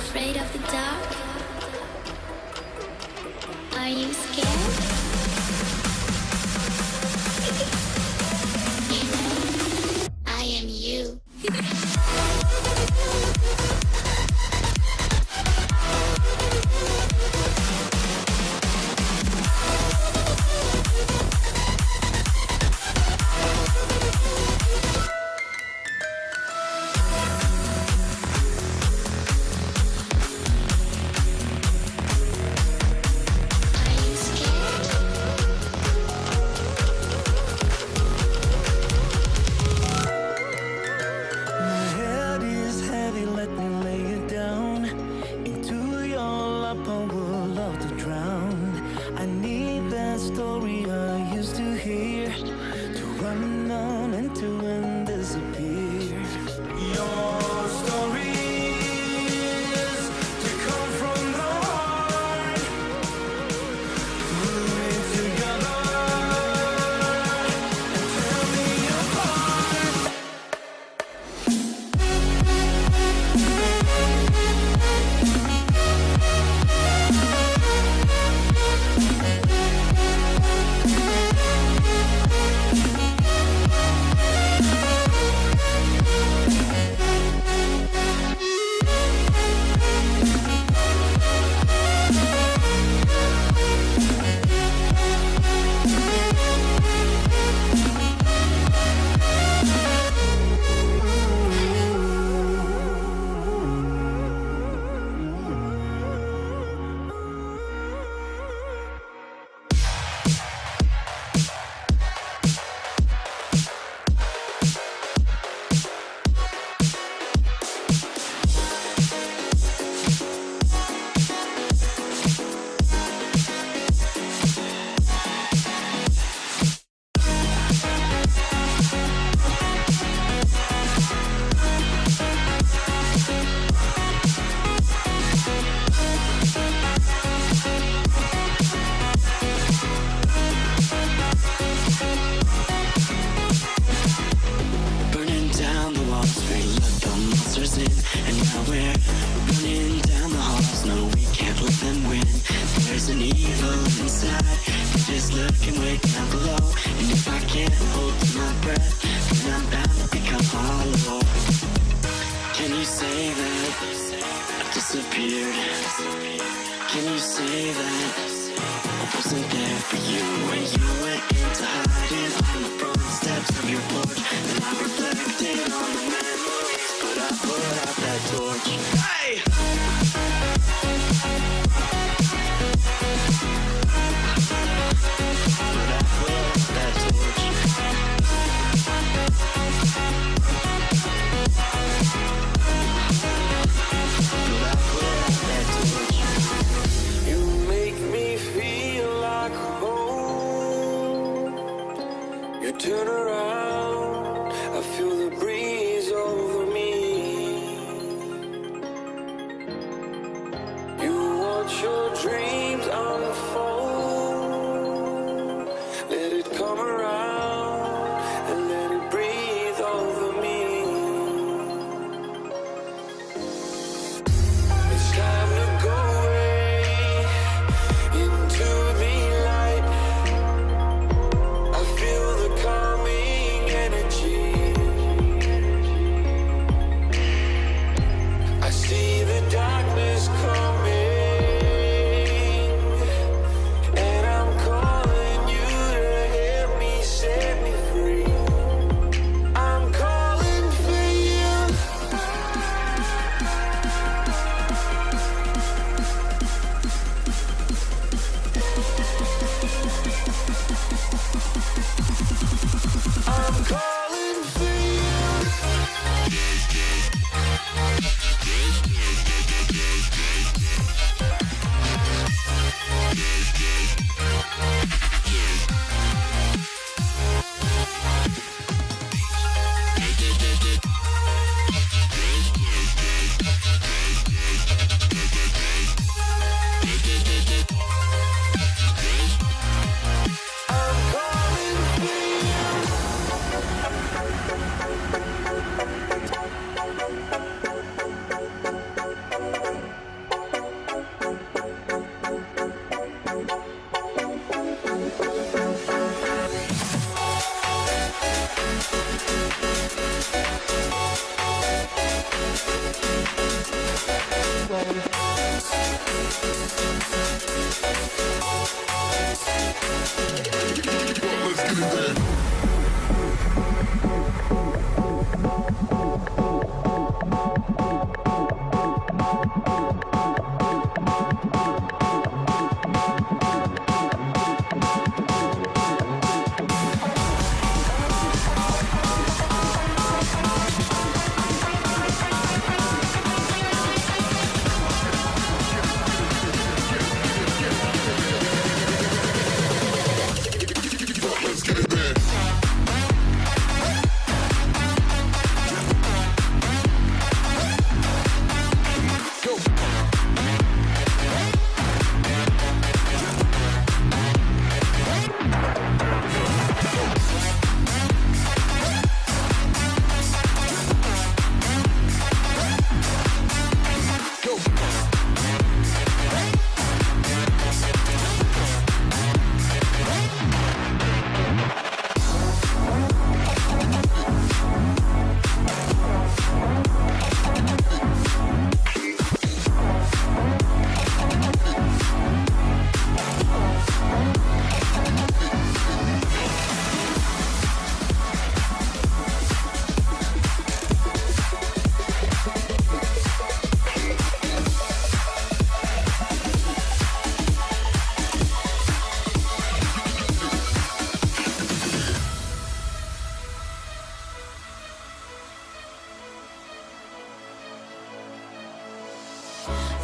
afraid of the dark? Are you scared? You know, I am you.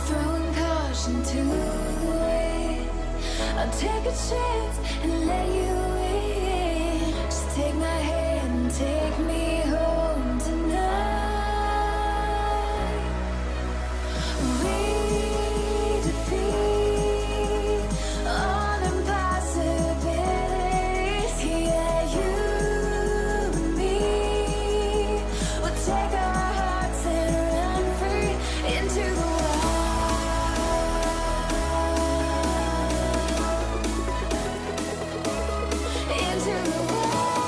Throwing caution to the wind. I'll take a chance and let you in. Just take my hand and take me home tonight. We defeat all impossibilities. Yeah, you and me. We'll take our hearts and run free into the into the wild.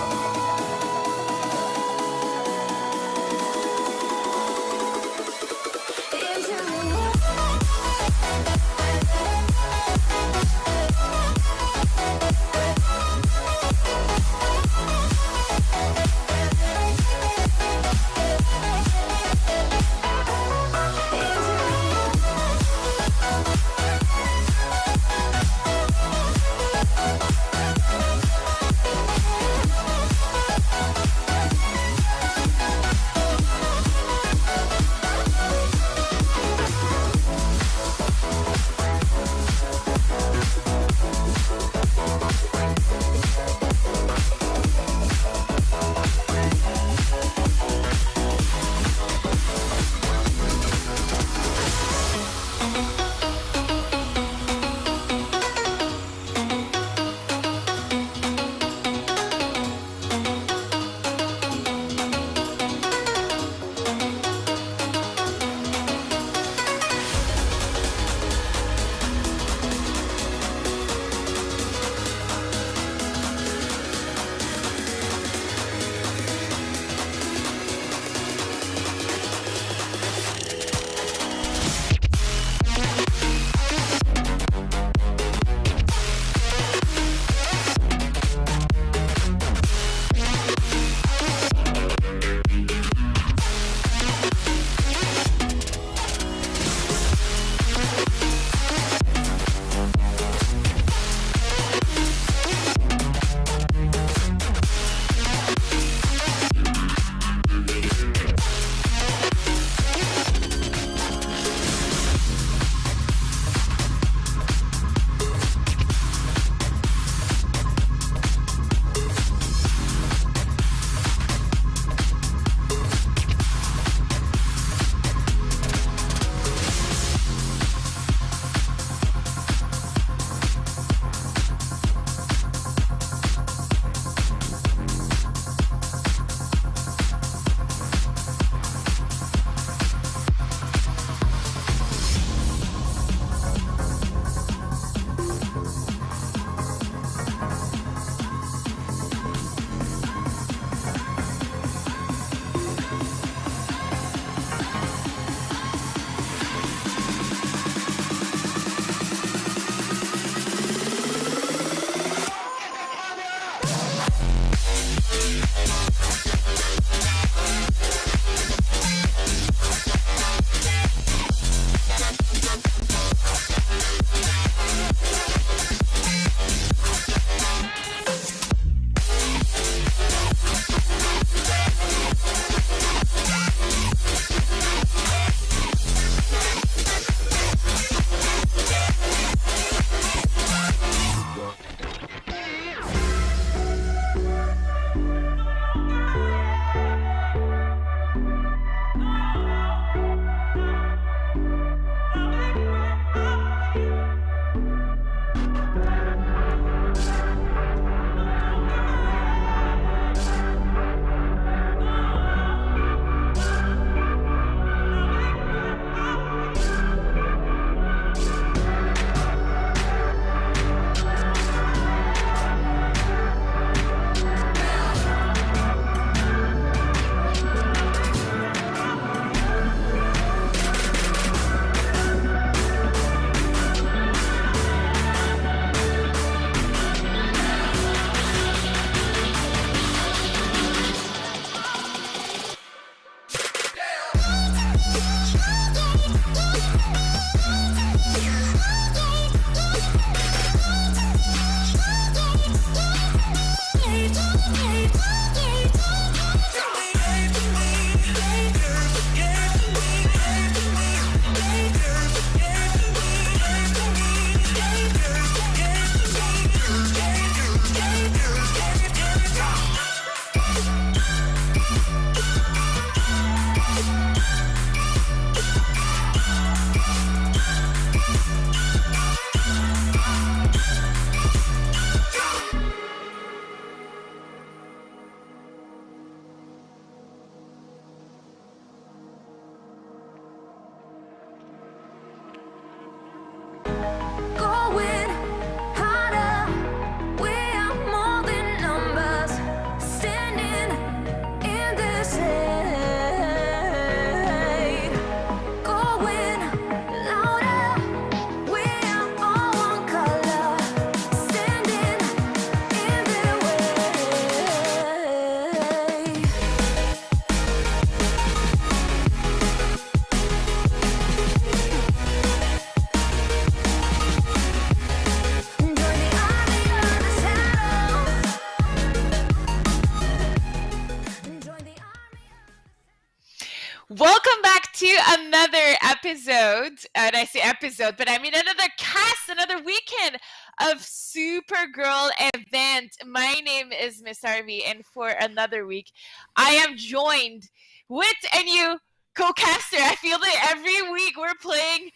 Welcome back to another episode. And I say episode, but I mean another cast, another weekend of Supergirl event. My name is Miss Harvey, and for another week, I am joined with a new co-caster. I feel that every week we're playing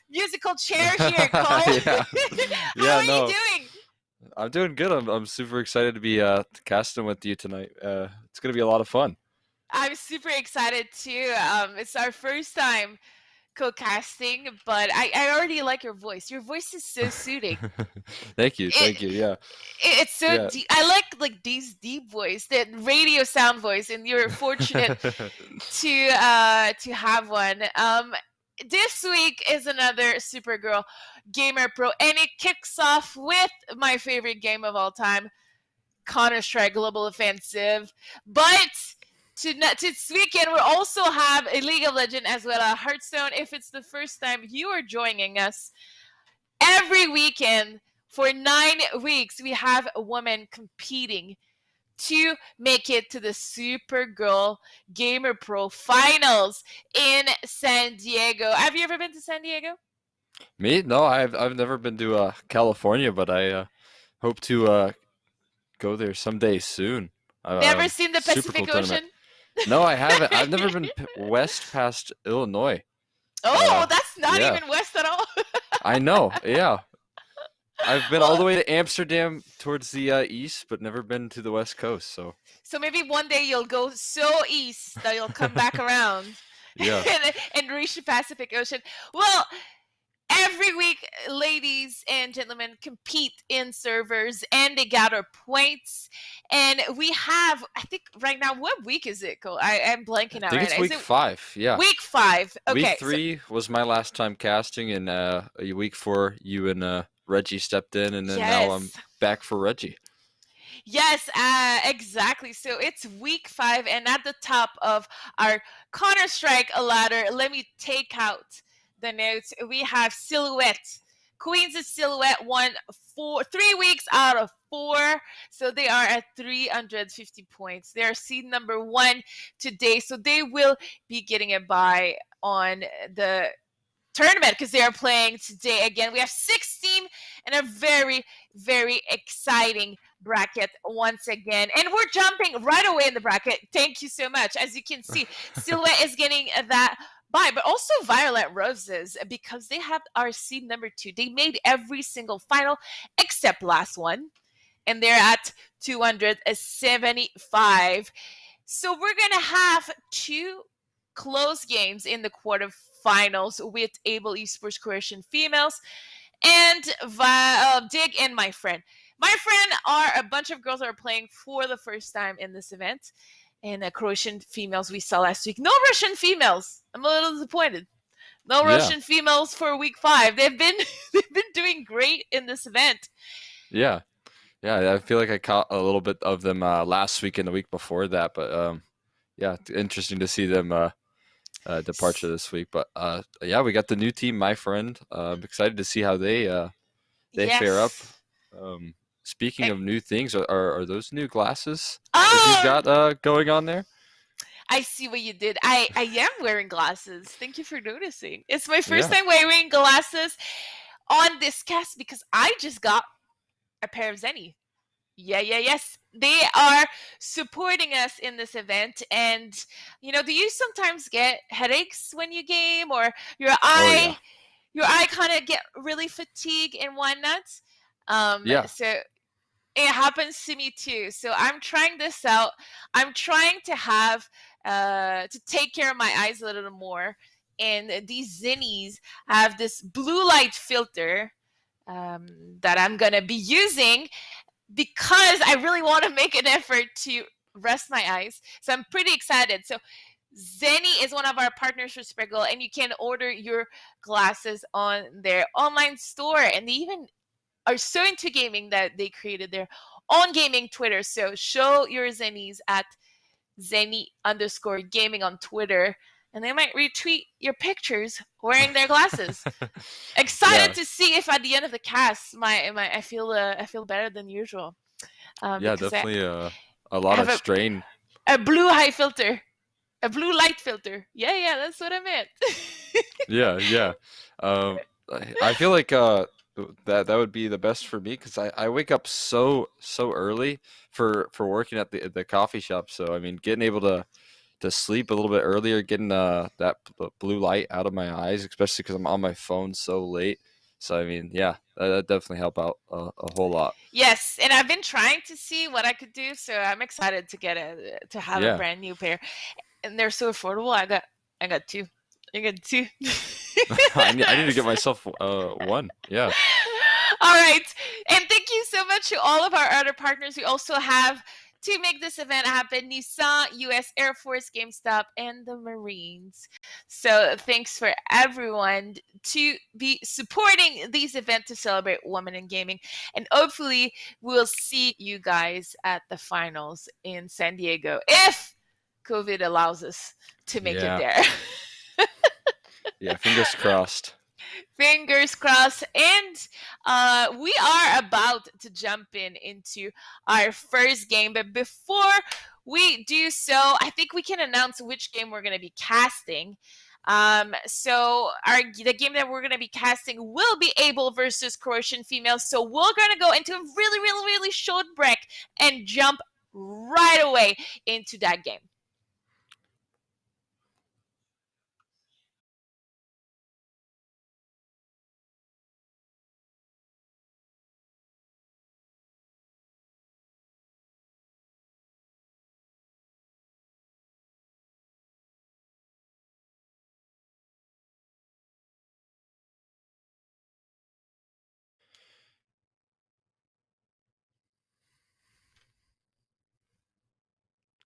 musical chair here, Cole. Yeah, How yeah, are you no, doing? I'm doing good. I'm super excited to be casting with you tonight. It's gonna be a lot of fun. I'm super excited too. It's our first time co-casting, but I already like your voice. Your voice is so soothing. Thank you, It, thank you. Yeah, it's so yeah. deep. I like these deep voice, that radio sound voice, and you're fortunate to have one. This week is another Supergirl Gamer Pro, and it kicks off with my favorite game of all time, Counter-Strike Global Offensive. But this weekend, we'll also have a League of Legends as well as Hearthstone. If it's the first time you are joining us, every weekend for 9 weeks, we have a woman competing to make it to the Supergirl Gamer Pro Finals in San Diego. Have you ever been to San Diego? Me? No, I've never been to California, but I hope to go there someday soon. Never seen the Super cool Pacific tournament. Ocean? No, I haven't. I've never been west past Illinois. Oh, that's not Yeah, even west at all. I know. Yeah, I've been all the way to Amsterdam towards the east, but never been to the west coast. So So maybe one day you'll go so east that you'll come back around yeah, and reach the Pacific Ocean. Well, every week, ladies and gentlemen compete in servers and they gather points. And we have, I think right now, what week is it, Cole? I'm blanking I out think right it's now. Is week it 5. Yeah. week 5? Week Okay. 3 was my last time casting, and week 4, you and Reggie stepped in, and then now I'm Yes. back for Reggie. Yes, exactly. So it's week 5, and at the top of our Counter Strike ladder, let me take out the notes. We have Silhouette. Queens of Silhouette won 3 weeks out of 4, so they are at 350 points. They are seed number 1 today, so they will be getting a bye on the tournament because they are playing today again. We have 16 and a very, very exciting bracket once again. And we're jumping right away in the bracket. Thank you so much. As you can see, Silhouette is getting that bye, but also Violet Roses because they have our seed number 2. They made every single final except last one, and they're at 275. So we're going to have 2 close games in the quarterfinals with Able Esports Croatian females and Dig and my friend. My friend are a bunch of girls that are playing for the first time in this event. And Croatian females we saw last week. No Russian females. I'm a little disappointed. No Yeah, Russian females for week 5. They've been they've been doing great in this event. yeah, yeah. I feel like I caught a little bit of them last week and the week before that, but yeah, interesting to see them departure this week. But yeah, we got the new team, my friend. I'm excited to see how they fare up. Yes. Um, Speaking Eh, of new things, are those new glasses that you've Oh, got going on there? I see what you did. I am wearing glasses. Thank you for noticing. It's my first Yeah. time wearing glasses on this cast because I just got a pair of Zenny. Yes. They are supporting us in this event. And, do you sometimes get headaches when you game or your Oh yeah. eye your eye kind of get really fatigued and whatnot? Yeah. So it happens to me too. So I'm trying this out. I'm trying to have to take care of my eyes a little more. And these Zinnies have this blue light filter that I'm gonna be using because I really want to make an effort to rest my eyes. So I'm pretty excited. So Zenny is one of our partners for Sprinkle, and you can order your glasses on their online store. And they even are so into gaming that they created their own gaming Twitter. So show your Zennies at Zenny_gaming on Twitter, and they might retweet your pictures wearing their glasses. Excited Yeah. to see if at the end of the cast, I feel better than usual. Yeah. Because I Definitely a lot have of strain. a blue eye filter. A blue light filter. Yeah, that's what I meant. Yeah, yeah. Um, I feel like that would be the best for me because I wake up so early for working at the coffee shop. So I mean, getting able to sleep a little bit earlier, getting that blue light out of my eyes, especially because I'm on my phone so late. So I mean, yeah, that definitely help out a whole lot. Yes, and I've been trying to see what I could do, so I'm excited to get to have a Yeah, brand new pair, and they're so affordable. I got two. I got two. I need to get myself one. Yeah. All right. And thank you so much to all of our other partners we also have to make this event happen: Nissan, US Air Force, GameStop, and the Marines. So thanks for everyone to be supporting these events to celebrate women in gaming. And hopefully we'll see you guys at the finals in San Diego if COVID allows us to make it Yeah. there. Yeah, fingers crossed. Fingers crossed. And we are about to jump into our first game. But before we do so, I think we can announce which game we're going to be casting. So the game that we're going to be casting will be Able versus Croatian females. So we're going to go into a really short break and jump right away into that game.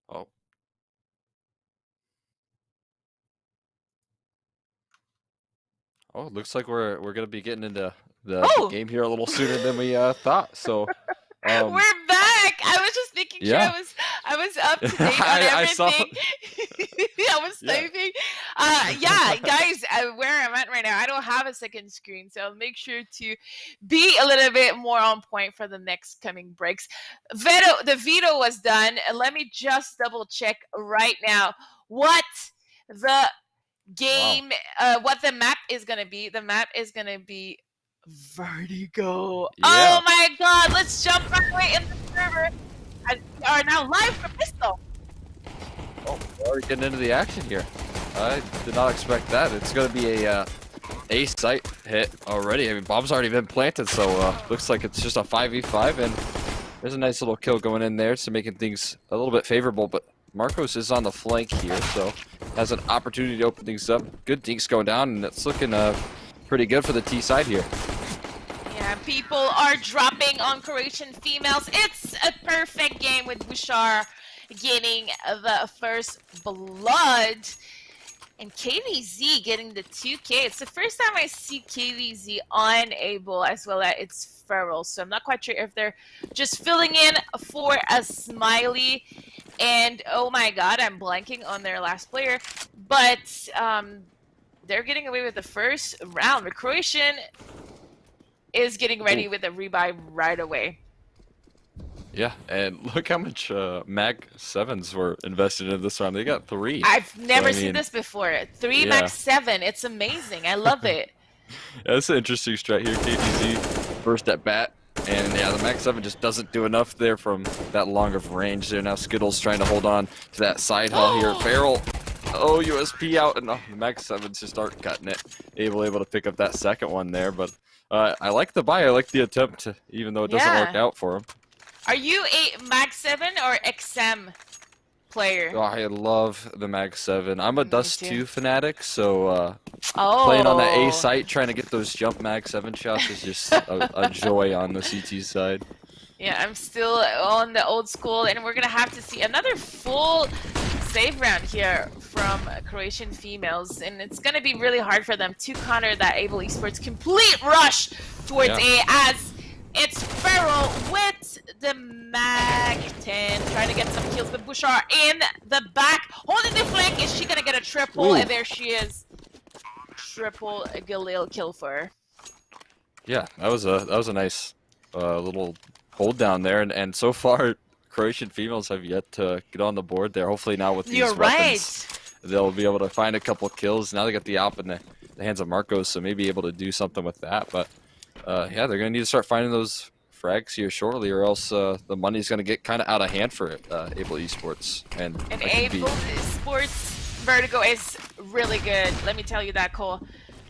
Oh, oh, it looks like we're gonna be getting into the Oh, game here a little sooner than we thought. So, um, we're back. I was just making sure yeah, I was up to date on I saw. everything. I was Yeah. typing. Yeah, guys, where I'm at right now, I don't have a second screen, so make sure to be a little bit more on point for the next coming breaks. The veto was done. Let me just double check right now what the Wow. game, what the map is gonna be. The map is gonna be Vertigo. Yeah. Oh my god, let's jump right away in the server. And we are now live for Pistol. Oh, we're already getting into the action here. I did not expect that. It's gonna be a site hit already. I mean, bomb's already been planted, so looks like it's just a 5v5, and there's a nice little kill going in there, so making things a little bit favorable. But Marcos is on the flank here, so has an opportunity to open things up. Good dinks going down, and it's looking pretty good for the T side here. Yeah, people are dropping on Croatian females. It's a perfect game with Bouchard getting the first blood. And KVZ getting the 2K. It's the first time I see KVZ unable as well as it's feral. So I'm not quite sure if they're just filling in for a smiley. And oh my god, I'm blanking on their last player. But they're getting away with the first round. The Croatian is getting ready with a rebuy right away. Yeah, and look how much Mag 7s were invested in this round. They got 3. I've never I seen mean, this before. 3 yeah. max 7. It's amazing. I love it. Yeah, that's an interesting strat here. KTZ first at bat. And yeah, the Max 7 just doesn't do enough there from that long of range there. Now Skittles trying to hold on to that side hull here. Farrell, oh, USP out, and the Max 7s just aren't cutting it. Able to pick up that second one there, but I like the buy. I like the attempt, even though it doesn't work out for him. Are you a Mag 7 or XM player? Oh, I love the Mag 7. I'm a Dust 2 fanatic, so Oh. playing on the A site, trying to get those jump Mag 7 shots is just a joy on the CT side. Yeah, I'm still on the old school, and we're going to have to see another full save round here from Croatian females, and it's going to be really hard for them to counter that Able Esports complete rush towards A as it's Feral with the Mag 10 trying to get some kills, but Bouchard in the back holding the flank. Is she going to get a triple? Ooh. And there she is. Triple Galil kill for her. Yeah, that was a nice little hold down there, and so far Croatian females have yet to get on the board there. Hopefully now with these weapons they'll be able to find a couple kills. Now they got the op in the hands of Marcos, so maybe able to do something with that. But yeah, they're gonna need to start finding those frags here shortly, or else the money's gonna get kind of out of hand for Able Esports. And Able Esports Vertigo is really good. Let me tell you that, Cole.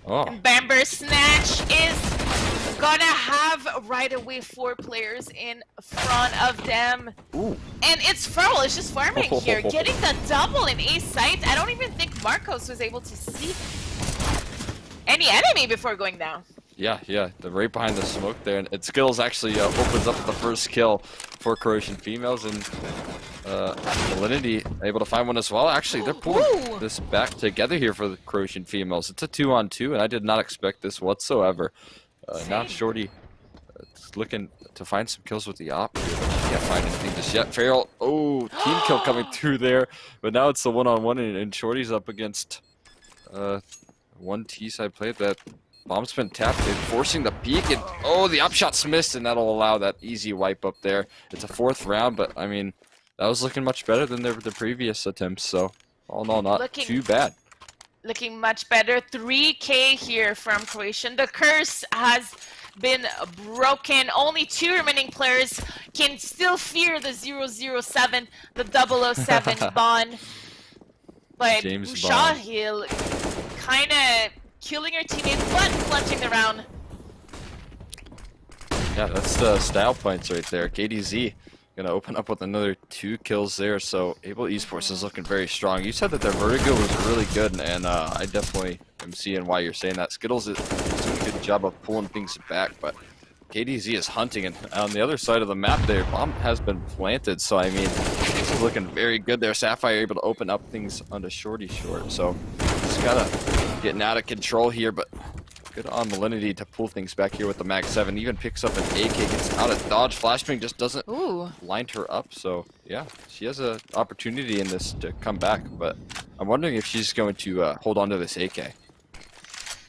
Oh. And Bamber Snatch is gonna have right away 4 players in front of them. Ooh. And it's Furl is just farming here, getting the double in A site. I don't even think Marcos was able to see any enemy before going down. Yeah, they're right behind the smoke there, and Skittles actually opens up the first kill for Croatian females, and Validity able to find one as well. Actually, they're pulling this back together here for the Croatian females. It's a 2-on-2, and I did not expect this whatsoever. Now Shorty is looking to find some kills with the op here, but she can't find anything just yet. Farrell, team kill coming through there, but now it's the 1-on-1, and Shorty's up against one T-side play. That bomb's been tapped, forcing the peek, and the op shot's missed, and that'll allow that easy wipe up there. It's a 4th round, but I mean, that was looking much better than the previous attempts, so all in all, not too bad. Looking much better. 3K here from Croatian. The curse has been broken. Only 2 remaining players can still fear the 007, the 007 Bond. But Shahil kind of killing her teammates, but clutching the round. Yeah, that's the style points right there. KDZ gonna open up with another 2 kills there, so Able Esports is looking very strong. You said that their Vertigo was really good, and I definitely am seeing why you're saying that. Skittles is doing a good job of pulling things back, but KDZ is hunting, and on the other side of the map there, bomb has been planted, so I mean, this is looking very good there. Sapphire able to open up things onto Shorty Short, so just gotta getting out of control here, but good on Malinity to pull things back here with the Mag 7. Even picks up an AK, gets out of dodge. Flashbang just doesn't line her up. So yeah, she has an opportunity in this to come back, but I'm wondering if she's going to hold on to this AK.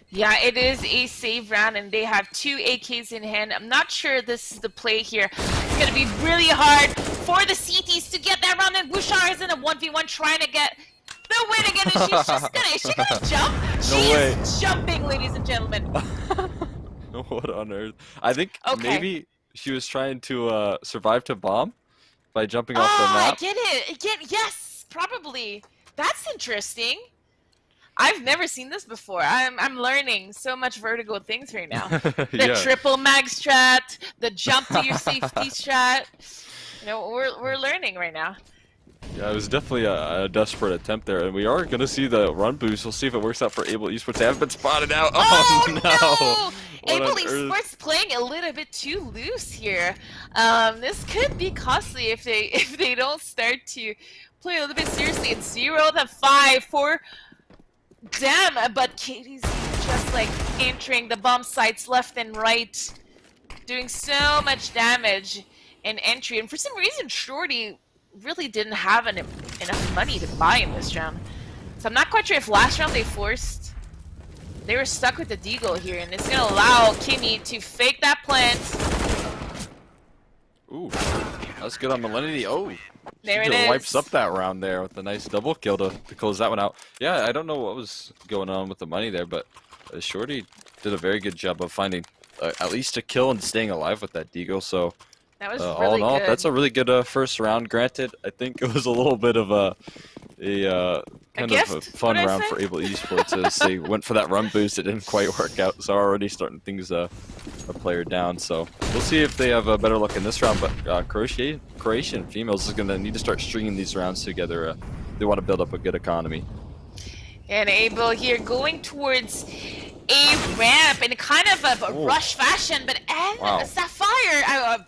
Yeah, it is a save round, and they have 2 AKs in hand. I'm not sure this is the play here. It's going to be really hard for the CTs to get that round, and Bouchard is in a 1v1 trying to get the win again, and she's just gonna, is she gonna jump? She is jumping, ladies and gentlemen. What on earth? I think maybe she was trying to survive to bomb by jumping off the map. I get it. Yes, probably. That's interesting. I've never seen this before. I'm learning so much Vertigo things right now. The triple mag strat, the jump to your safety strat. You know, we're learning right now. Yeah, it was definitely a desperate attempt there, and we are going to see the run boost. We'll see if it works out for Able Esports. They haven't been spotted out. Oh no! Able Esports playing a little bit too loose here. This could be costly if they don't start to play a little bit seriously. It's 0-5 for them, but Katie's just like entering the bomb sites left and right, doing so much damage in entry, and for some reason Shorty really didn't have enough money to buy in this round. So I'm not quite sure if last round they were stuck with the Deagle here, and it's gonna allow Kimmy to fake that plant. Ooh, that's good on Malinity. Oh, there she it is. Wipes up that round there with a nice double kill to close that one out. Yeah, I don't know what was going on with the money there, but Shorty did a very good job of finding at least a kill and staying alive with that Deagle. So that was all in all, that's a really good first round. Granted, I think it was a little bit of a fun round for Able Esports as they went for that run boost. It didn't quite work out, so already starting things a player down. So we'll see if they have better luck in this round. But Croatian females is going to need to start stringing these rounds together. They want to build up a good economy. And Able here going towards a ramp in kind of a rush fashion, but Sapphire,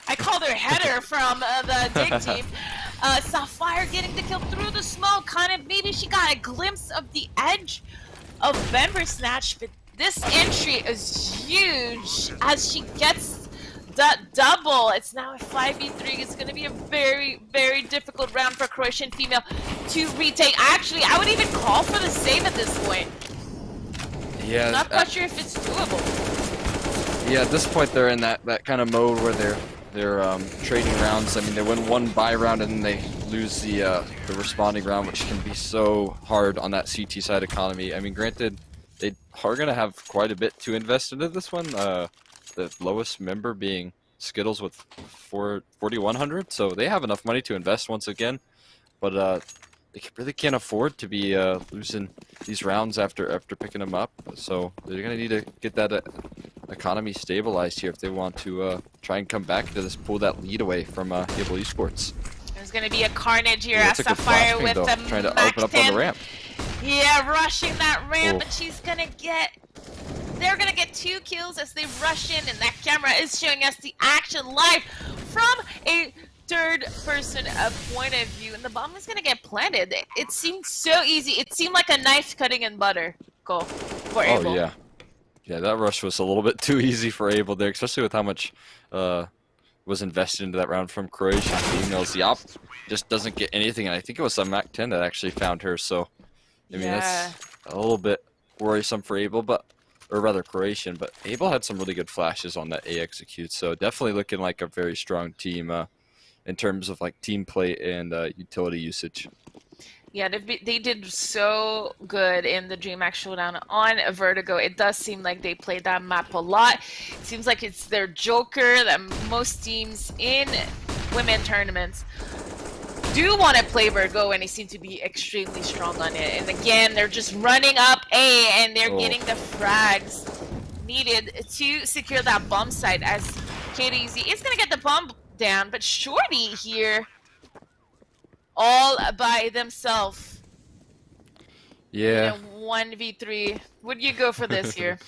I called her Header from the dig team. Sapphire getting the kill through the smoke, kind of maybe she got a glimpse of the edge of Bamber Snatch, but this entry is huge as she gets the double. It's now a 5v3. It's going to be a very, very difficult round for Croatian female to retake. Actually, I would even call for the save at this point. Yeah, I'm not quite sure if it's doable. Yeah, at this point they're in that kind of mode where they're They're trading rounds. I mean, they win one buy round and then they lose the responding round, which can be so hard on that CT side economy. I mean, granted, they are going to have quite a bit to invest into this one. The lowest member being Skittles with 4,100, so they have enough money to invest once again. But they really can't afford to be losing these rounds after picking them up. So they're going to need to get that economy stabilized here if they want to try and come back to this, pull that lead away from Able Esports. There's going to be a carnage here. That's a good Sapphire flash with ping, the though, trying to open up on the ramp. Yeah, rushing that ramp, Oh. but she's going to get... They're going to get 2 kills as they rush in, and that camera is showing us the action live from a third-person point of view, and the bomb is going to get planted. It seemed so easy. It seemed like a knife cutting in butter. Go for Able. Oh, yeah. Yeah, that rush was a little bit too easy for Able there, especially with how much was invested into that round from Croatian females. The op just doesn't get anything, and I think it was Mac 10 that actually found her, so I mean, that's a little bit worrisome for Able, or rather Croatian, but Able had some really good flashes on that A execute, so definitely looking like a very strong team in terms of like team play and utility usage. Yeah, they did so good in the DreamHack Showdown on Vertigo. It does seem like they played that map a lot. It seems like it's their joker that most teams in women tournaments do want to play Vertigo, and they seem to be extremely strong on it. And again, they're just running up A, and they're getting the frags needed to secure that bomb site, as KDZ is going to get the bomb down, but Shorty here all by themselves. Yeah. 1v3. Would you go for this here?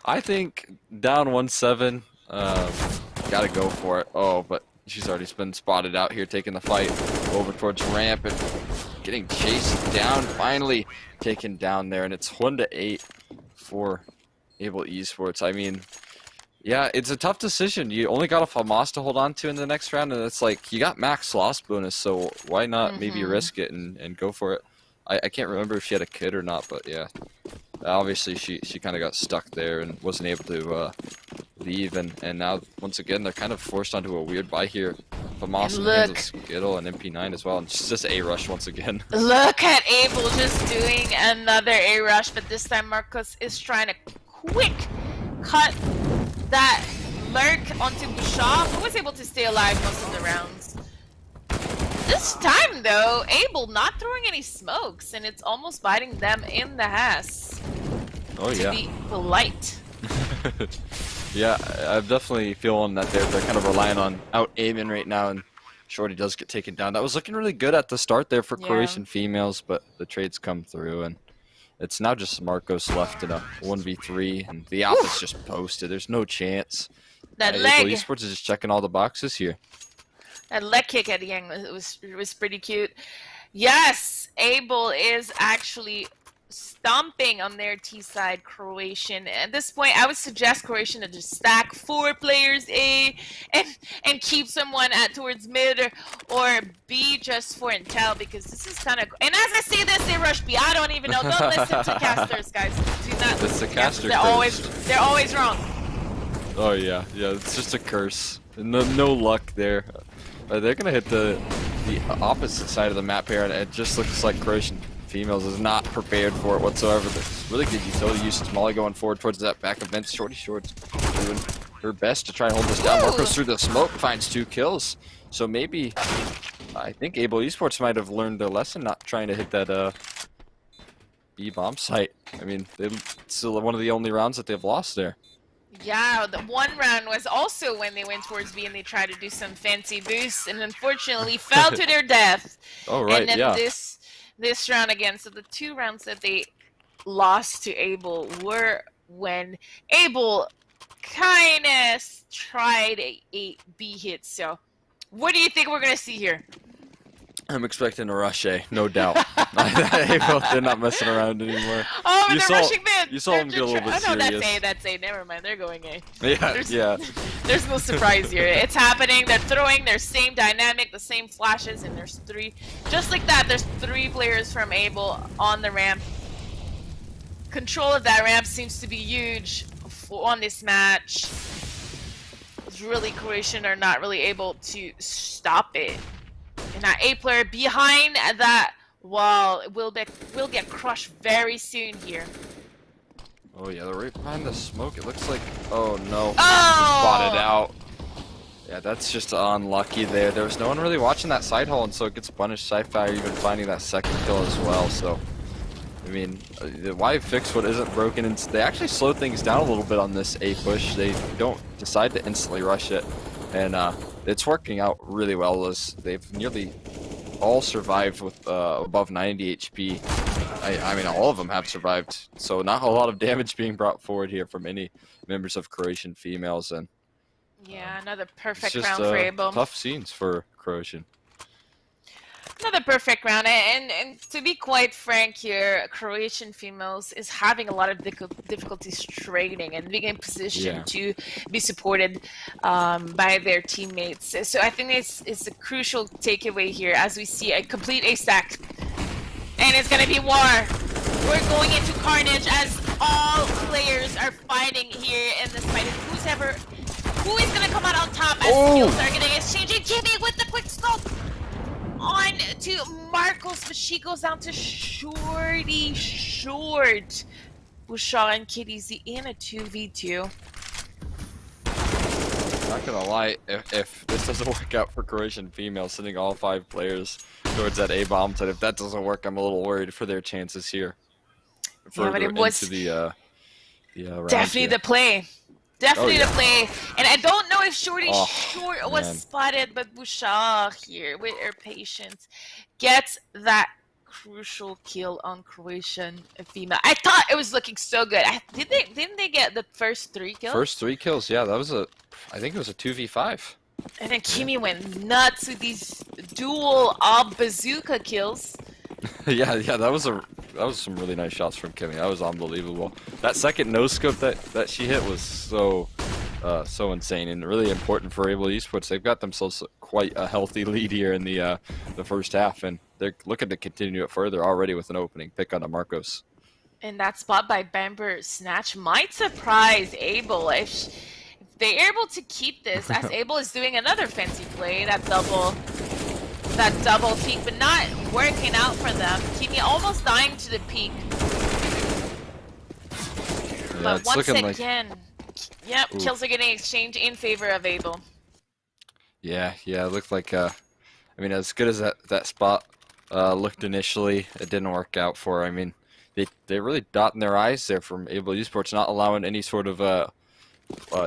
I think down 1-7, gotta go for it. Oh, but she's already been spotted out here, taking the fight over towards ramp and getting chased down, finally taken down there, and it's 1-8 for Able Esports. I mean, yeah, it's a tough decision. You only got a FAMAS to hold on to in the next round, and it's like, you got max loss bonus, so why not maybe risk it and go for it? I can't remember if she had a kid or not, but yeah. Obviously, she kind of got stuck there and wasn't able to leave, and now, once again, they're kind of forced onto a weird buy here. FAMAS and hands of Skittle and MP9 as well, and it's just A-Rush once again. Look at Able just doing another A-Rush, but this time Marcos is trying to quick cut that lurk onto Bouchard, who was able to stay alive most of the rounds. This time, though, Able not throwing any smokes, and it's almost biting them in the ass. Oh, yeah. To be polite. Yeah, I'm definitely feeling that they're kind of relying on out-aiming right now, and Shorty does get taken down. That was looking really good at the start there for Croatian females, but the trades come through, and it's now just Marcos left in a 1v3, and the op is just posted. There's no chance. That leg. Able Esports is just checking all the boxes here. That leg kick at the end was pretty cute. Yes, Able is actually stomping on their T side Croatian. At this point, I would suggest Croatian to just stack 4 players A and keep someone towards mid or B just for intel, because this is kind of. And as I say this, they rush B. I don't even know. Don't listen to casters, guys. Do not listen to casters. They're always wrong. Oh yeah, it's just a curse. No luck there. They're gonna hit the opposite side of the map here, and it just looks like Croatian females is not prepared for it whatsoever. There's really good utility usage. Molly going forward towards that back event. Shorty Shorts doing her best to try and hold this down. Marcos through the smoke finds 2 kills. So maybe, I think Able Esports might have learned their lesson, not trying to hit that B bomb site. I mean, it's still one of the only rounds that they've lost there. Yeah, the one round was also when they went towards B and they tried to do some fancy boosts, and unfortunately fell to their death. Oh, right, and then yeah. This round again. So the 2 rounds that they lost to Able were when Able kind of tried a B hit. So what do you think we're going to see here? I'm expecting a rush A, no doubt. They're not messing around anymore. Oh, but they're rushing mid. You saw them get a little bit serious. Oh, no, that's A. Never mind. They're going A. Yeah. There's no surprise here. It's happening. They're throwing their same dynamic, the same flashes, and there's 3. Just like that, there's 3 players from Able on the ramp. Control of that ramp seems to be huge on this match. really Croatian are not really able to stop it. And that A player behind that wall will get crushed very soon here. Oh yeah, they're right behind the smoke. It looks like, oh no, Oh! spotted out. Yeah, that's just unlucky there. There was no one really watching that side hole, and so it gets punished. Sci-Fi even finding that second kill as well. So, I mean, why fix what isn't broken? And they actually slow things down a little bit on this A push. They don't decide to instantly rush it, and it's working out really well. As they've nearly all survived with above 90 HP. I mean, all of them have survived. So not a lot of damage being brought forward here from any members of Croatian females, and yeah, another perfect it's just, round for Abel. tough scenes for Croatian. Another perfect round, and to be quite frank here, Croatian females is having a lot of difficulties trading and being in position to be supported by their teammates. So I think it's a crucial takeaway here as we see a complete A stack. And it's gonna be war. We're going into carnage as all players are fighting here in this fight. Who is gonna come out on top as skills are getting exchanged? Jimmy with the quick scope on to Marcos, but she goes down to Shorty Short. Bouchard and Kitty Z in a 2v2. Not gonna lie, if this doesn't work out for Croatian females, sending all 5 players towards that A bomb site, if that doesn't work, I'm a little worried for their chances here. Yeah, but it was into the round definitely here. the play. Definitely the play. And I don't know if Shorty Short was spotted, but Bouchard here with her patience gets that crucial kill on Croatian female. I thought it was looking so good. Didn't they get the first 3 kills? First 3 kills, yeah, that was I think it was a 2v5. And then Kimi went nuts with these dual bazooka kills. yeah, that was some really nice shots from Kimmy. That was unbelievable. That second no scope that she hit was so insane and really important for Able Esports. They've got themselves quite a healthy lead here in the first half, and they're looking to continue it further already with an opening pick on a Marcos. And that spot by Bamber Snatch might surprise Able if they're able to keep this, as Able is doing another fancy play, that double peek, but not working out for them. Kimi almost dying to the peak. Yeah, But it's once looking again, yep, kills are getting exchanged in favor of Able. Yeah, it looked like I mean, as good as that spot looked initially, it didn't work out for her. I mean, they really dotting their eyes there from Able Esports, not allowing any sort of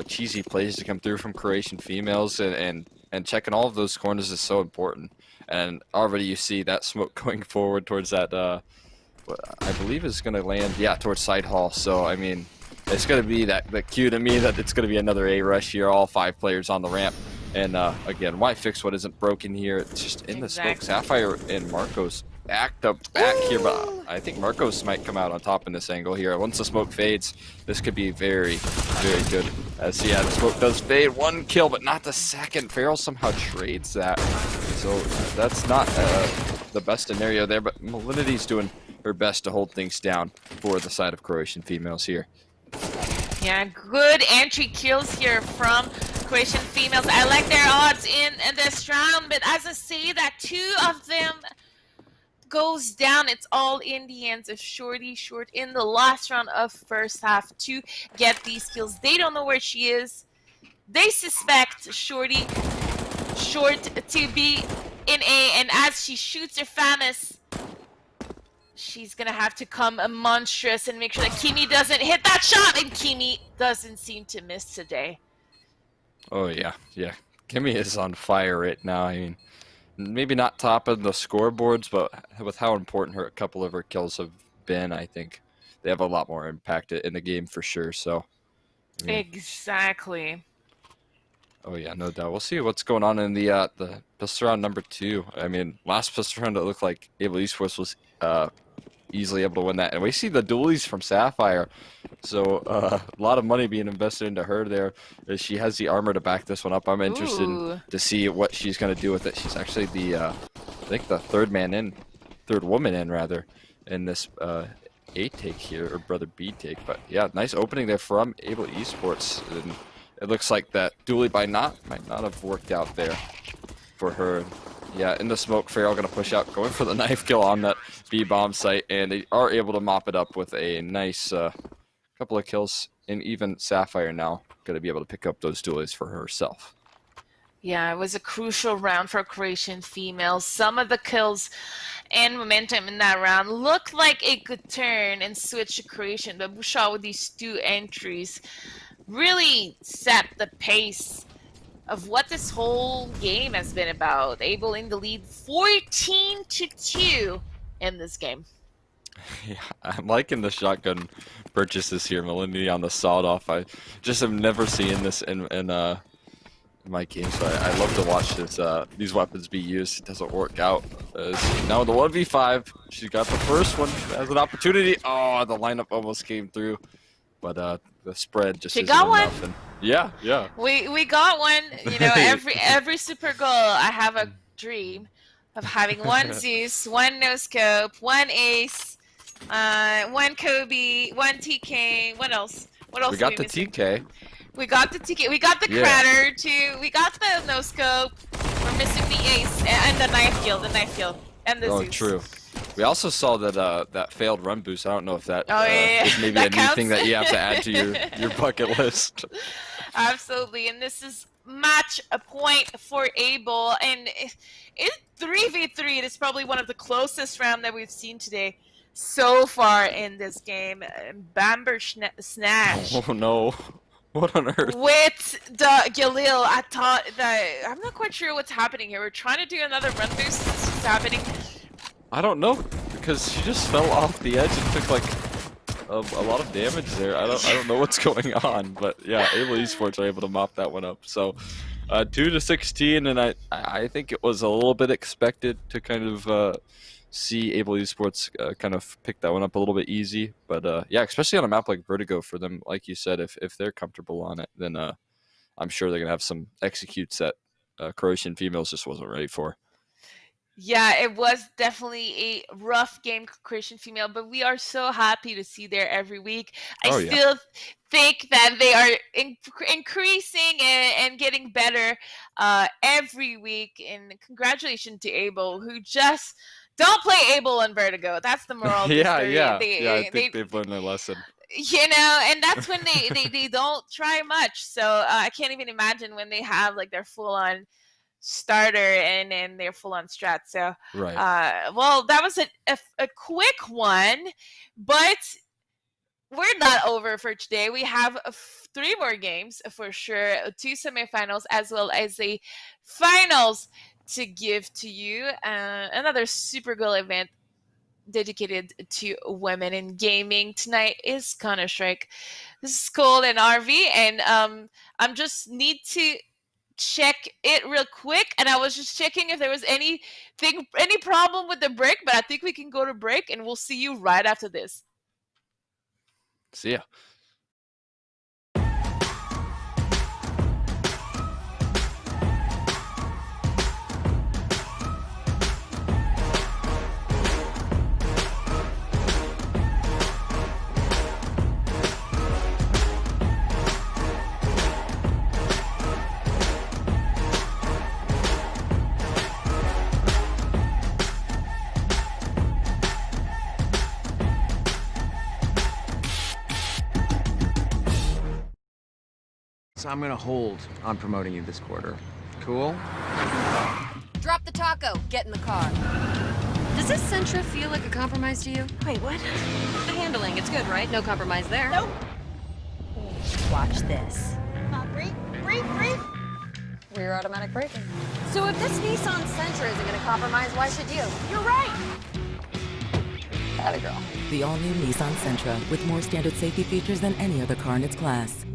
cheesy plays to come through from Croatian females, and checking all of those corners is so important. And already you see that smoke going forward towards that what I believe is going to land, towards side hall. So I mean, it's going to be that cue to me that it's going to be another A rush here, all 5 players on the ramp. And again, why fix what isn't broken here? It's just in the smoke. Sapphire and Marcos back here, but I think Marcos might come out on top in this angle here. Once the smoke fades, this could be very, very good. As the smoke does fade, 1 kill, but not the second. Farrell somehow trades that, so that's not the best scenario there. But Malinity's doing her best to hold things down for the side of Croatian females here. Yeah, good entry kills here from Croatian females. I like their odds in this round, but as I say that 2 of them goes down, it's all in the hands of Shorty Short in the last round of first half to get these kills. They don't know where she is. They suspect Shorty Short to be in A, and as she shoots her Famis, she's gonna have to come a monstrous and make sure that Kimi doesn't hit that shot, and Kimi doesn't seem to miss today. Oh yeah. Kimmy is on fire right now. I mean, maybe not top of the scoreboards, but with how important a couple of her kills have been, I think they have a lot more impact in the game for sure. So, I mean, exactly. Oh yeah, no doubt. We'll see what's going on in the pistol round number 2. I mean, last pistol round it looked like Able Esports was easily able to win that, and we see the dualies from Sapphire. So a lot of money being invested into her there, as she has the armor to back this one up. I'm interested to see what she's going to do with it. She's actually the I think the third woman in rather in this A take here, or brother B take. But yeah, nice opening there from Able Esports, and it looks like that dually might not have worked out there for her. Yeah, in the smoke, Feral gonna push out, going for the knife kill on that B bomb site, and they are able to mop it up with a nice couple of kills. And even Sapphire now gonna be able to pick up those dualies for herself. Yeah, it was a crucial round for Croatian females. Some of the kills and momentum in that round looked like it could turn and switch to Croatian, but Bouchard with these 2 entries really set the pace of what this whole game has been about. Able in the lead 14-2 in this game. Yeah, I'm liking the shotgun purchases here. Malignity on the sawed-off. I just have never seen this in my game, so I love to watch this, these weapons be used. It doesn't work out. Now the 1v5, she got the first one as an opportunity. Oh, the lineup almost came through, but the spread just isn't enough. And yeah. We got one. You know, every super goal, I have a dream of having 1 Zeus, 1 no scope, 1 ace, 1 Kobe, 1 TK. What else? We got the TK. We got the TK. We got the Crater too. We got the no scope. We're missing the ace and the knife kill. And the Zeus. Oh, true. We also saw that that failed run boost. I don't know if that is maybe that a new thing that you have to add to your bucket list. Absolutely, and this is match a point for Abel, and it's 3v3. It is probably one of the closest round that we've seen today so far in this game. Bamber Snatch. Oh no. What on earth? With the Galil, I thought that I'm not quite sure what's happening here. We're trying to do another run boost. This is happening. I don't know, because she just fell off the edge and took like a lot of damage there. I don't know what's going on, but yeah, Able Esports are able to mop that one up. So 2-16, and I think it was a little bit expected to kind of see Able Esports kind of pick that one up a little bit easy. But yeah, especially on a map like Vertigo for them, like you said, if they're comfortable on it, then I'm sure they're gonna have some executes that Croatian females just wasn't ready for. Yeah, it was definitely a rough game, Christian female, but we are so happy to see there every week. I still think that they are increasing and getting better every week. And congratulations to Abel, who just don't play Abel on Vertigo. That's the moral of the story. I think they've learned their lesson. You know, and that's when they don't try much. So I can't even imagine when they have like their full-on starter and their full-on strat. So well, that was a quick one, but we're not over for today. We have 3 more games for sure, 2 semifinals as well as a finals to give to you. Another super cool event dedicated to women in gaming tonight is Counter-Strike. This is Cole and RV, and I'm just need to check it real quick, and I was just checking if there was any problem with the break, but I think we can go to break, and we'll see you right after this. See ya. So I'm gonna hold on promoting you this quarter. Cool? Drop the taco. Get in the car. Does this Sentra feel like a compromise to you? Wait, what? The handling, it's good, right? No compromise there. Nope. Watch this. Breathe. Rear automatic braking. So if this Nissan Sentra isn't gonna compromise, why should you? You're right. Atta girl. The all-new Nissan Sentra with more standard safety features than any other car in its class.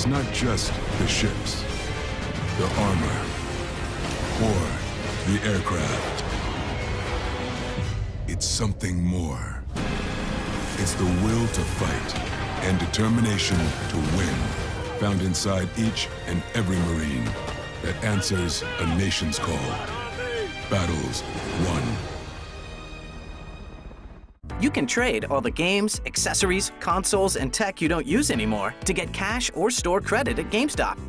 It's not just the ships, the armor, or the aircraft. It's something more. It's the will to fight and determination to win, found inside each and every Marine that answers a nation's call. Battles won. You can trade all the games, accessories, consoles, and tech you don't use anymore to get cash or store credit at GameStop.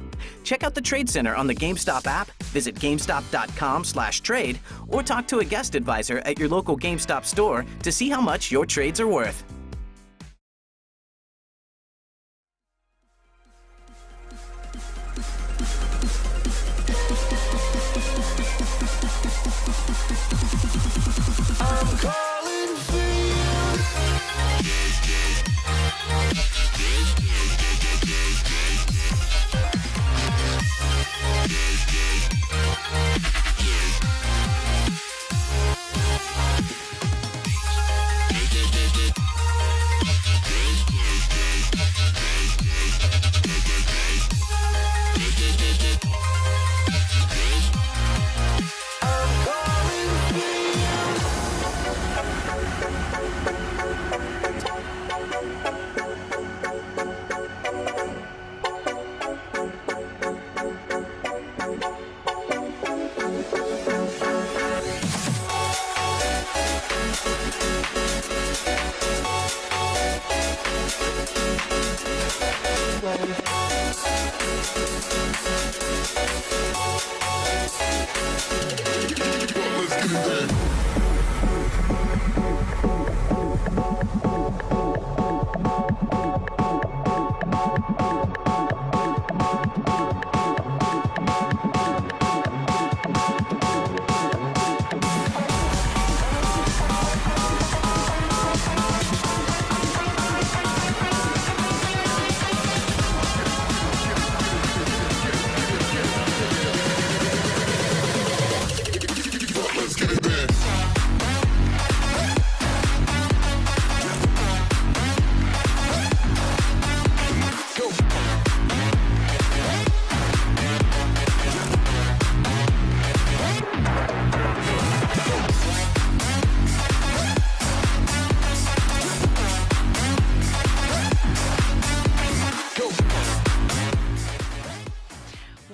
Check out the Trade Center on the GameStop app, visit GameStop.com/trade, or talk to a guest advisor at your local GameStop store to see how much your trades are worth. I'm calling for you.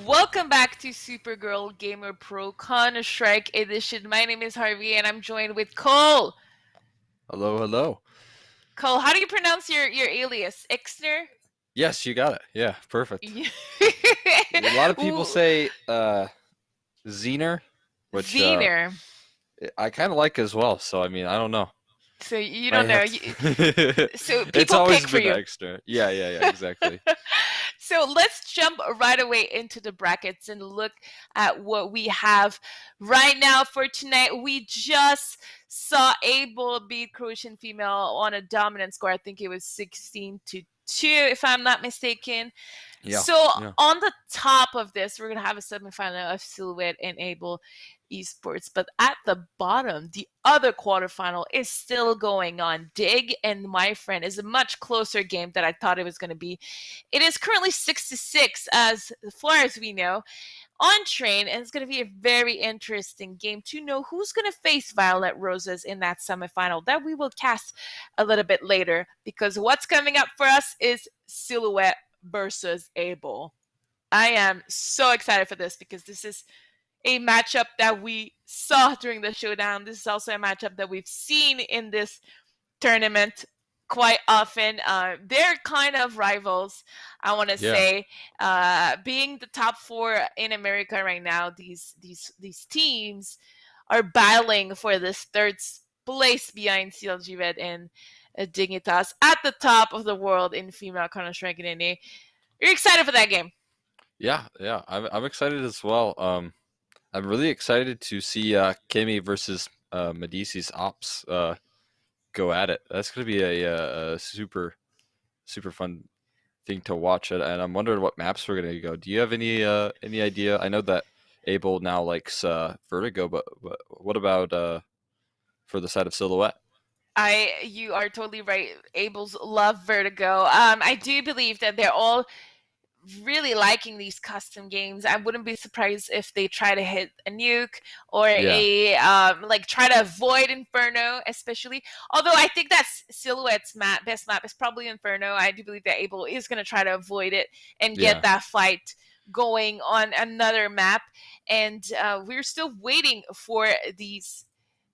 Welcome back to Supergirl Gamer Pro Counter-Strike Edition. My name is Harvey, and I'm joined with Cole. Hello, hello. Cole, how do you pronounce your alias? Ixner? Yes, you got it. Yeah, perfect. A lot of people say Zener, which Zener. I kind of like as well. So, I mean, I don't know. So you don't know. So people It's always pick for been you. extra. Yeah, exactly. So let's jump right away into the brackets and look at what we have right now for tonight. We just saw Abel beat Croatian female on a dominant score. I think it was 16-2, if I'm not mistaken. Yeah. So on the top of this, we're going to have a semifinal of Silhouette and Able Esports. But at the bottom, the other quarterfinal is still going on. Dig and My Friend is a much closer game than I thought it was going to be. It is currently 6-6 as far as we know on Train, and it's going to be a very interesting game to know who's going to face Violet Roses in that semifinal that we will cast a little bit later, because what's coming up for us is Silhouette versus Able. I am so excited for this because this is a matchup that we saw during the showdown. This is also a matchup that we've seen in this tournament quite often. They're kind of rivals, I want to say. Being the top four in America right now, these teams are battling for this third place behind CLG Red and Dignitas at the top of the world in female Counter-Strike and NA. You're excited for that game? Yeah. I'm excited as well. I'm really excited to see Kimmy versus Medici's Ops go at it. That's going to be a super fun thing to watch. And I'm wondering what maps we're going to go. Do you have any idea? I know that Abel now likes Vertigo, but what about for the side of Silhouette? You are totally right. Abel's love Vertigo. I do believe that they're all really liking these custom games. I wouldn't be surprised if they try to hit a nuke or a like try to avoid Inferno, especially. Although I think that's Silhouette's best map is probably Inferno. I do believe that Abel is going to try to avoid it and get that fight going on another map. And we're still waiting for these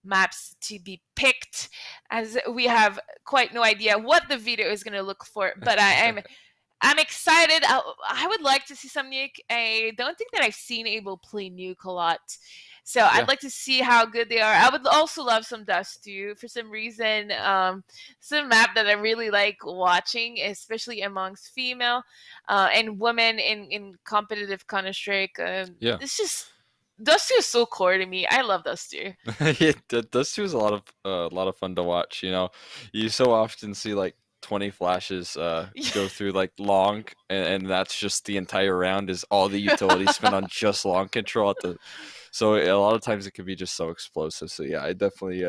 maps to be picked, as we have quite no idea what the video is going to look for. But I'm excited. I would like to see some nuke. I don't think that I've seen Abel play nuke a lot. So I'd like to see how good they are. I would also love some Dust too. For some reason, some map that I really like watching, especially amongst female and women in competitive Counter-Strike. It's just Dust 2 is so core to me. I love Dust 2. Dust 2 is a lot of fun to watch. You know, you so often see like 20 flashes go through like long, and that's just the entire round is all the utility spent on just long control at the. So a lot of times it can be just so explosive. So yeah, I definitely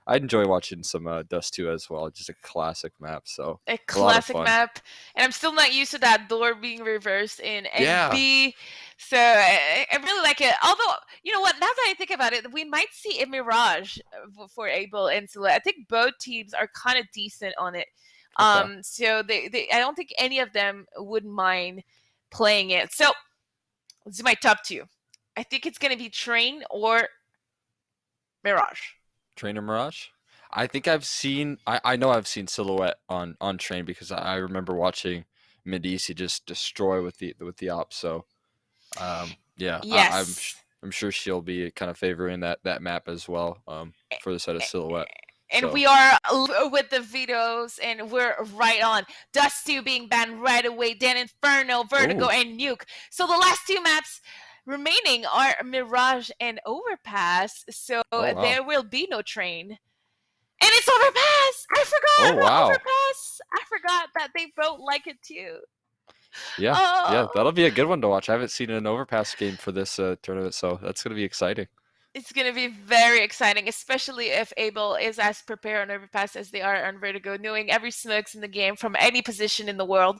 I enjoy watching some Dust 2 as well. Just a classic map. So a classic map, and I'm still not used to that door being reversed in NB. So I really like it. Although, you know what? Now that I think about it, we might see a Mirage for Abel and Silhouette. I think both teams are kind of decent on it. So they I don't think any of them would mind playing it. So this is my top 2. I think it's going to be Train or Mirage. Train or Mirage? I think I've seen. I know I've seen Silhouette on Train because I remember watching Medici just destroy with the op. So, yes, I'm sure she'll be kind of favoring that map as well. For the side of Silhouette. And we are with the videos, and we're right on. Dust 2 being banned right away, then Inferno, Vertigo, and Nuke. So the last 2 maps remaining are Mirage and Overpass. So there will be no Train. And it's Overpass! I forgot about Overpass! I forgot that they both like it too. Yeah, that'll be a good one to watch. I haven't seen an Overpass game for this tournament, so that's going to be exciting. It's going to be very exciting, especially if Abel is as prepared on Overpass as they are on Vertigo, knowing every smokes in the game from any position in the world,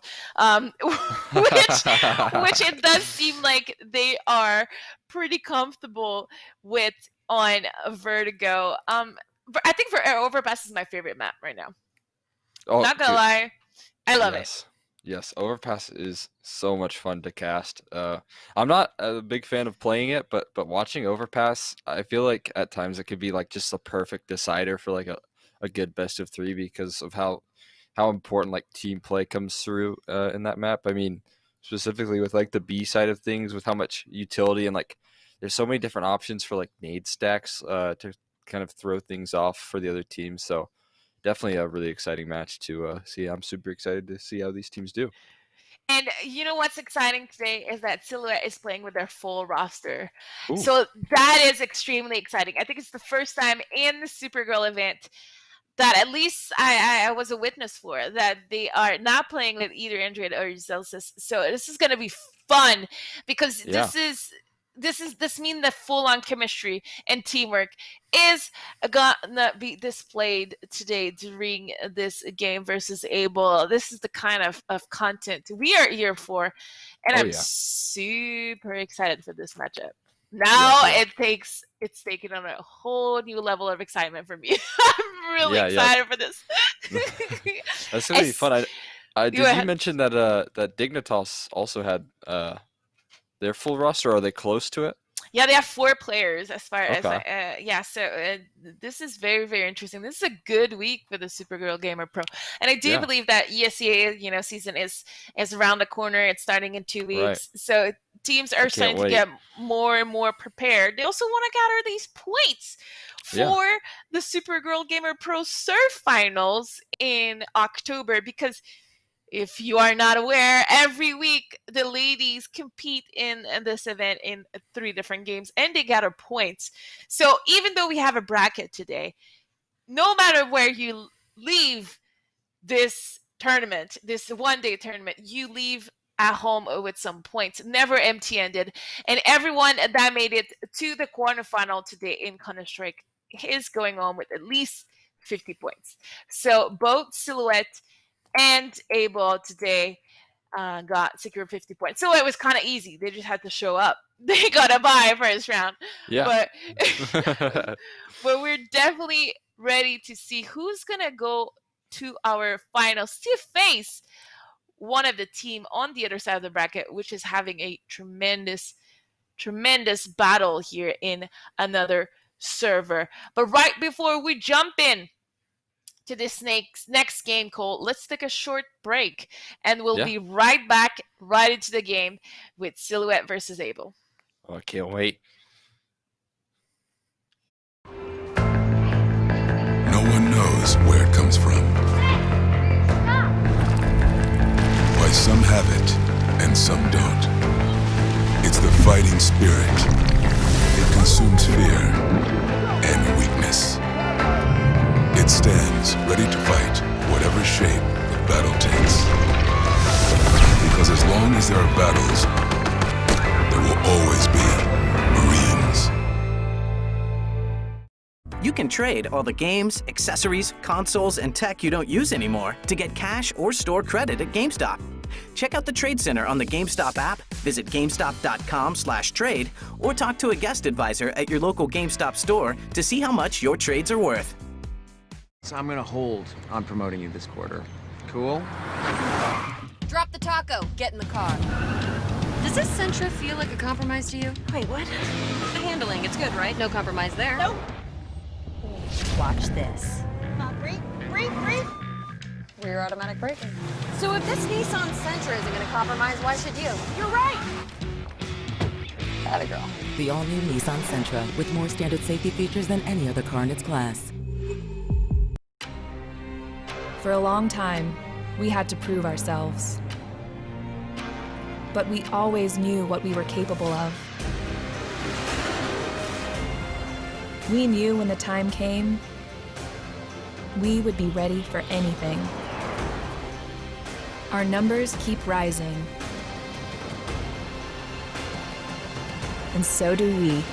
which it does seem like they are pretty comfortable with on Vertigo. I think for Overpass is my favorite map right now. Not gonna lie, I love it. Yes, Overpass is so much fun to cast. I'm not a big fan of playing it, but watching Overpass, I feel like at times it could be like just a perfect decider for like a good best of 3 because of how important like team play comes through in that map. I mean, specifically with like the B side of things, with how much utility and like there's so many different options for like nade stacks to kind of throw things off for the other team. So definitely a really exciting match to see. I'm super excited to see how these teams do. And you know what's exciting today is that Silhouette is playing with their full roster. Ooh. So that is extremely exciting. I think it's the first time in the Supergirl event that at least I was a witness for, that they are not playing with either Android or Celsius. So this is going to be fun because this means the full-on chemistry and teamwork is gonna be displayed today during this game versus Abel. This is the kind of content we are here for, and I'm super excited for this matchup. Now it's taken on a whole new level of excitement for me. I'm really excited for this. That's gonna be fun. Did you mention that that Dignitas also had their full roster? Are they close to it? Yeah, they have 4 players as far as so this is very, very interesting. This is a good week for the Supergirl Gamer Pro, and I do believe that ESEA season is around the corner. It's starting in 2 weeks, so teams are starting to get more and more prepared. They also want to gather these points for the Supergirl Gamer Pro Surf Finals in October, because if you are not aware, every week the ladies compete in this event in 3 different games, and they gather points. So even though we have a bracket today, no matter where you leave this tournament, this one-day tournament, you leave at home with some points, never empty-handed. And everyone that made it to the quarterfinal today in Counter-Strike is going on with at least 50 points. So both Silhouette and Abel today got secure 50 points. So it was kind of easy. They just had to show up. They got a bye first round. Yeah. But, but we're definitely ready to see who's going to go to our finals to face one of the team on the other side of the bracket, which is having a tremendous battle here in another server. But right before we jump in to this next game, Cole, let's take a short break and we'll be right back right into the game with Silhouette versus Abel. Oh, I can't wait. No one knows where it comes from. Why some have it and some don't. It's the fighting spirit. It consumes fear and weakness. It stands ready to fight whatever shape the battle takes. Because as long as there are battles, there will always be Marines. You can trade all the games, accessories, consoles, and tech you don't use anymore to get cash or store credit at GameStop. Check out the Trade Center on the GameStop app, visit GameStop.com/trade, or talk to a guest advisor at your local GameStop store to see how much your trades are worth. So I'm gonna hold on promoting you this quarter. Cool? Drop the taco. Get in the car. Does this Sentra feel like a compromise to you? Wait, what? The handling, it's good, right? No compromise there. Nope. Watch this. Come on, breathe. Rear automatic braking. So if this Nissan Sentra isn't gonna compromise, why should you? You're right. Atta girl. The all-new Nissan Sentra with more standard safety features than any other car in its class. For a long time, we had to prove ourselves. But we always knew what we were capable of. We knew when the time came, we would be ready for anything. Our numbers keep rising. And so do we.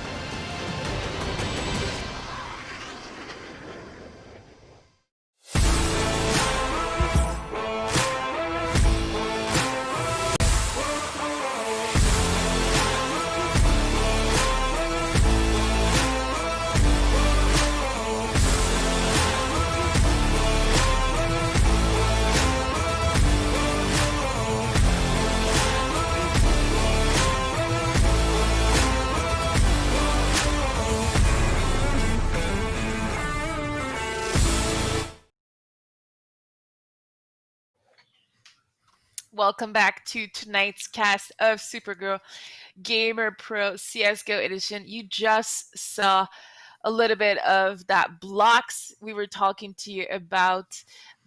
Welcome back to tonight's cast of Supergirl Gamer Pro CSGO Edition. You just saw a little bit of that blocks. We were talking to you about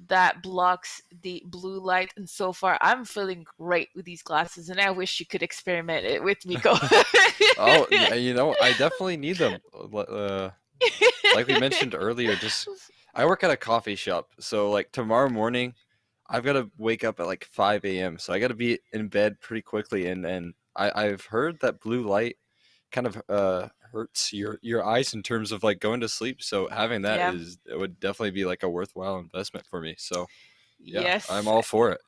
that blocks the blue light, and so far I'm feeling great with these glasses, and I wish you could experiment it with me. Oh, yeah, I definitely need them. Like we mentioned earlier, I work at a coffee shop, so like tomorrow morning I've got to wake up at like 5 a.m. So I got to be in bed pretty quickly, and I've heard that blue light kind of hurts your eyes in terms of like going to sleep. So having that it would definitely be like a worthwhile investment for me. So yeah, yes, I'm all for it.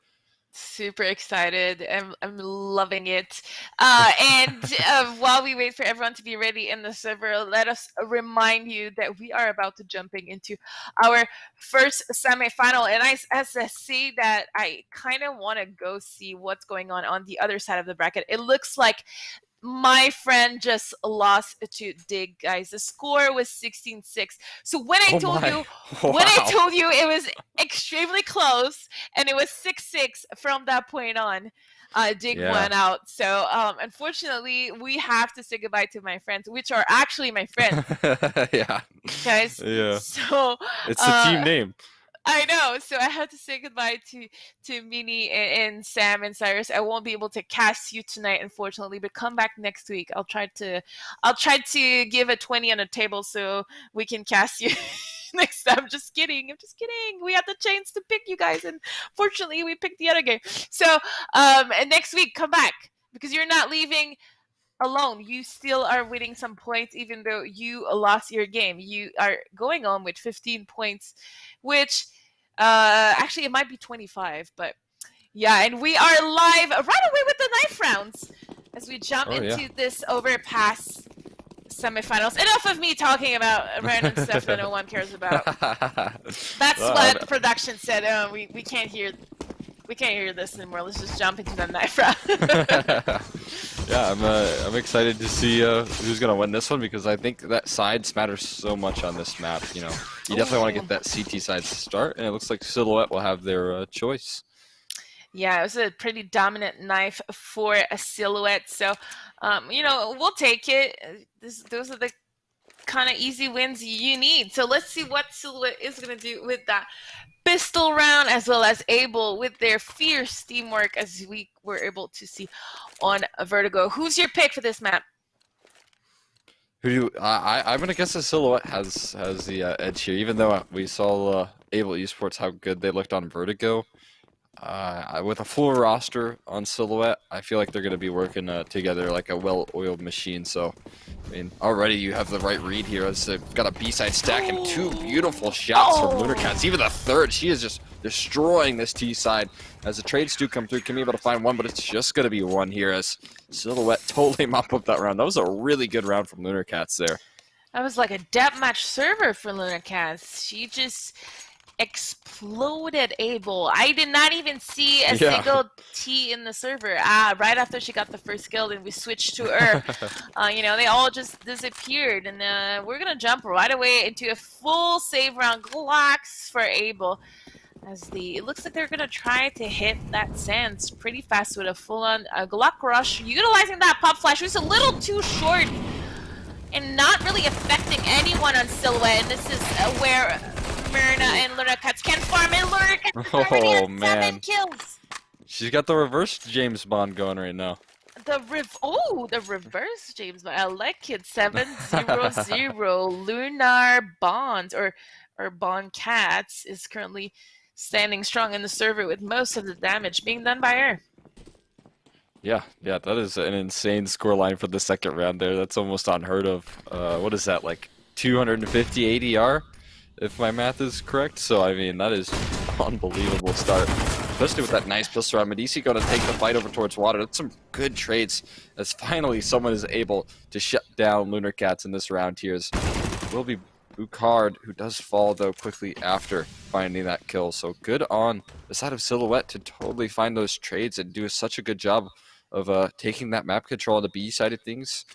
Super excited. I'm loving it. And while we wait for everyone to be ready in the server, let us remind you that we are about to jumping into our first semifinal. And as I say that, I kind of want to go see what's going on the other side of the bracket. It looks like my friend just lost to Dig, guys. The score was 16-6. So when I told you it was extremely close, and it was 6-6 from that point on, Dig won out. So unfortunately, we have to say goodbye to my friends, which are actually my friends. Yeah, guys. Yeah. So it's the team name. I know, so I had to say goodbye to Minnie and Sam and Cyrus. I won't be able to cast you tonight, unfortunately, but come back next week. I'll try to give a 20 on the table so we can cast you next time. I'm just kidding. We had the chance to pick you guys, and fortunately, we picked the other game. So, and next week, come back because you're not leaving alone. You still are winning some points, even though you lost your game. You are going on with 15 points, which actually it might be 25, but Yeah, and we are live right away with the knife rounds as we jump into yeah. this overpass semifinals. Enough of me talking about random stuff that no one cares about. That's Well, what the production said. Oh, we can't hear this anymore. Let's just jump into the knife round. Yeah, I'm excited to see who's gonna win this one because I think that sides matter so much on this map. You know, you definitely want to get that CT side to start, and it looks like Silhouette will have their choice. Yeah, it was a pretty dominant knife for a Silhouette. So, you know, we'll take it. Those are the kind of easy wins you need. So let's see what Silhouette is going to do with that pistol round, as well as Able with their fierce teamwork, as we were able to see on Vertigo. Who's your pick for this map? I'm gonna guess the Silhouette has the edge here, even though we saw Able Esports how good they looked on Vertigo. With a full roster on Silhouette, I feel like they're going to be working together like a well-oiled machine. So, I mean, already you have the right read here. As they've got a B-side stack and two beautiful shots from Lunarcats. Even the third, she is just destroying this T-side. As the trades do come through, can be able to find one, but it's just going to be one here as Silhouette totally mop up that round. That was a really good round from Lunarcats there. That was like a deathmatch server for Lunarcats. She just exploded Able. I did not even see a single T in the server. Right after she got the first kill, and we switched to her. You know, they all just disappeared, and we're gonna jump right away into a full save round. Glocks for Able. As it looks like they're gonna try to hit that Sands pretty fast with a full-on Glock rush, utilizing that pop flash. It was a little too short and not really affecting anyone on Silhouette. And this is where Myrna and Lunarcats can farm, and Lunarcats already has 7 kills. She's got the reverse James Bond going right now. The reverse James Bond. I like it. 7-0-0. Lunar Bond or Bond Cats is currently standing strong in the server with most of the damage being done by her. Yeah, that is an insane scoreline for the second round there. That's almost unheard of. What is that, like 250 ADR, if my math is correct? So, I mean, that is an unbelievable start, especially with that nice pistol round. Medici going to take the fight over towards water. That's some good trades, as finally someone is able to shut down Lunarcats in this round here. It will be Bucard, who does fall, though, quickly after finding that kill. So good on the side of Silhouette to totally find those trades and do such a good job of taking that map control on the B side of things.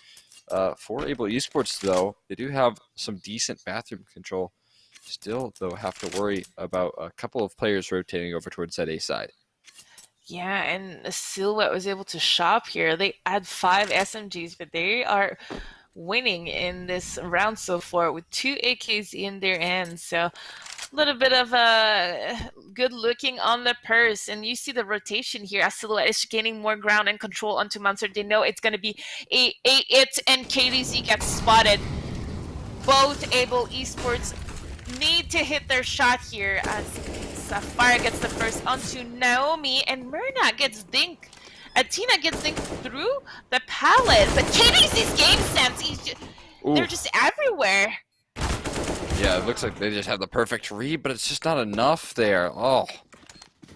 For Able Esports, though, they do have some decent bathroom control. Still, though, have to worry about a couple of players rotating over towards that A side. Yeah, and Silhouette was able to shop here. They add 5 SMGs, but they are winning in this round so far with 2 AKs in their hands. So a little bit of good looking on the purse, and you see the rotation here as Silhouette is gaining more ground and control onto Monster. They know it's going to be it and KDZ gets spotted. Both Able Esports need to hit their shot here as Sapphire gets the first onto Naomi, and Myrna gets dinked. Athena gets dinked through the pallet, but KDZ's game sense, they're just everywhere. Yeah, it looks like they just have the perfect read, but it's just not enough there. Oh,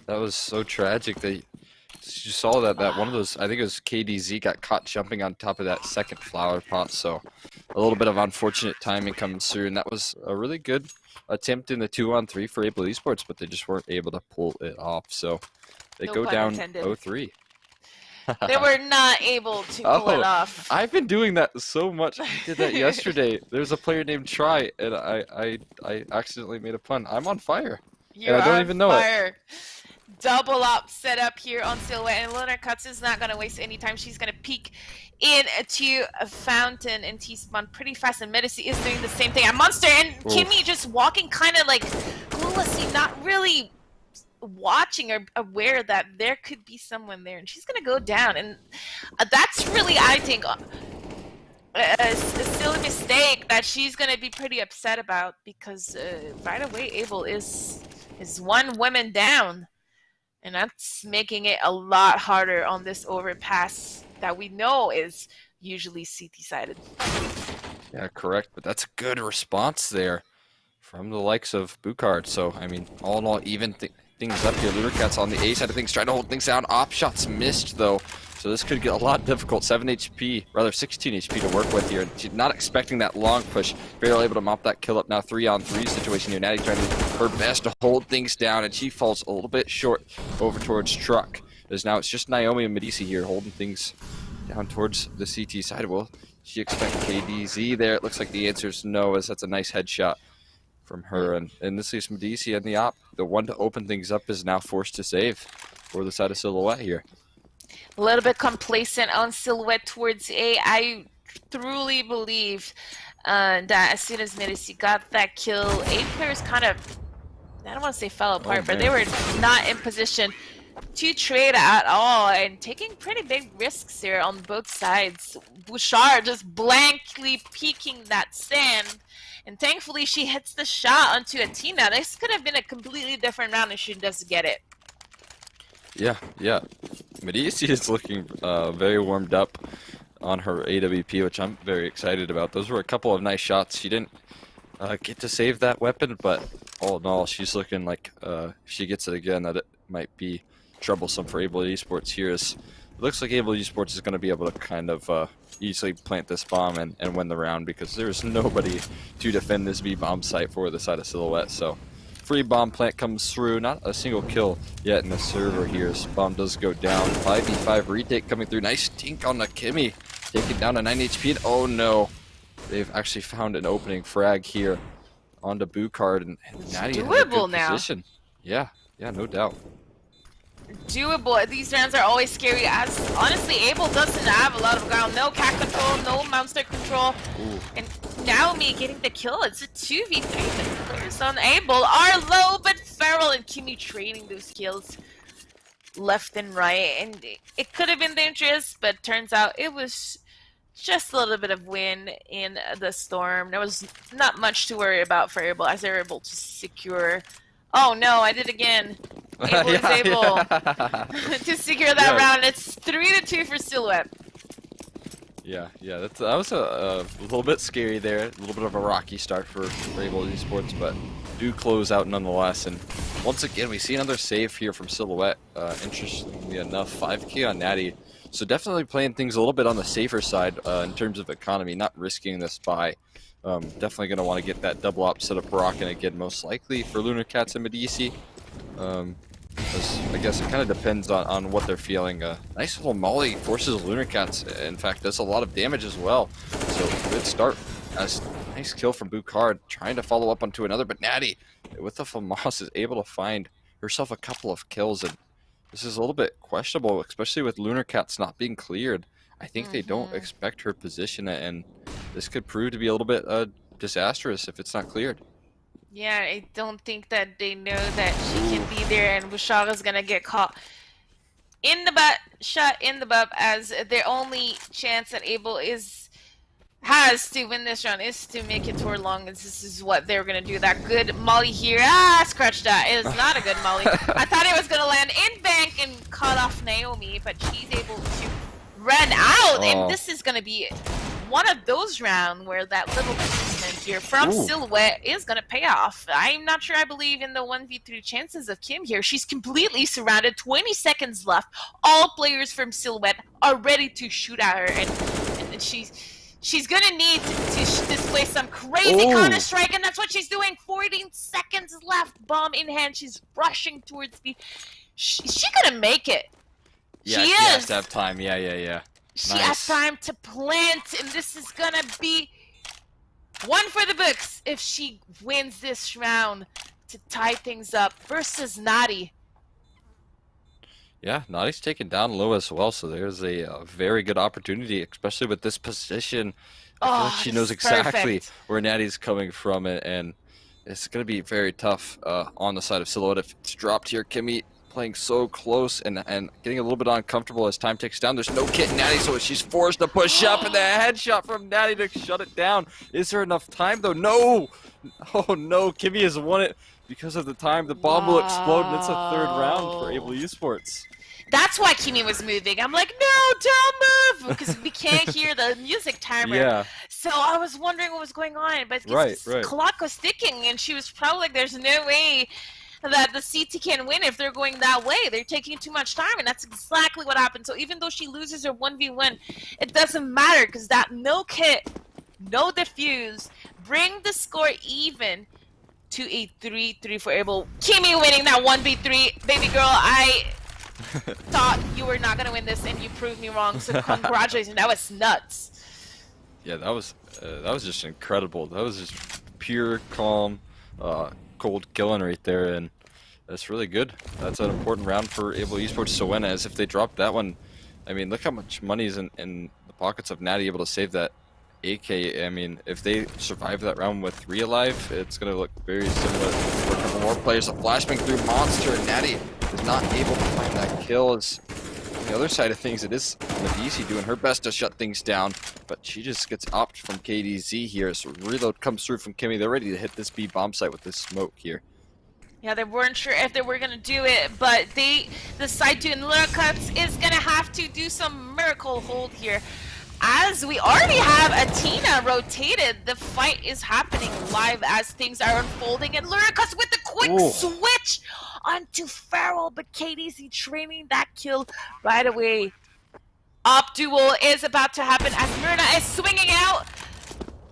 that was so tragic. You saw that one of those, I think it was KDZ, got caught jumping on top of that second flower pot, so a little bit of unfortunate timing comes through, and that was a really good attempt in the 2-on-3 for Able Esports, but they just weren't able to pull it off, so they go down 0-3. They were not able to pull it off. I've been doing that so much. I did that yesterday. There's a player named Try, and I accidentally made a pun. I'm on fire. And I don't even know it. Double up setup here on Silhouette, and Lunarcats is not going to waste any time. She's going to peek into a Fountain and T-spawn pretty fast, and Medici is doing the same thing. A Monster and Kimmy just walking kind of like cluelessly, not really watching or aware that there could be someone there, and she's gonna go down, and that's really, I think, a silly mistake that she's gonna be pretty upset about, because right away Able is 1 woman down, and that's making it a lot harder on this overpass that we know is usually CT sided. Yeah, correct, but that's a good response there from the likes of Bucard. So, I mean, all in all, things up here. Ludercats on the A side of things, trying to hold things down. Op shots missed, though. So this could get a lot difficult. 7 HP, rather 16 HP to work with here. She's not expecting that long push. Barely able to mop that kill up now. 3-on-3 situation here. Natty trying to do her best to hold things down, and she falls a little bit short over towards Truck. As now it's just Naomi and Medici here holding things down towards the CT side. Will she expect KDZ there? It looks like the answer is no, as that's a nice headshot from her. And in this case, Medici and the op, the one to open things up, is now forced to save for the side of Silhouette here. A little bit complacent on Silhouette towards A. I truly believe that as soon as Medici got that kill, A players kind of, I don't want to say fell apart, but they were not in position to trade at all, and taking pretty big risks here on both sides. Bouchard just blankly peeking that sand, and thankfully she hits the shot onto Atina. This could have been a completely different round if she does get it. Yeah. Medici is looking very warmed up on her AWP, which I'm very excited about. Those were a couple of nice shots. She didn't get to save that weapon, but all in all, she's looking like if she gets it again, that it might be troublesome for Able Esports here. It looks like Able Esports is going to be able to kind of easily plant this bomb and win the round, because there's nobody to defend this B-bomb site for the side of Silhouette. So free bomb plant comes through. Not a single kill yet in the server here. This bomb does go down. 5v5 retake coming through. Nice tink on the Kimmy. Taking down to 9 HP. And oh no. They've actually found an opening frag here onto Bouchard. And Natty in a good position. Yeah, no doubt. Doable. These rounds are always scary, as honestly Able doesn't have a lot of ground. No cat control, no monster control. Ooh. And Naomi getting the kill. It's a 2v3. The players on Able are low, but Feral and Kimmy trading those kills left and right. And it could have been dangerous, but turns out it was just a little bit of wind in the storm. There was not much to worry about for Able, as they were able to secure. Oh no, I did again. Able is able to secure that round. It's 3-2 for Silhouette. Yeah, that was a little bit scary there. A little bit of a rocky start for Able Esports, but do close out nonetheless. And once again, we see another save here from Silhouette. Interestingly enough, 5k on Natty. So definitely playing things a little bit on the safer side in terms of economy, not risking this buy. Definitely going to want to get that double op set up rocking again, most likely for Ludercats and Medici. I guess it kind of depends on what they're feeling. Nice little molly forces Ludercats. In fact, does a lot of damage as well. So good start. Nice kill from Bouchard, trying to follow up onto another, but Natty with the FAMAS is able to find herself a couple of kills, and this is a little bit questionable, especially with Ludercats not being cleared. I think they don't expect her position, and this could prove to be a little bit disastrous if it's not cleared. Yeah, I don't think that they know that she can be there, and Bouchard is gonna get caught in the butt, shot in the butt, as their only chance that Able has to win this round is to make it toward long, and this is what they're gonna do. That good molly here, scratch that. It is not a good molly. I thought it was gonna land in bank and cut off Naomi, but she's able to run out, and this is gonna be one of those rounds where that little investment here from Silhouette is going to pay off. I'm not sure I believe in the 1v3 chances of Kim here. She's completely surrounded, 20 seconds left. All players from Silhouette are ready to shoot at her, and she's going to need to display some crazy Counter-Strike, and that's what she's doing. 14 seconds left, bomb in hand. She's rushing towards the... She's going to make it. Yeah, she has to have time. Yeah. She has time to plant, and this is gonna be one for the books if she wins this round to tie things up versus Natty. Yeah, Natty's taken down low as well, so there's a very good opportunity, especially with this position. I feel like she knows exactly where Natty's coming from, and it's going to be very tough on the side of Silhouette if it's dropped here. Kimmy playing so close and getting a little bit uncomfortable as time ticks down. There's no kit in Natty, so she's forced to push up, and the headshot from Natty to shut it down. Is there enough time, though? No! Oh, no. Kimmy has won it because of the time. The bomb will explode, and it's a third round for Able Esports. That's why Kimmy was moving. I'm like, no, don't move, because we can't hear the music timer. Yeah. So I was wondering what was going on, but the clock was ticking, and she was probably like, there's no way that the CT can win if they're going that way. They're taking too much time, and that's exactly what happened. So even though she loses her 1v1, it doesn't matter because that no kit, no defuse, bring the score even to a 3-3 for Abel. Kimi winning that 1v3. Baby girl, I thought you were not going to win this, and you proved me wrong. So congratulations. That was nuts. Yeah, that was just incredible. That was just pure, calm, cold killing right there, and that's really good. That's an important round for Able Esports to win, as if they drop that one, I mean, look how much money is in the pockets of Natty able to save that AK. I mean, if they survive that round with 3 alive, it's going to look very similar for a couple more players. A flashbang through Monster, and Natty is not able to find that kill. As on the other side of things, it is Medici doing her best to shut things down, but she just gets opt from KDZ here. So reload comes through from Kimmy. They're ready to hit this B bomb site with this smoke here. Yeah, they weren't sure if they were gonna do it, but they decide to, and Lurkuts is gonna have to do some miracle hold here. As we already have Athena rotated, the fight is happening live as things are unfolding, and Lurkuts with the quick switch onto Farrell, but KDZ training that kill right away. Op duel is about to happen as Myrna is swinging out.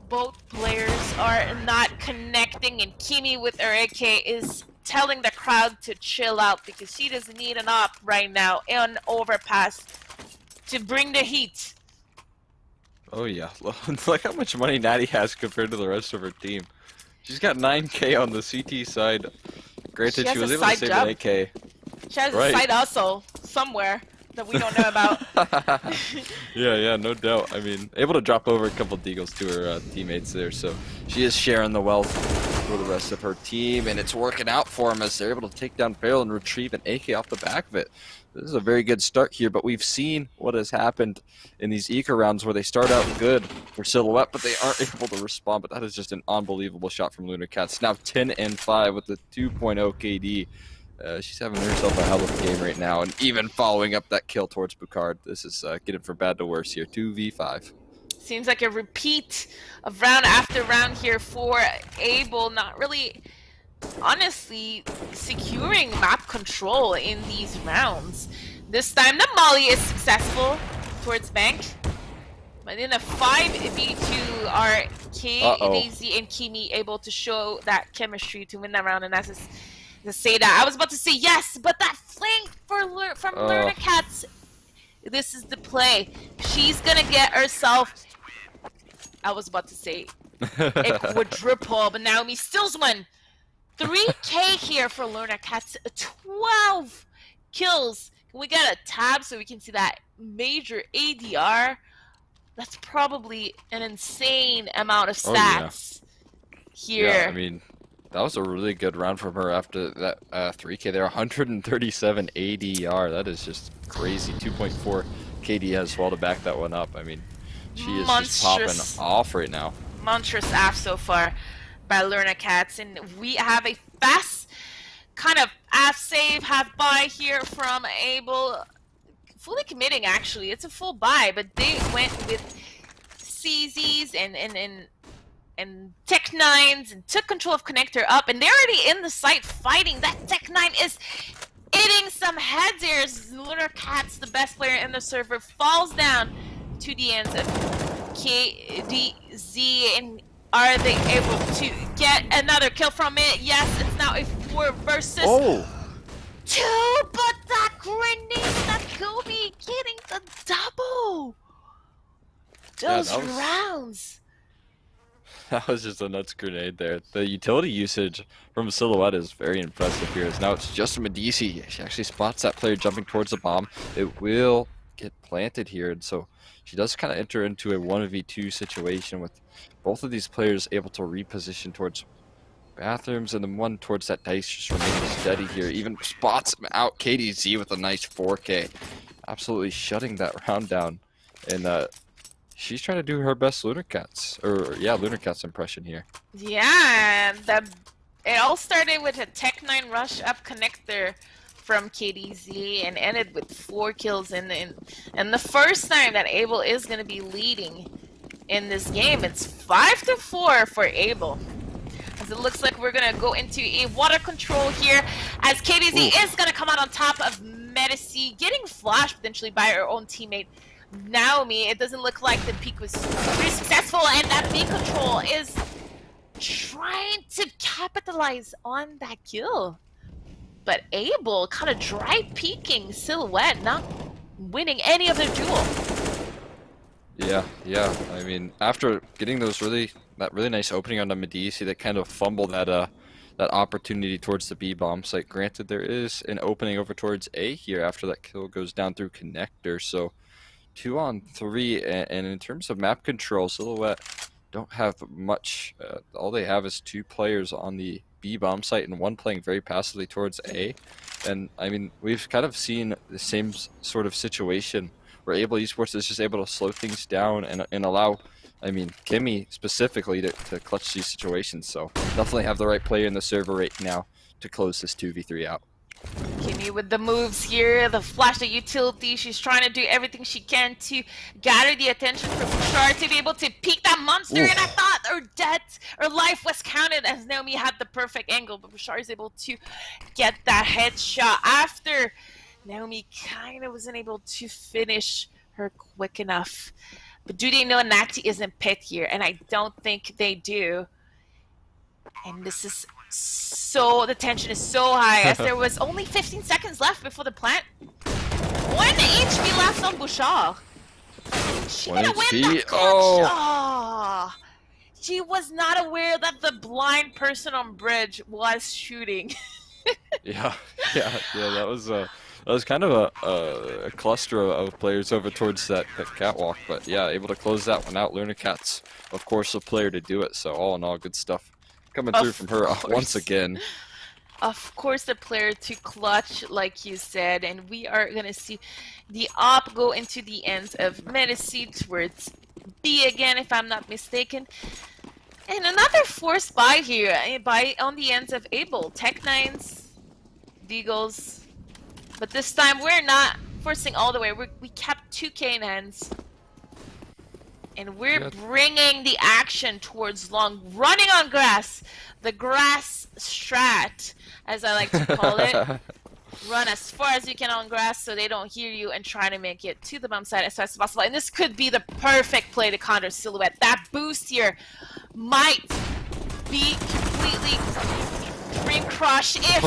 Both players are not connecting, and Kimi with her AK is telling the crowd to chill out because she doesn't need an op right now on overpass to bring the heat. Oh yeah, look how much money Natty has compared to the rest of her team. She's got 9K on the CT side. Granted, she was able to save an AK. She has a side hustle somewhere that we don't know about. Yeah, no doubt. I mean, able to drop over a couple deagles to her teammates there, so she is sharing the wealth for the rest of her team, and it's working out for them as they're able to take down Farrell and retrieve an AK off the back of it. This is a very good start here, but we've seen what has happened in these eco rounds where they start out good for Silhouette, but they aren't able to respond. But that is just an unbelievable shot from Lunar Cats. Now 10-5 with the 2.0 KD. She's having herself a hell of a game right now, and even following up that kill towards Boucard. This is getting from bad to worse here. 2v5. Seems like a repeat of round after round here for Able. Not really, honestly, securing map control in these rounds. This time the Molly is successful towards Bank. But in a 5v2 are KDZ and Kimi able to show that chemistry to win that round, and that's just to say that. I was about to say yes, but that flank from Lurna Cats, this is the play. She's gonna get herself, I was about to say a quadruple, but Naomi steals one. 3K here for Lurna Cats, 12 kills. Can we get a tab so we can see that major ADR? That's probably an insane amount of stats here. Yeah, I mean, that was a really good round from her after that 3K there. 137 ADR. That is just crazy. 2.4 KD as well to back that one up. I mean, she is just popping off right now. Monstrous AF so far by Lurna Cats. And we have a fast kind of AF save, half buy here from Able. Fully committing, actually. It's a full buy, but they went with CZs and Tech 9s and took control of Connector up, and they're already in the site fighting. That Tech 9 is hitting some heads here. Lunar Cat's the best player in the server, falls down to the ends of KDZ, and are they able to get another kill from it? Yes, it's now a 4 versus 2, but that grenade, that Kobe getting the double. Those rounds. That was just a nuts grenade there. The utility usage from Silhouette is very impressive here. As now it's just Medici. She actually spots that player jumping towards the bomb. It will get planted here, and so she does kind of enter into a 1v2 situation with both of these players able to reposition towards bathrooms, and then one towards that dice just remaining steady here. Even spots him out. KDZ with a nice 4K. Absolutely shutting that round down. And she's trying to do her best Lunar Cats, Lunar Cats impression here. Yeah, it all started with a Tech 9 rush up connector from KDZ and ended with 4 kills. And the first time that Able is going to be leading in this game, it's 5-4 for Able. As It looks like we're gonna go into a water control here as KDZ is gonna come out on top of Medici, getting flashed potentially by her own teammate Naomi. It doesn't look like the peak was pretty successful, and that B control is trying to capitalize on that kill. But Abel kind of dry peeking Silhouette, not winning any of their duel. Yeah. I mean, after getting that really nice opening on the Medici, that kind of fumbled that opportunity towards the B bomb site. Granted, there is an opening over towards A here after that kill goes down through connector. So 2-on-3, and in terms of map control, Silhouette don't have much. All they have is 2 players on the B bomb site and 1 playing very passively towards A. And I mean, we've kind of seen the same sort of situation where Able Esports is just able to slow things down and allow, I mean, Kimmy specifically to clutch these situations. So definitely have the right player in the server right now to close this 2v3 out. Kimmy with the moves here, the flash, the utility. She's trying to do everything she can to gather the attention from Bouchard to be able to peek that monster. And I thought her life was counted as Naomi had the perfect angle, but Bouchard is able to get that headshot after Naomi kind of wasn't able to finish her quick enough. But do they know Nati isn't pit here? And I don't think they do. And this is the tension is so high as there was only 15 seconds left before the plant. 1 HP left on Bouchard. She gonna win that clutch. She was not aware that the blind person on bridge was shooting. Yeah. That was kind of a cluster of players over towards that catwalk, but yeah, able to close that one out. Luna Cat's, of course, a player to do it. So all in all, good stuff coming through from her once again. Of course, the player to clutch, like you said, and we are gonna see the op go into the ends of Medici towards B again, if I'm not mistaken. And another forced buy here, on the ends of Able. Tech9s, Deagles. But this time we're not forcing all the way. We kept 2K in hands. And we're bringing the action towards long. Running on grass. The grass strat, as I like to call it. Run as far as you can on grass so they don't hear you and try to make it to the bomb site as fast as possible. And this could be the perfect play to counter Silhouette. That boost here might be completely dream crush if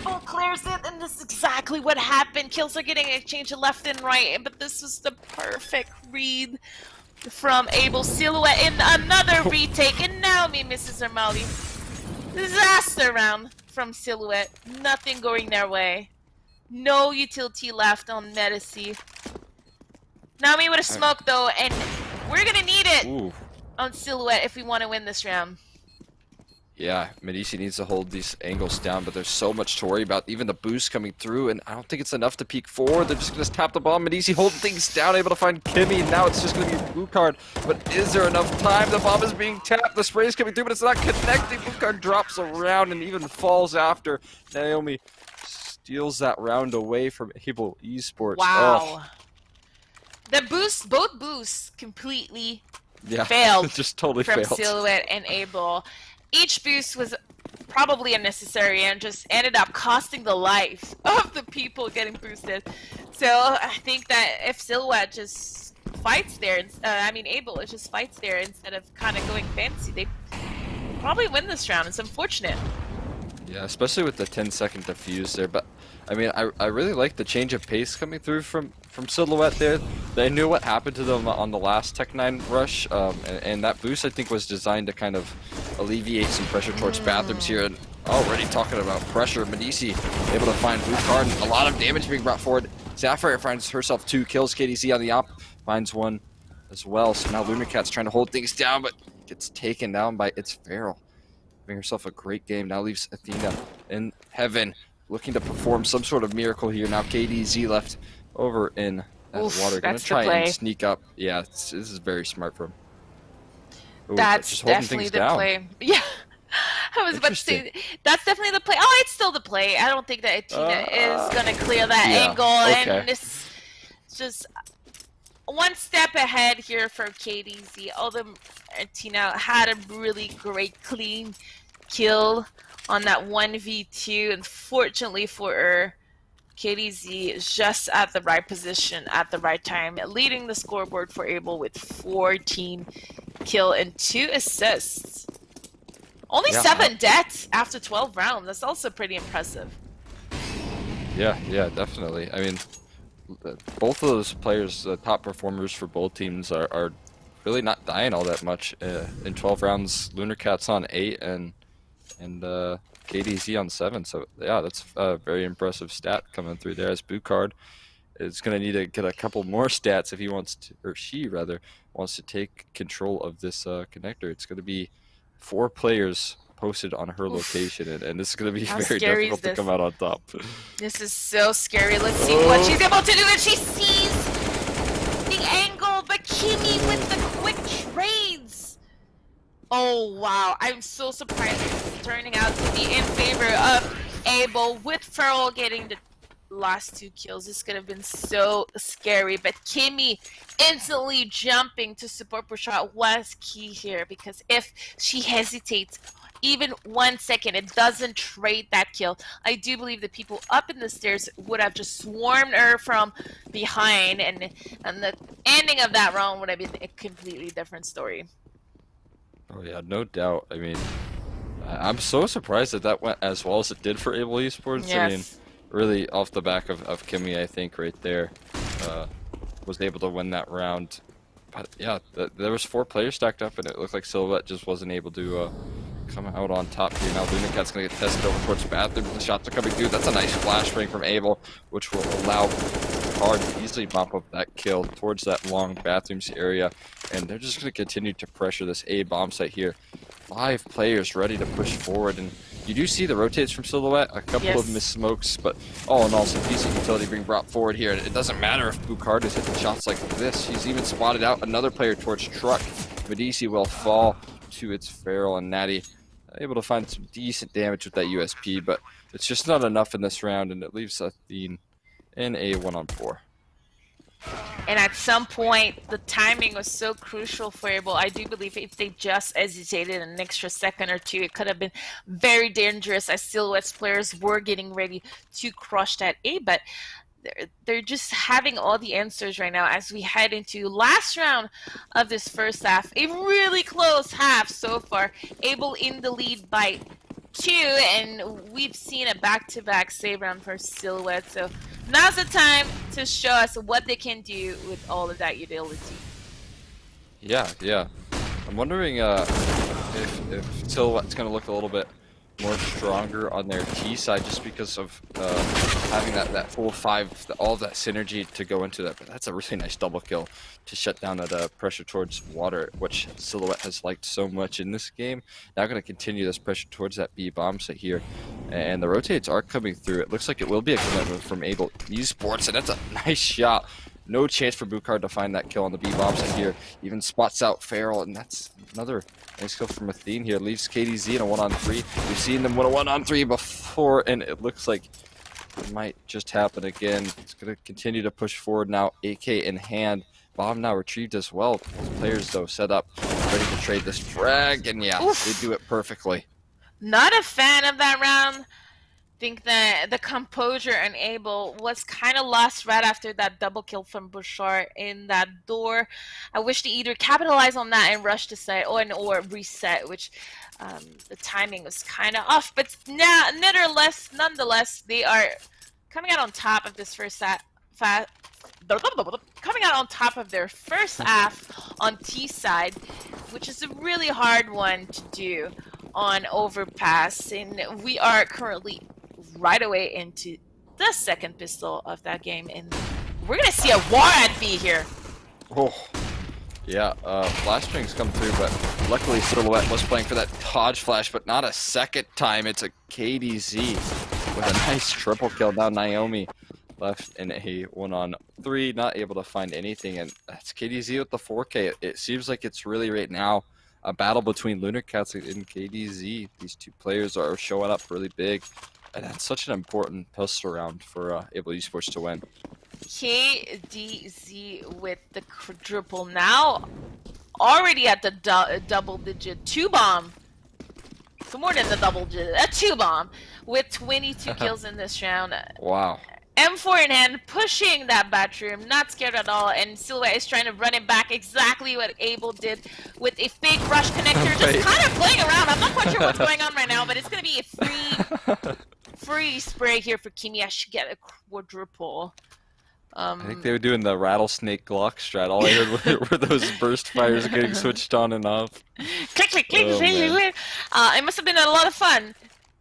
Able clears it, and this is exactly what happened. Kills are getting exchanged left and right, but this was the perfect read from Able. Silhouette in another retake, and Naomi misses her Molly. Disaster round from Silhouette. Nothing going their way. No utility left on Medici. Naomi with a smoke though, and we're gonna need it on Silhouette if we want to win this round. Yeah, Medici needs to hold these angles down, but there's so much to worry about. Even the boost coming through, and I don't think it's enough to peek forward. They're just going to tap the bomb. Medici holding things down, able to find Kimmy, and now it's just going to be Blue Card. But is there enough time? The bomb is being tapped. The spray is coming through, but it's not connecting. Blue Card drops around and even falls after. Naomi steals that round away from Able Esports. Wow. The boost, both boosts completely failed. Just totally from failed. Silhouette and Able. Each boost was probably unnecessary and just ended up costing the life of the people getting boosted. So I think that if Silhouette just fights there, Able just fights there instead of kind of going fancy, they probably win this round. It's unfortunate. Yeah, especially with the 10-second defuse there, but I mean, I really like the change of pace coming through from Silhouette there. They knew what happened to them on the last Tech9 rush, and that boost I think was designed to kind of alleviate some pressure towards bathrooms here. And already talking about pressure, Medici able to find Blue Card, and a lot of damage being brought forward. Sapphire finds herself 2 kills, KDC on the op finds 1 as well. So now Lunacat's trying to hold things down, but gets taken down by It's Feral. Having herself a great game, now leaves Athena in heaven, looking to perform some sort of miracle here. Now KDZ left over in that water, gonna try and sneak up. Yeah, this is very smart from him. Ooh, that's just definitely the play. Yeah, I was about to say that's definitely the play. Oh, it's still the play. I don't think that Athena is gonna clear that angle, and it's just one step ahead here for KDZ. Although Tina had a really great clean kill on that 1v2. Unfortunately for her, KDZ is just at the right position at the right time, leading the scoreboard for Abel with 14 kill and 2 assists. Only 7 deaths after 12 rounds. That's also pretty impressive. Yeah, definitely. I mean, both of those players, the top performers for both teams, are really not dying all that much. In 12 rounds, Lunar Cat's on 8 and KDZ on 7. So yeah, that's a very impressive stat coming through there. As Bucard is going to need to get a couple more stats if he wants to, or she rather, wants to take control of this connector. It's going to be 4 players posted on her location, and this is going to be very difficult to come out on top. This is so scary. Let's see what she's able to do, and she sees the angle, but Kimi with the quick trades. Oh wow, I'm so surprised it's turning out to be in favor of Abel, with Feral getting the last 2 kills. This could have been so scary, but Kimi instantly jumping to support Bouchard was key here, because if she hesitates even 1 second, it doesn't trade that kill. I do believe the people up in the stairs would have just swarmed her from behind, and the ending of that round would have been a completely different story. Oh yeah, no doubt. I mean, I'm so surprised that went as well as it did for Able Esports. Yes. I mean, really off the back of Kimi, I think right there, was able to win that round. But yeah, there was 4 players stacked up, and it looked like Silhouette just wasn't able to come out on top here. Now Lunacat's going to get tested over towards bathroom. The shots are coming through. That's a nice flashbang from Abel, which will allow Hard to easily mop up that kill towards that long bathrooms area. And they're just going to continue to pressure this A bomb site here. 5 players ready to push forward, and you do see the rotates from Silhouette, a couple of missed smokes, but all in all, some decent utility being brought forward here. And it doesn't matter if Bucard is hitting shots like this. He's even spotted out another player towards Truck. Medici will fall to its Feral, and Natty able to find some decent damage with that USP, but it's just not enough in this round, and it leaves Athene in a 1-on-4. And at some point, the timing was so crucial for Able. I do believe if they just hesitated an extra second or 2, it could have been very dangerous, as Silhouette's players were getting ready to crush that A. But they're just having all the answers right now as we head into last round of this first half. A really close half so far. Able in the lead by 2, and we've seen a back-to-back save round for Silhouette. So now's the time to show us what they can do with all of that utility. Yeah. I'm wondering if Silhouette's going to look a little bit more stronger on their T side, just because of having that full 5, all of that synergy to go into that. But that's a really nice double kill to shut down that pressure towards water, which Silhouette has liked so much in this game. Now going to continue this pressure towards that B bomb site here, and the rotates are coming through. It looks like it will be a commitment from Able Esports, and that's a nice shot. No chance for Bucard to find that kill on the B bomb site here. Even spots out Feral, and that's another nice kill from Athene here. Leaves KDZ in a 1-on-3. We've seen them win a 1-on-3 before, and it looks like it might just happen again. It's going to continue to push forward now, AK in hand. Bomb now retrieved as well. Players, though, set up, ready to trade this frag, and yeah, they do it perfectly. Not a fan of that round. Think that the composure and Able was kind of lost right after that double kill from Bouchard in that door. I wish they either capitalize on that and rush to site, or reset, which the timing was kind of off. But now, nonetheless, they are coming out on top of this first coming out on top of their first half on T side, which is a really hard one to do on overpass, and we are currently right away into the second pistol of that game, and we're gonna see a war at B here. Oh, yeah, flashbangs come through, but luckily Silhouette was playing for that dodge flash, but not a second time. It's a KDZ with a nice triple kill. Now Naomi left in a 1-on-3, not able to find anything, and that's KDZ with the 4K. It seems like it's really right now a battle between Lunar Cats and KDZ. These 2 players are showing up really big, and that's such an important pistol round for Able Esports to win. KDZ with the quadruple now, already at the double-digit 2-bomb. So more than the double-digit, a 2-bomb with 22 kills in this round. Wow. M4 in hand, pushing that bathroom, not scared at all, and Silhouette is trying to run it back exactly what Abel did with a fake rush connector, just kind of playing around. I'm not quite sure what's going on right now, but it's going to be a free spray here for Kimi. I should get a quadruple. I think they were doing the rattlesnake Glock strat. All I heard were those burst fires getting switched on and off. Click, click, click, Oh, click. It must have been a lot of fun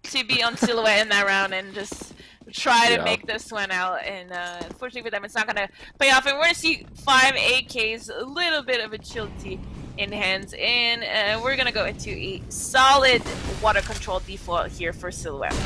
to be on Silhouette in that round and just try to make this one out. And unfortunately for them, it's not going to pay off. And we're going to see 5 AKs, a little bit of agility in hands. And we're going to go into a solid water control default here for Silhouette.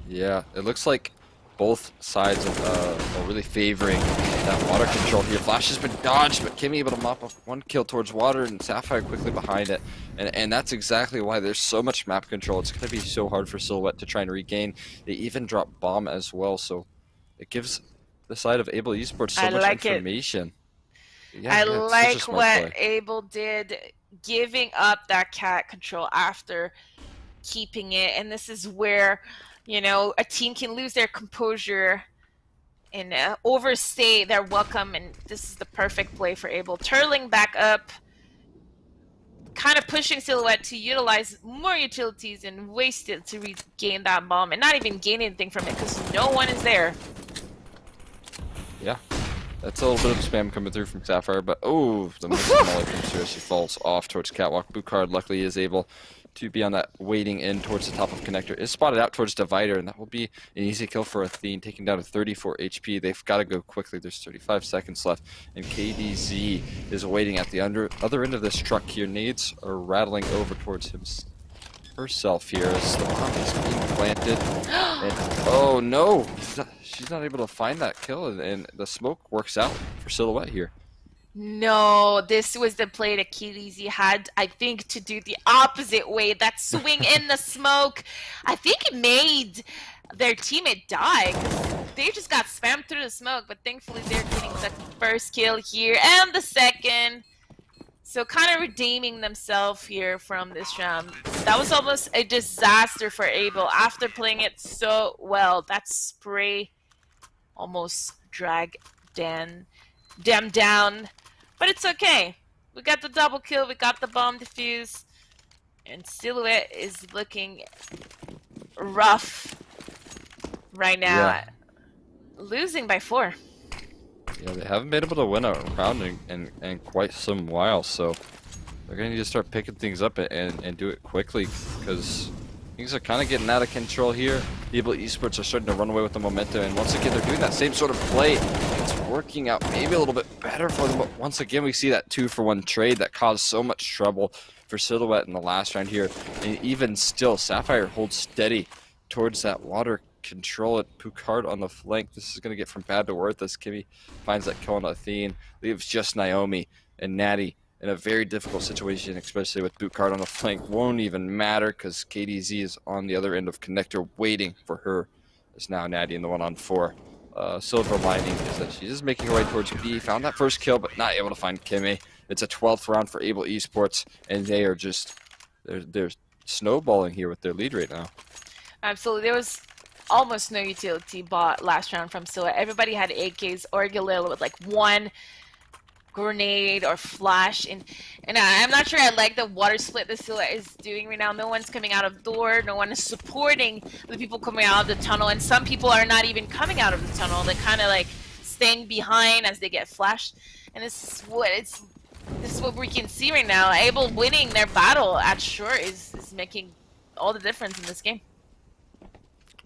Yeah, it looks like both sides are really favoring that water control here. Flash has been dodged, but Kimmy able to mop up 1 kill towards water, and Sapphire quickly behind it. And that's exactly why there's so much map control. It's going to be so hard for Silhouette to try and regain. They even drop bomb as well, so it gives the side of Able Esports so much information. Yeah, I like what Abel did, giving up that cat control after keeping it. And this is where, you know, a team can lose their composure and overstay their welcome. And this is the perfect play for Abel. Turtling back up, kind of pushing Silhouette to utilize more utilities and waste it to regain that bomb. And not even gain anything from it because no one is there. Yeah. That's a little bit of spam coming through from Sapphire, but oh, the missile molly comes through as she falls off towards Catwalk. Bukard luckily is able to be on that waiting in towards the top of connector. Is spotted out towards Divider, and that will be an easy kill for Athene, taking down to 34 HP. They've got to go quickly. There's 35 seconds left, and KDZ is waiting at the other end of this truck here. Nades are rattling over towards herself here as the bomb is being planted. And, oh no! She's not able to find that kill, and the smoke works out for Silhouette here. No, this was the play that KDZ had, I think, to do the opposite way. That swing in the smoke, I think it made their teammate die. They just got spammed through the smoke, but thankfully they're getting the first kill here and the second. So kind of redeeming themselves here from this round. That was almost a disaster for Abel after playing it so well. That spray almost dragged them down. But it's okay. We got the double kill. We got the bomb defuse. And Silhouette is looking rough right now. Yeah. Losing by 4. Yeah, they haven't been able to win a round in quite some while, so they're going to need to start picking things up and do it quickly because things are kind of getting out of control here. Able Esports are starting to run away with the momentum, and once again, they're doing that same sort of play. It's working out maybe a little bit better for them, but once again, we see that 2-for-1 trade that caused so much trouble for Silhouette in the last round here. And even still, Sapphire holds steady towards that water control at Pukard on the flank. This is going to get from bad to worse as Kimmy finds that kill on Athene. Leaves just Naomi and Natty in a very difficult situation, especially with Pukard on the flank. Won't even matter because KDZ is on the other end of connector waiting for her. It's now Natty in the 1-on-4. Silver lining is that she's just making her way towards B. Found that first kill, but not able to find Kimmy. It's a 12th round for Able Esports, and they are just they're snowballing here with their lead right now. Absolutely. There was almost no utility bought last round from Silhouette. Everybody had AKs or Galil with like 1 grenade or flash, and I'm not sure I like the water split that Silhouette is doing right now. No one's coming out of door, no one is supporting the people coming out of the tunnel, and some people are not even coming out of the tunnel. They're kind of like staying behind as they get flashed, and this is what we can see right now. Able winning their battle at short is making all the difference in this game.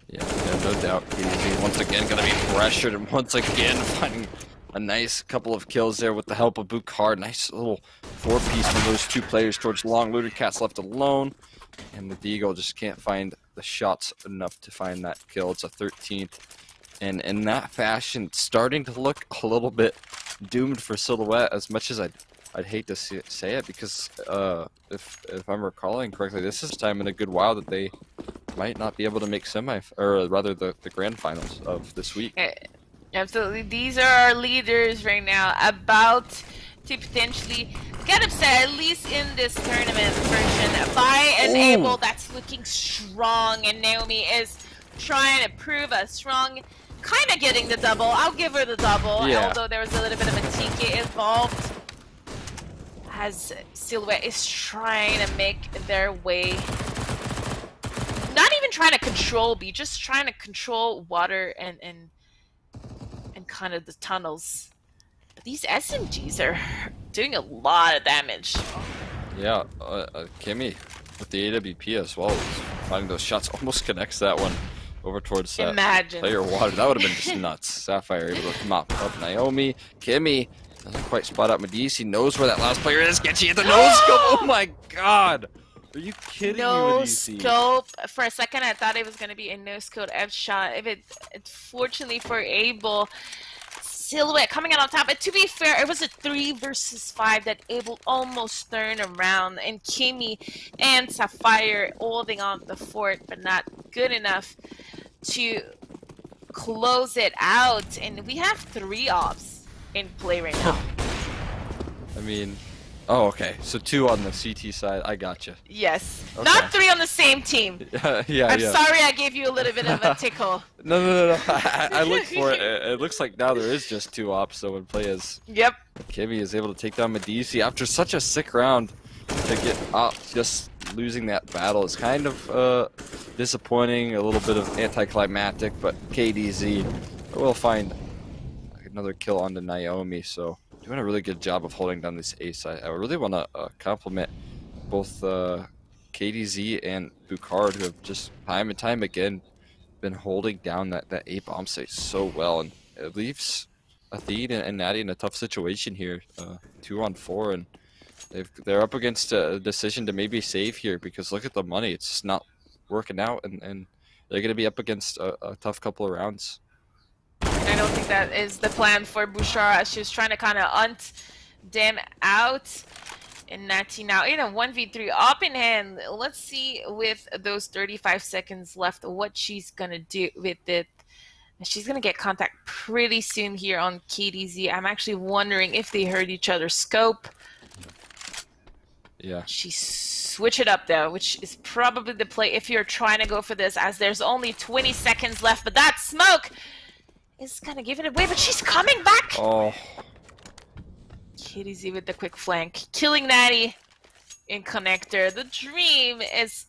Yeah, no doubt. KDZ once again going to be pressured, and once again finding a nice couple of kills there with the help of Bukard. Nice little 4-piece from those 2 players towards long. Looter Cat's left alone, and the Deagle just can't find the shots enough to find that kill. It's a 13th, and in that fashion, starting to look a little bit doomed for Silhouette. As much as I'd hate to say it, because if I'm recalling correctly, this is time in a good while that they might not be able to make the grand finals of this week. Absolutely. These are our leaders right now, about to potentially get upset, at least in this tournament version, by an Abel that's looking strong, and Naomi is trying to prove us strong, kind of getting the double. I'll give her the double, although there was a little bit of a TK involved, as Silhouette is trying to make their way, not even trying to control B, just trying to control water and kind of the tunnels. But these SMGs are doing a lot of damage. Yeah, Kimmy with the AWP as well, finding those shots, almost connects that one over towards that player water. That would have been just nuts. Sapphire able to come up Naomi. Kimmy doesn't quite spot out Medici, knows where that last player is. Gets you at the nose scope. Oh my god! Are you kidding me, Medici? No scope. For a second, I thought it was going to be a no scope F shot. Fortunately for Abel, Silhouette coming out on top. But to be fair, it was a 3 versus 5 that Abel almost turned around, and Kimmy and Sapphire holding on the fort, but not good enough to close it out. And we have 3 ops in play right now. I mean, oh, okay. So 2 on the CT side. I gotcha. Yes. Okay. Not 3 on the same team. Yeah. I'm sorry I gave you a little bit of a tickle. No. I looked for it. It looks like now there is just 2 ops, so when play as Kimmy is able to take down Medici after such a sick round to get up, just losing that battle is kind of disappointing, a little bit of anticlimactic, but KDZ will find another kill onto Naomi, so doing a really good job of holding down this ace. I really want to compliment both KDZ and Bukard, who have just time and time again been holding down that A bomb site so well, and it leaves Athene and Natty in a tough situation here, 2 on 4, and they're up against a decision to maybe save here, because look at the money, it's just not working out, and they're going to be up against a tough couple of rounds. I don't think that is the plan for Bouchard, as she was trying to kind of hunt them out. And Natty now in a 1v3 up in hand. Let's see with those 35 seconds left what she's going to do with it. She's going to get contact pretty soon here on KDZ. I'm actually wondering if they heard each other's scope. Yeah. She switch it up though, which is probably the play if you're trying to go for this, as there's only 20 seconds left. But that smoke is gonna give it away, but she's coming back. Oh. KDZ with the quick flank, killing Natty in connector. The dream is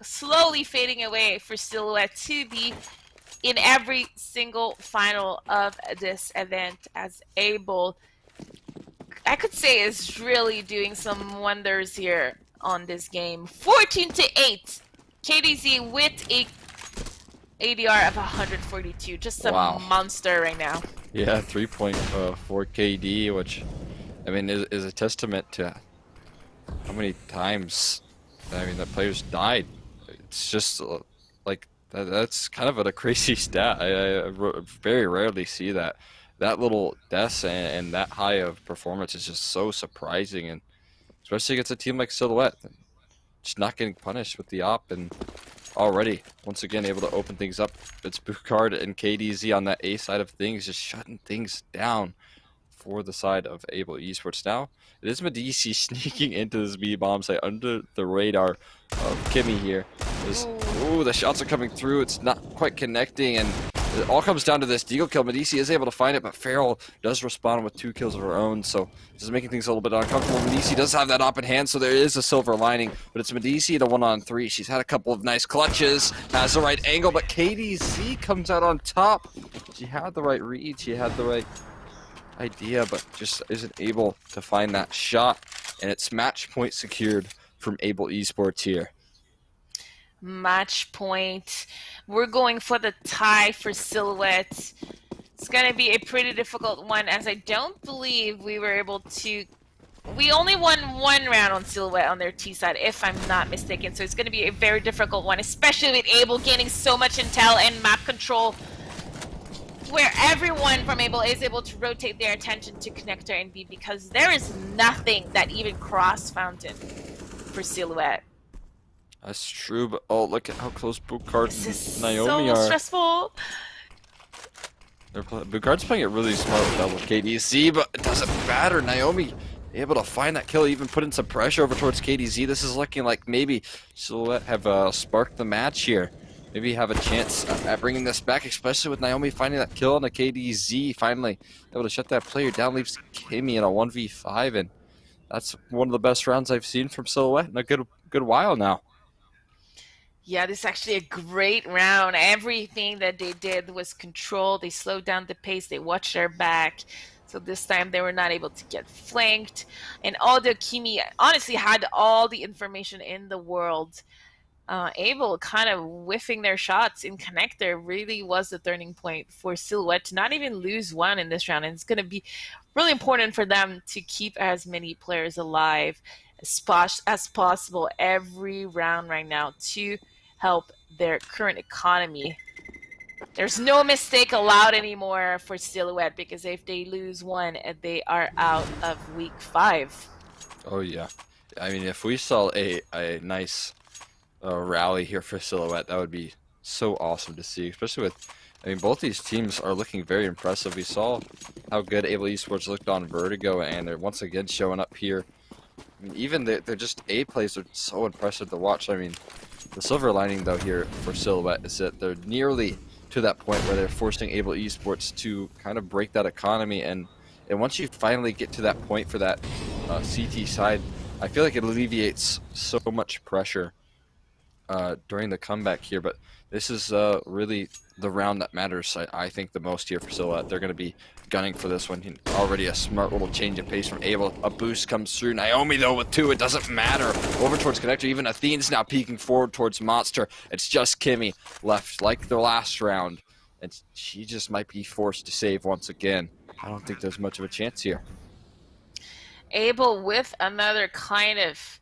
slowly fading away for Silhouette to be in every single final of this event, as Abel, I could say, is really doing some wonders here on this game. 14-8. KDZ with a ADR of 142. Just a monster right now. Yeah, 3.4 KD, which, I mean, is a testament to how many times, I mean, the players died. It's just like, that's kind of a crazy stat. I very rarely see that. That little deaths and that high of performance is just so surprising, and especially against a team like Silhouette, just not getting punished with the op, and already once again able to open things up. It's Bukard and KDZ on that A side of things, just shutting things down for the side of Able Esports. Now it is Medici sneaking into this B bomb site under the radar of Kimmy here. Ooh, the shots are coming through. It's not quite connecting, and it all comes down to this deagle kill. Medici is able to find it, but Farrell does respond with 2 kills of her own, so this is making things a little bit uncomfortable. Medici does have that op in hand, so there is a silver lining, but it's Medici at a 1-on-3. She's had a couple of nice clutches, has the right angle, but KDZ comes out on top. She had the right read, she had the right idea, but just isn't able to find that shot, and it's match point secured from Able Esports here. Match point. We're going for the tie for Silhouette. It's going to be a pretty difficult one, as I don't believe we were able to... We only won 1 round on Silhouette on their T side, if I'm not mistaken. So it's going to be a very difficult one, especially with Able gaining so much intel and map control, where everyone from Able is able to rotate their attention to Connector and B, because there is nothing that even cross Fountain for Silhouette. That's true, but oh, look at how close Bukard and Naomi so are. Stressful. Bugard's playing it really smart with double KDZ, but it doesn't matter. Naomi able to find that kill, even putting some pressure over towards KDZ. This is looking like maybe Silhouette have sparked the match here. Maybe have a chance at bringing this back, especially with Naomi finding that kill on the KDZ. Finally able to shut that player down, leaves Kimmy in a 1v5, and that's one of the best rounds I've seen from Silhouette in a good while now. Yeah, this is actually a great round. Everything that they did was controlled. They slowed down the pace. They watched their back. So this time they were not able to get flanked. And although Kimi honestly had all the information in the world, Abel kind of whiffing their shots in connector really was the turning point for Silhouette to not even lose one in this round. And it's going to be really important for them to keep as many players alive as possible every round right now to help their current economy. There's no mistake allowed anymore for Silhouette, because if they lose one, they are out of week 5. Oh yeah, I mean, if we saw a nice rally here for Silhouette, that would be so awesome to see, especially with, I mean, both these teams are looking very impressive. We saw how good Able Esports looked on Vertigo, and they're once again showing up here. I mean, even they're just A plays are so impressive to watch. I mean, the silver lining though here for Silhouette is that they're nearly to that point where they're forcing Able Esports to kind of break that economy, and once you finally get to that point for that CT side, I feel like it alleviates so much pressure during the comeback here. But this is really the round that matters, I think, the most here for Silhouette. They're going to be gunning for this one. Already a smart little change of pace from Able. A boost comes through. Naomi, though, with 2, it doesn't matter. Over towards Connector. Even Athene's now peeking forward towards Monster. It's just Kimmy left, like the last round. And she just might be forced to save once again. I don't think there's much of a chance here. Able with another kind of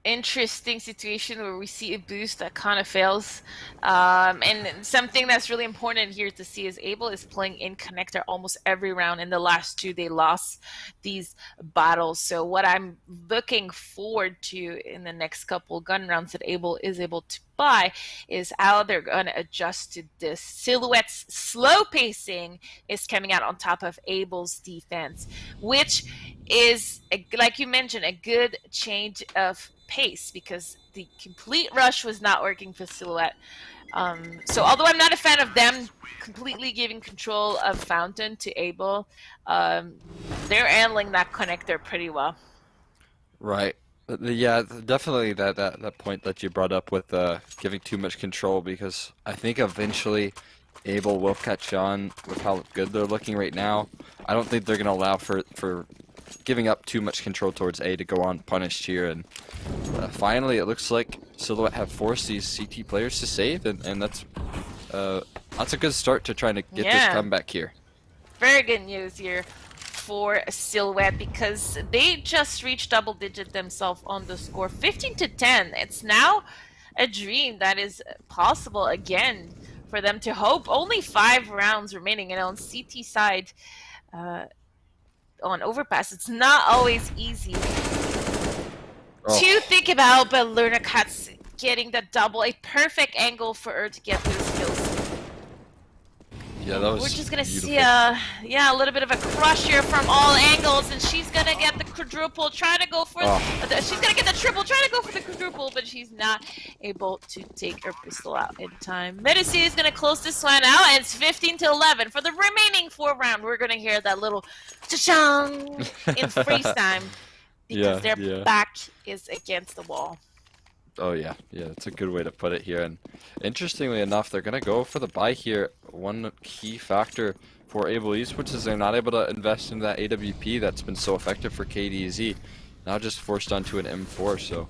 interesting situation where we see a boost that kind of fails, and something that's really important here to see is Able is playing in connector almost every round. In the last 2 they lost these battles, so what I'm looking forward to in the next couple gun rounds that Able is able to buy is how they're going to adjust to this. Silhouette's slow pacing is coming out on top of Able's defense, which is, like you mentioned, a good change of pace, because the complete rush was not working for Silhouette. So although I'm not a fan of them completely giving control of Fountain to Able, they're handling that connector pretty well. Right. Yeah, definitely that point that you brought up with giving too much control, because I think eventually Able will catch on with how good they're looking right now. I don't think they're going to allow for giving up too much control towards A to go unpunished here, and finally it looks like Silhouette have forced these CT players to save, and that's a good start to trying to get this comeback here. Very good news here for Silhouette, because they just reached double digit themselves on the score, 15-10. It's now a dream that is possible again for them to hope. Only 5 rounds remaining, and on CT side, on Overpass, it's not always easy to think about, but Luna Cat's getting the double, a perfect angle for her to get those kills. Yeah, that was We're just gonna beautiful. see a little bit of a crush here from all angles, and she's gonna get the quadruple, trying to go for she's gonna get the triple, trying to go for the quadruple, but she's not able to take her pistol out in time. Medici is gonna close this one out, and it's 15-11 for the remaining 4 round. We're gonna hear that little cha-chang in freeze time, because their back is against the wall. Oh yeah, that's a good way to put it here. And interestingly enough, they're gonna go for the buy here. One key factor for Able Esports is they're not able to invest in that AWP that's been so effective for KDZ. Now just forced onto an M4, so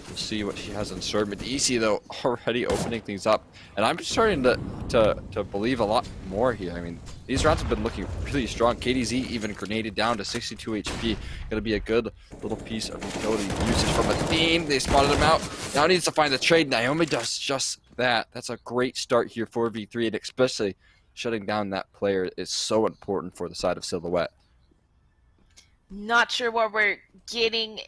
we'll see what she has in store. Medici though already opening things up, and I'm starting to believe a lot more here. I mean, these rounds have been looking really strong. KDZ even grenaded down to 62 HP. Gonna be a good little piece of utility usage from a team. They spotted him out. Now needs to find the trade. Naomi does just that. That's a great start here for V3, and especially shutting down that player is so important for the side of Silhouette. Not sure what we're getting.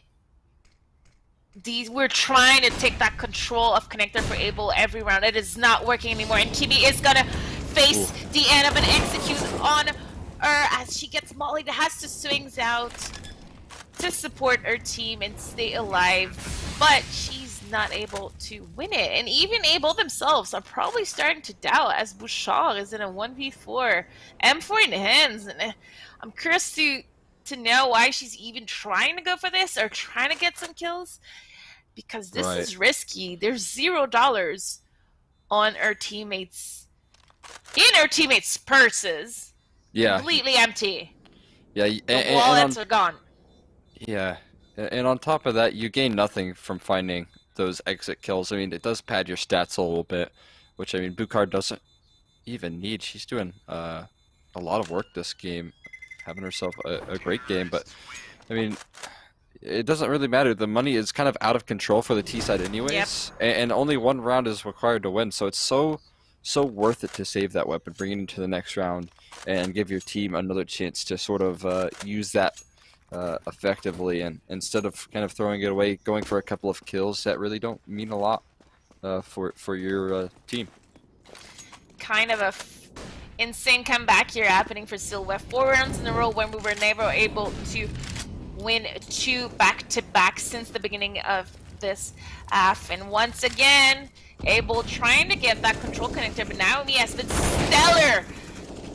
We're trying to take that control of connector for Able every round. It is not working anymore, and Kimi is gonna face Ooh. the end of an execute on her as she gets mollied. Has to swings out to support her team and stay alive, but she's not able to win it. And even Able themselves are probably starting to doubt as Bouchard is in a 1v4, M4 in hands. And I'm curious to know why she's even trying to go for this or trying to get some kills, because this Right. is risky. There's $0 on her teammates, in her teammates' purses. Yeah. Completely empty. Yeah. The wallets are gone. Yeah, and on top of that, you gain nothing from finding those exit kills. I mean, it does pad your stats a little bit, which I mean, Bukar doesn't even need. She's doing a lot of work this game, having herself a great game. But I mean, it doesn't really matter. The money is kind of out of control for the T side anyways, and only one round is required to win. So it's so worth it to save that weapon, bring it into the next round, and give your team another chance to sort of use that effectively, and instead of kind of throwing it away, going for a couple of kills that really don't mean a lot for your team. Kind of a insane comeback here happening for Silhouette. 4 rounds in a row when we were never able to win 2 back-to-back since the beginning of this half. And once again, Able trying to get that control connector, but Naomi has been stellar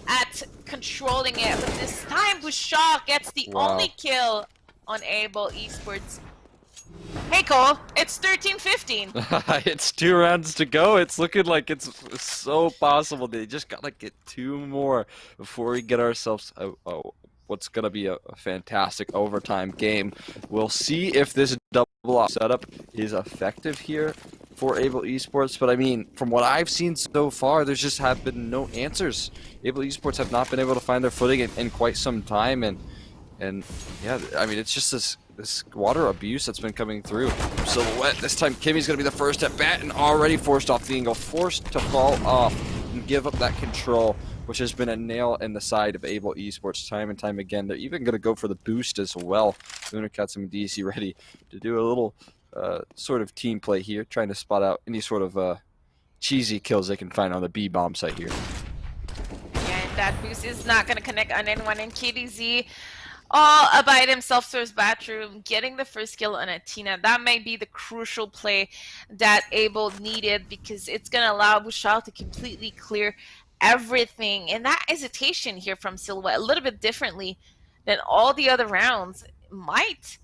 at controlling it. But this time, Bouchard gets the only kill on Able Esports. Hey Cole, it's 13-15. It's 2 rounds to go. It's looking like it's so possible. They just gotta get 2 more before we get ourselves what's gonna be a fantastic overtime game. We'll see if this double off setup is effective here for Able Esports, but I mean, from what I've seen so far, there's just have been no answers. Able Esports have not been able to find their footing in quite some time, and yeah, I mean, it's just this water abuse that's been coming through. Silhouette, this time Kimmy's gonna be the first at bat and already forced off the angle, forced to fall off and give up that control, which has been a nail in the side of Able Esports time and time again. They're even gonna go for the boost as well. Lunarcats and DC ready to do a little sort of team play here, trying to spot out any sort of cheesy kills they can find on the B bomb site here. Yeah, and that boost is not gonna connect on anyone in KDZ. All by himself to his bathroom, getting the first kill on Atina. That might be the crucial play that Able needed, because it's going to allow Bouchard to completely clear everything. And that hesitation here from Silhouette, a little bit differently than all the other rounds, might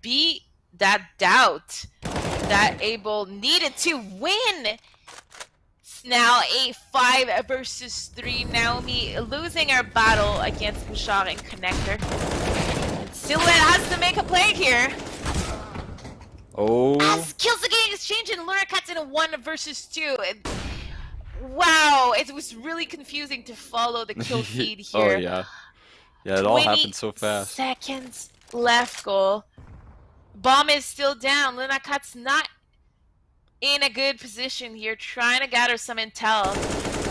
be that doubt that Able needed to win. Now a 5 versus 3. Naomi losing her battle against Bouchard and Connector. Silhouette has to make a play here. Oh. As kills again exchange and Lunarcats in a 1 versus 2. Wow, it was really confusing to follow the kill feed here. Oh yeah. Yeah, it all happened so fast. 20 seconds left, goal. Bomb is still down. Lunarcats not in a good position here, trying to gather some intel.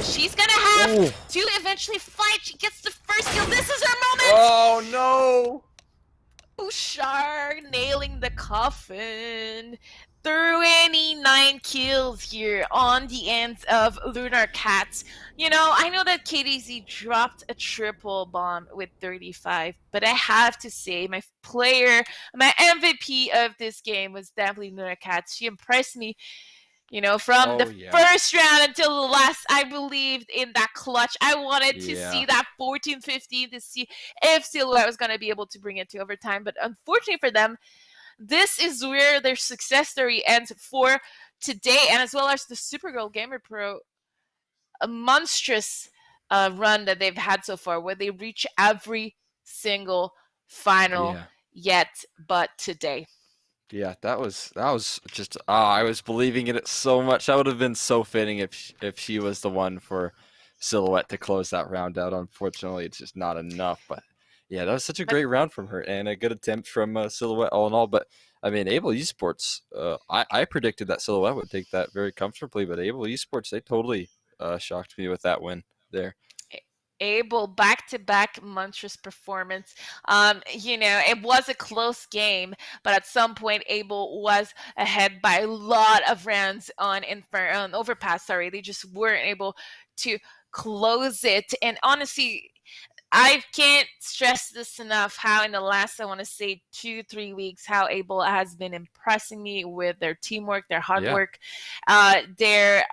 She's gonna have to eventually fight. She gets the first kill. This is her moment. Oh no! Bouchard nailing the coffin. 29 kills here on the ends of Lunarcats. You know, I know that KDZ dropped a triple bomb with 35, but I have to say my MVP of this game was definitely Lunarcats. She impressed me, you know, from the first round until the last. I believed in that clutch. I wanted to see that 14-15 to see if Silhouette was going to be able to bring it to overtime, but unfortunately for them, this is where their success story ends for today, and as well as the Supergirl Gamer Pro, a monstrous run that they've had so far, where they reach every single final yet but today. Yeah, that was just I was believing in it so much. That would have been so fitting if she was the one for Silhouette to close that round out. Unfortunately, it's just not enough, but yeah, that was such a great round from her and a good attempt from Silhouette all in all. But I mean, Able Esports, I predicted that Silhouette would take that very comfortably, but Able Esports, they totally shocked me with that win there. Able back-to-back monstrous performance. You know, it was a close game, but at some point Able was ahead by a lot of rounds on Overpass. Sorry, they just weren't able to close it. And honestly, I can't stress this enough how in the last, I want to say 2-3 weeks, how Able has been impressing me with their teamwork, their hard work, their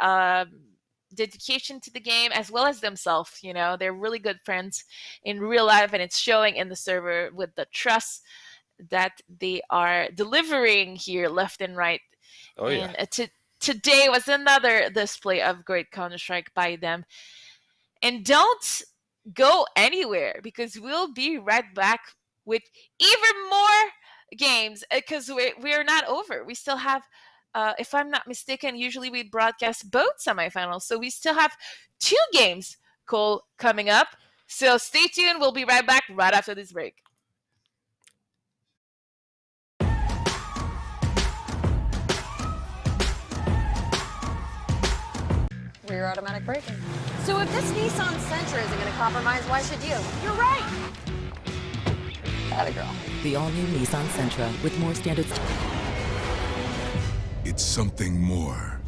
dedication to the game, as well as themselves. You know, they're really good friends in real life, and it's showing in the server with the trust that they are delivering here left and right. Oh yeah. And today was another display of great Counter-Strike by them. And don't go anywhere, because we'll be right back with even more games, because we're not over. We still have, if I'm not mistaken, usually we broadcast both semifinals. So we still have 2 games, Cole, coming up. So stay tuned. We'll be right back right after this break. Rear automatic braking. So if this Nissan Sentra isn't going to compromise, why should you? You're right. Atta girl. The all-new Nissan Sentra with more standards. It's something more.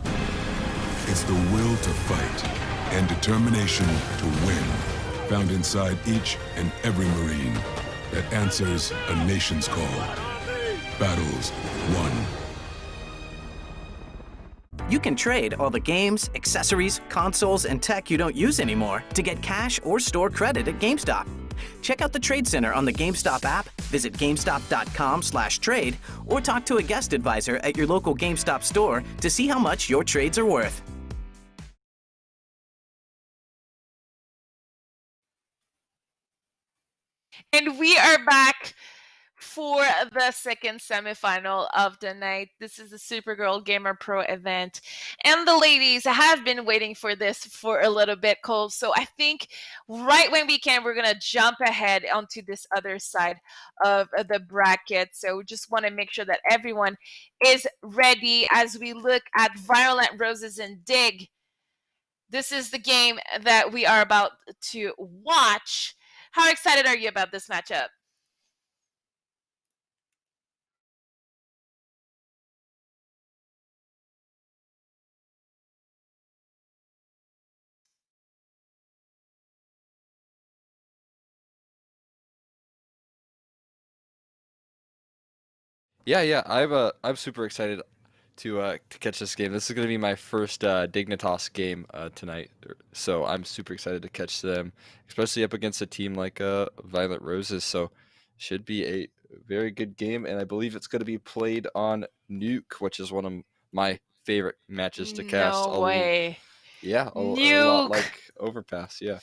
It's the will to fight and determination to win, found inside each and every Marine that answers a nation's call. Battles won. You can trade all the games, accessories, consoles, and tech you don't use anymore to get cash or store credit at GameStop. Check out the Trade Center on the GameStop app, visit GameStop.com/trade, or talk to a guest advisor at your local GameStop store to see how much your trades are worth. And we are back for the second semifinal of the night. This is the Supergirl Gamer Pro event. And the ladies have been waiting for this for a little bit, Cole. So I think right when we can, we're going to jump ahead onto this other side of the bracket. So we just want to make sure that everyone is ready as we look at Violent Roses and Dig. This is the game that we are about to watch. How excited are you about this matchup? Yeah. I'm super excited to catch this game. This is going to be my first Dignitas game tonight, so I'm super excited to catch them, especially up against a team like Violet Roses. So should be a very good game, and I believe it's going to be played on Nuke, which is one of my favorite matches to cast. No way. Yeah, a lot Nuke. like Overpass. Yeah.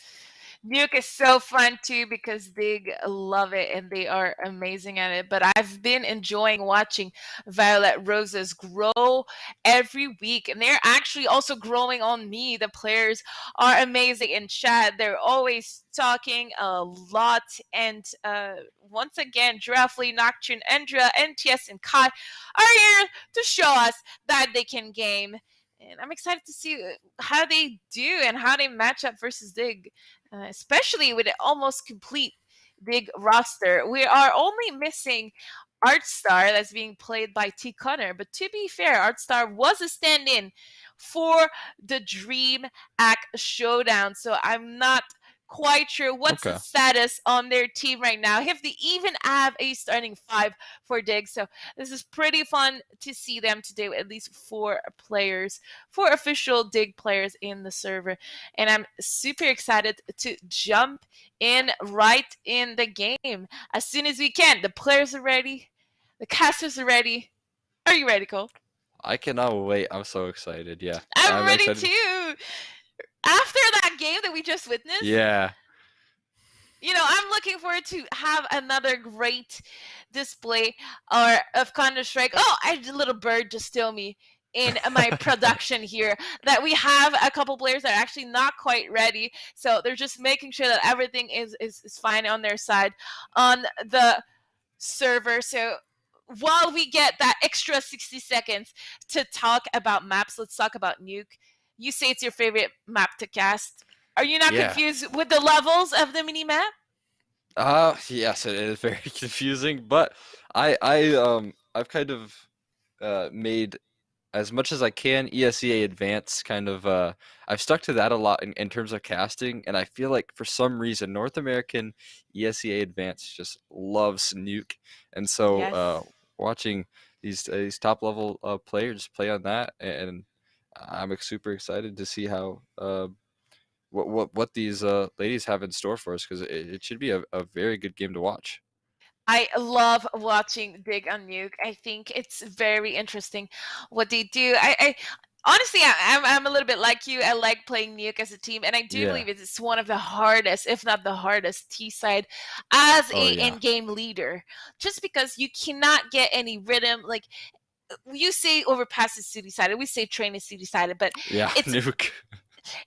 Nuke is so fun too because they love it and they are amazing at it. But I've been enjoying watching Violet Roses grow every week, and they're actually also growing on me. The players are amazing in chat. They're always talking a lot. And once again, Giraffe, Nocturne, Endra, NTS, and Kai are here to show us that they can game. And I'm excited to see how they do and how they match up versus Dig, especially with an almost complete Dig roster. We are only missing Artstar that's being played by T. Connor. But to be fair, Artstar was a stand-in for the Dream Act Showdown. So I'm not quite sure what's the status on their team right now, if they even have a starting 5 for Dig. So this is pretty fun to see them today with at least 4 players, 4 official Dig players in the server. And I'm super excited to jump in right in the game as soon as we can. The players are ready. The casters are ready. Are you ready, Cole? I cannot wait. I'm so excited. Yeah. I'm ready too. After that game that we just witnessed. Yeah. You know, I'm looking forward to have another great display of Counter-Strike. Oh, I had a little bird just steal me in my production here, that we have a couple players that are actually not quite ready. So they're just making sure that everything is fine on their side on the server. So while we get that extra 60 seconds to talk about maps, let's talk about Nuke. You say it's your favorite map to cast. Are you not confused with the levels of the mini map? Yes, it is very confusing, but I've kind of made as much as I can, ESEA Advance kind of I've stuck to that a lot in terms of casting, and I feel like for some reason North American ESEA Advance just loves Nuke, and so Yes. watching these top level players play on that, and I'm super excited to see how what these ladies have in store for us, because it should be a very good game to watch. I love watching Dig on Nuke. I think it's very interesting what they do. I honestly, I'm a little bit like you. I like playing Nuke as a team, and I do Yeah. believe it's one of the hardest, if not the hardest, T side as Oh a yeah. in-game leader. Just because you cannot get any rhythm, like you say, overpass is city sided. We say train is city sided, but Yeah. it's Nuke.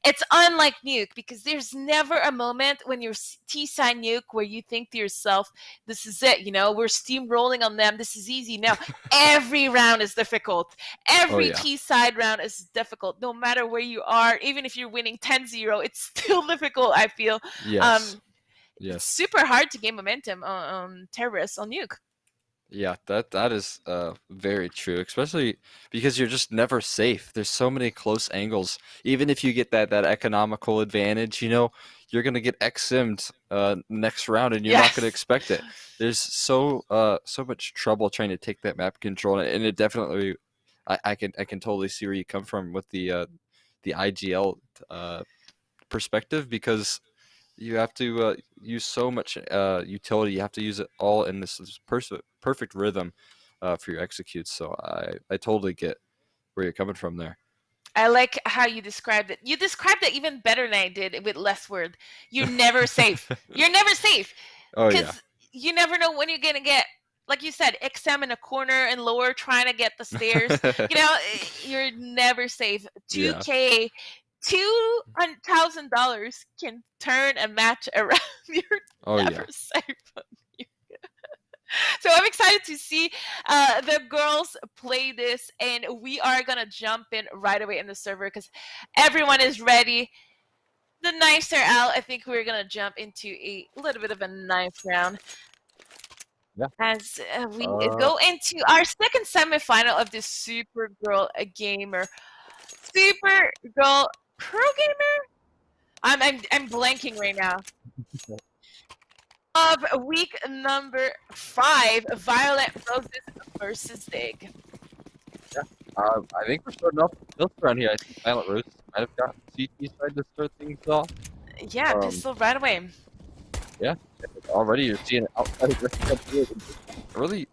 it's unlike Nuke because there's never a moment when you're T-side Nuke where you think to yourself, this is it, we're steamrolling on them. This is easy. Now, every round is difficult. Oh Every yeah. T-side round is difficult. No matter where you are, even if you're winning 10-0, it's still difficult, I feel. Yes. It's Yes. super hard to gain momentum on terrorists on Nuke. Yeah, that is very true, especially because you're just never safe. There's so many close angles. Even if you get that economical advantage, you're gonna get XM'd next round, and you're not gonna Yes. expect it. There's so much trouble trying to take that map control, and it definitely, I can totally see where you come from with the IGL perspective, because you have to use so much utility. You have to use it all in this perfect rhythm for your executes. So I totally get where you're coming from there. I like how you described it. You described it even better than I did with less word. You're never safe. You're never safe Oh yeah. because you never know when you're gonna get, like you said, XM in a corner and lower trying to get the stairs. You're never safe. Yeah. 2K, $2,000 can turn a match around. You're Oh never yeah. safe. So I'm excited to see the girls play this, and we are gonna jump in right away in the server because everyone is ready. The knives are out. I think we're gonna jump into a little bit of a knife round Yeah. as we go into our second semifinal of this Supergirl Gamer, Supergirl Pro Gamer. I'm blanking right now. Of week number 5, Violet Roses versus Dig. I think we're starting off with Pills around here. I think Violet Rose might have got CT side to start things off. Yeah, pistol right away. Yeah, already you're seeing it outside of the really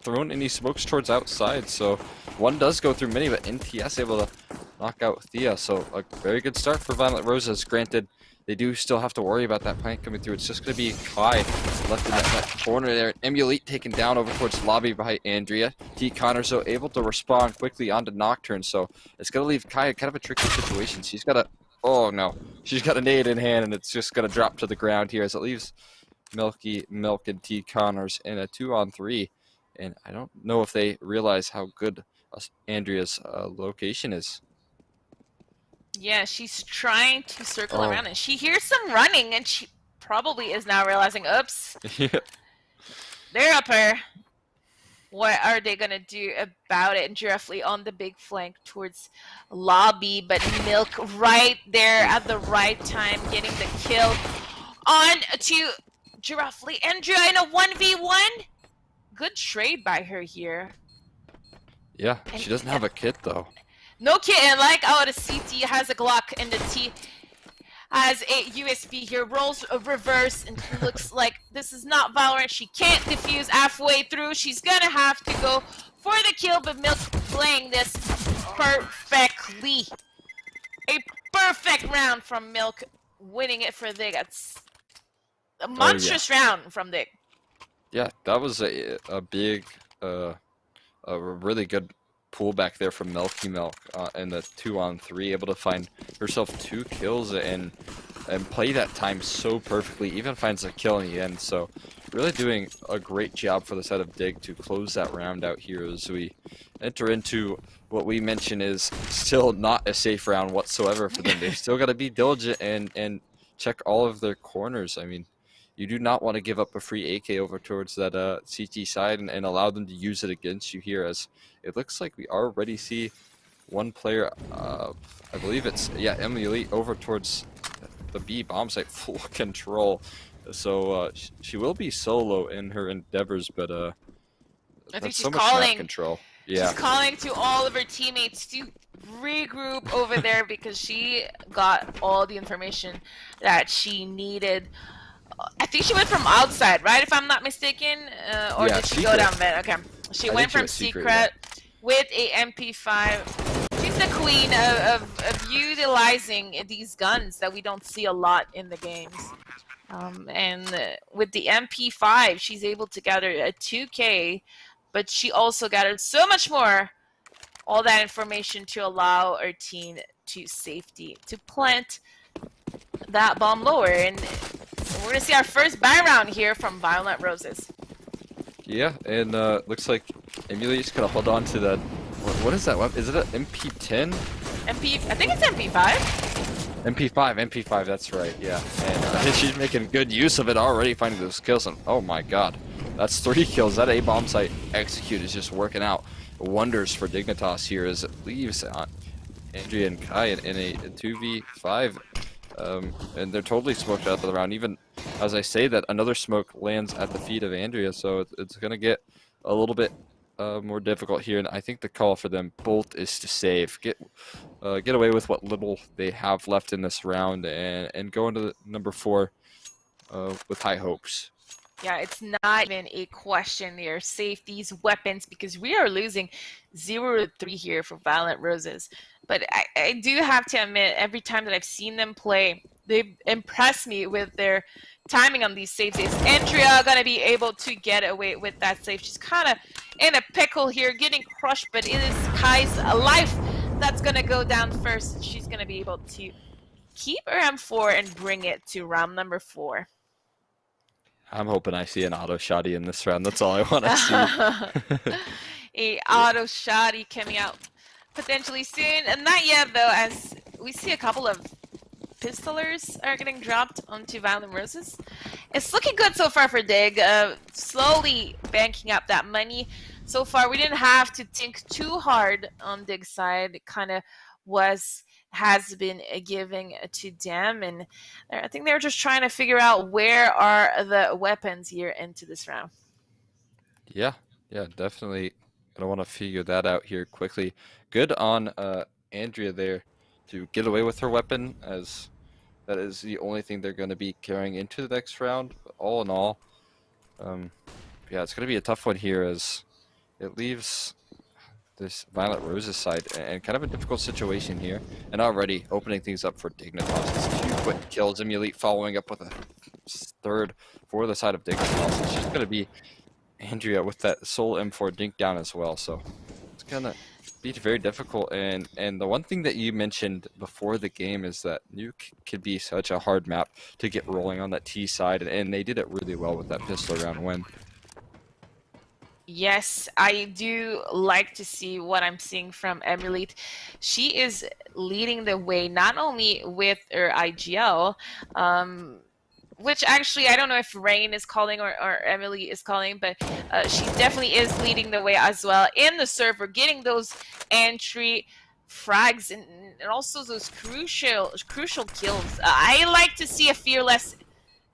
throwing any smokes towards outside. So one does go through many, but NTS able to knock out Thea. So a very good start for Violet Roses. Granted, they do still have to worry about that plant coming through. It's just going to be Kai left in that corner there. Emulate taken down over towards lobby by Andrea. T. Connor so able to respond quickly onto Nocturne. So it's going to leave Kai in kind of a tricky situation. She's got a... Oh no. She's got a nade in hand, and it's just going to drop to the ground here as it leaves Milk and T. Connors in a 2-on-3. And I don't know if they realize how good Andrea's location is. Yeah, she's trying to circle around, and she hears some running, and she probably is now realizing, oops, Yeah. they're up her. What are they gonna do about it? And Giraffe on the big flank towards lobby, but Milk right there at the right time, getting the kill on to Giraffe. Andrea in a 1v1. Good trade by her here. Yeah, she doesn't have a kit though. No kit, and like the CT has a Glock, and the T has a USB here. Rolls a reverse, and looks like this is not Valorant. She can't defuse halfway through. She's gonna have to go for the kill, but Milk playing this perfectly. A perfect round from Milk, winning it for Dig. That's a monstrous round from Dig. Yeah, that was a big, a really good pullback there from Milky Milk in the 2-on-3, able to find herself 2 kills and play that time so perfectly, even finds a kill in the end. So really doing a great job for the side of Dig to close that round out here as we enter into what we mentioned is still not a safe round whatsoever for them. They've still got to be diligent and check all of their corners. I mean, you do not want to give up a free AK over towards that CT side and allow them to use it against you here, as it looks like we already see one player, I believe it's, yeah, Emily over towards the B bomb site, full control. So she will be solo in her endeavors, but I think that's she's so much map calling. control. Yeah. She's calling to all of her teammates to regroup over there because she got all the information that she needed. I think she went from outside, right? If I'm not mistaken, or Yeah, did she secret. go down there? Okay, she I went think she from went secret, secret with a MP5. She's the queen of utilizing these guns that we don't see a lot in the games. And with the MP5, she's able to gather a 2K, but she also gathered so much more. All that information to allow our team to safety to plant that bomb lower, and we're gonna see our first buy round here from Violent Roses. Yeah, and looks like Emilia's gonna hold on to that. What is that weapon? Is it an MP10? I think it's MP5. MP5, that's right, yeah. And she's making good use of it already, finding those kills. And oh my god, that's 3 kills. That A-bomb site execute is just working out wonders for Dignitas here as it leaves Andrea and Kai in a 2v5. And they're totally smoked out of the round. Even as I say that, another smoke lands at the feet of Andrea, so it's going to get a little bit more difficult here. And I think the call for them both is to save, get away with what little they have left in this round, and go into the number 4 with high hopes. Yeah, it's not even a question here. Save these weapons because we are losing 0-3 here for Violent Roses. But I do have to admit, every time that I've seen them play, they've impressed me with their timing on these saves. Is Andrea going to be able to get away with that save? She's kind of in a pickle here, getting crushed, but it is Kai's life that's going to go down first. She's going to be able to keep her M4 and bring it to round number 4. I'm hoping I see an auto shotty in this round. That's all I want to see. A auto shotty coming out potentially soon, and not yet though, as we see a couple of pistolers are getting dropped onto Violent Roses. It's looking good so far for Dig, slowly banking up that money. So far we didn't have to think too hard on Dig's side. It kind of has been giving to them, and I think they're just trying to figure out where are the weapons here into this round. Yeah, definitely gonna want to figure that out here quickly. Good on Andrea there to get away with her weapon, as that is the only thing they're going to be carrying into the next round. But all in all, yeah, it's going to be a tough one here as it leaves this Violent Roses side and kind of a difficult situation here, and already opening things up for Dignitas. 2 quick kills, Emulate following up with a 3rd for the side of Dignitas. It's just going to be Andrea with that sole M4 dink down as well, so it's gonna be very difficult. And the one thing that you mentioned before the game is that Nuke could be such a hard map to get rolling on that T side, and they did it really well with that pistol round win. Yes, I do like to see what I'm seeing from Emulate. She is leading the way not only with her IGL, which actually I don't know if Rain is calling or Emily is calling, but she definitely is leading the way as well in the server, getting those entry frags and also those crucial kills. I like to see a fearless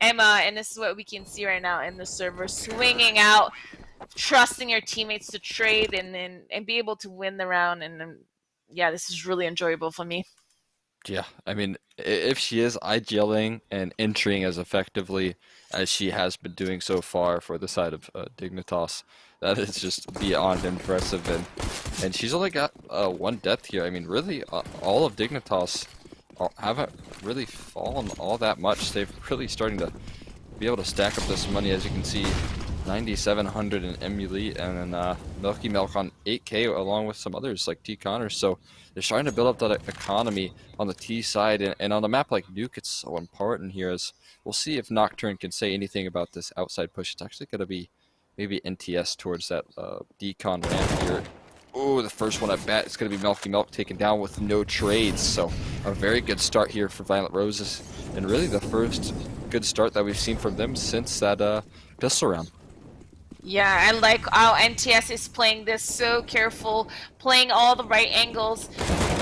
Emma, and this is what we can see right now in the server, swinging out, trusting your teammates to trade and be able to win the round. And yeah, this is really enjoyable for me. Yeah, I mean, if she is IGLing and entering as effectively as she has been doing so far for the side of Dignitas, that is just beyond impressive. And she's only got 1 death here. I mean, really, all of Dignitas haven't really fallen all that much. They're really starting to be able to stack up this money, as you can see. 9,700 in Emulate, and then Milky Milk on 8K along with some others like T Connors. So they're starting to build up that economy on the T side, and on a map like Nuke, it's so important here. As we'll see if Nocturne can say anything about this outside push. It's actually going to be maybe NTS towards that decon ramp here. Oh, the first one I bet it's going to be Milky Milk taken down with no trades. So a very good start here for Violent Roses, and really the first good start that we've seen from them since that pistol round. Yeah, I like how NTS is playing this so careful, playing all the right angles.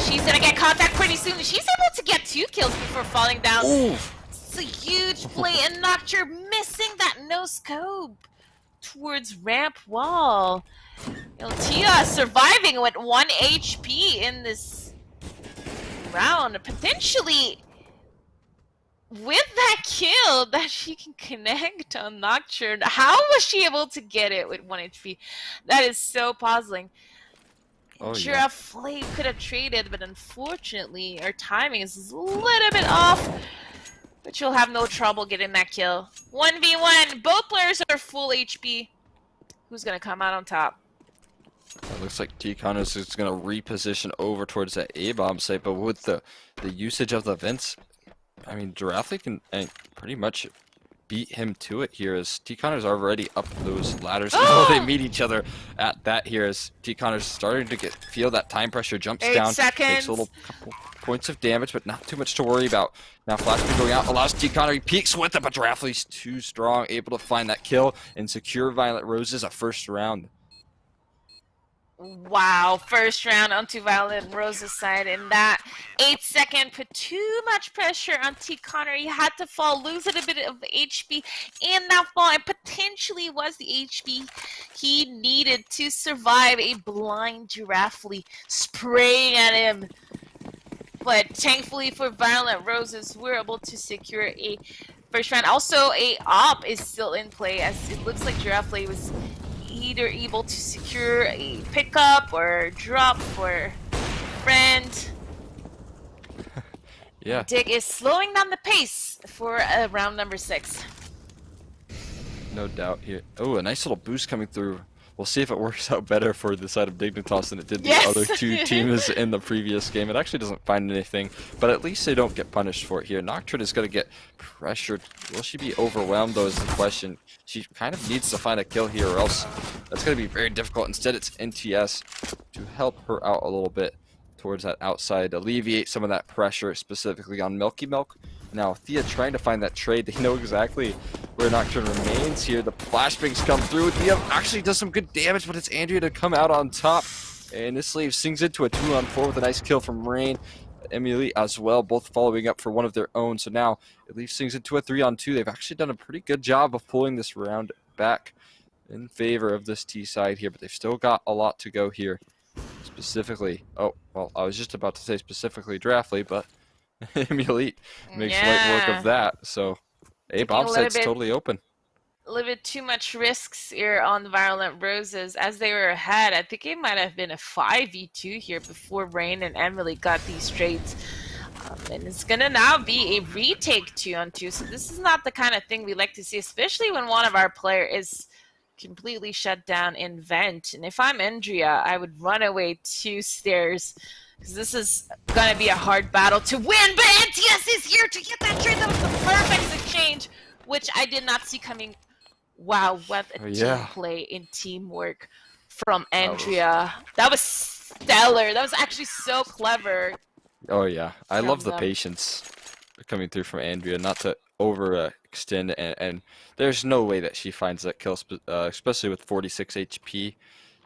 She's gonna get contact pretty soon. She's able to get 2 kills before falling down. Ooh. It's a huge play, and Nocture missing that no scope towards ramp wall. Tia surviving with 1 HP in this round, potentially with that kill that she can connect on Nocturne. How was she able to get it with 1 HP? That is so puzzling. Oh, Giraffe could have traded, but unfortunately her timing is a little bit off. But she'll have no trouble getting that kill. 1v1, both players are full HP. Who's gonna come out on top? It looks like T-Connors is going to reposition over towards that A-bomb site, but with the usage of the vents, I mean, Giraffe can pretty much beat him to it here as T-Connors already up those ladders. Oh, they meet each other at that here as T-Connors starting to feel that time pressure, jumps 8 down, seconds. takes a little couple points of damage, but not too much to worry about. Now Flashbang going out allows T-Connor, he peeks with it, but Giraffe's too strong, able to find that kill and secure Violet Roses a first round. Wow, first round onto Violet Rose's side, and that 8-second put too much pressure on T. Connor. He had to fall, lose a bit of HP in that fall, and potentially was the HP he needed to survive a blind Giraffe spraying at him. But thankfully for Violet Roses, we're able to secure a first round. Also, a op is still in play, as it looks like Giraffe was either able to secure a pickup or drop for friend. Yeah. Dig is slowing down the pace for round number 6. No doubt here. Oh, a nice little boost coming through. We'll see if it works out better for the side of Dignitas than it did the other two teams in the previous game. It actually doesn't find anything, but at least they don't get punished for it here. Nocturne is going to get pressured. Will she be overwhelmed, though, is the question. She kind of needs to find a kill here, or else that's going to be very difficult. Instead, it's NTS to help her out a little bit towards that outside, alleviate some of that pressure, specifically on Milky Milk. Now, Thea trying to find that trade. They know exactly where Nocturne remains here. The flashbangs come through. Thea actually does some good damage, but it's Andrea to come out on top. And this leaves things into a 2-on-4 with a nice kill from Rain. Emily as well, both following up for one of their own. So now it leaves things into a 3-on-2. They've actually done a pretty good job of pulling this round back in favor of this T side here, but they've still got a lot to go here. Specifically, oh, well, I was just about to say specifically Draftly, but Emily makes light work of that. So A-bomb site's totally open. A little bit too much risks here on the Violent Roses as they were ahead. I think it might have been a 5v2 here before Rain and Emily got these trades. And it's going to now be a retake 2-on-2. So this is not the kind of thing we like to see, especially when one of our players is completely shut down in vent. And if I'm Andrea, I would run away 2 stairs because this is going to be a hard battle to win. But NTS is here to get that trade. That was the perfect exchange, which I did not see coming. Wow, what a team play and teamwork from Andrea. That was stellar. That was actually so clever. Oh, yeah. I love the patience coming through from Andrea, not to overextend, and there's no way that she finds that kill, especially with 46 HP.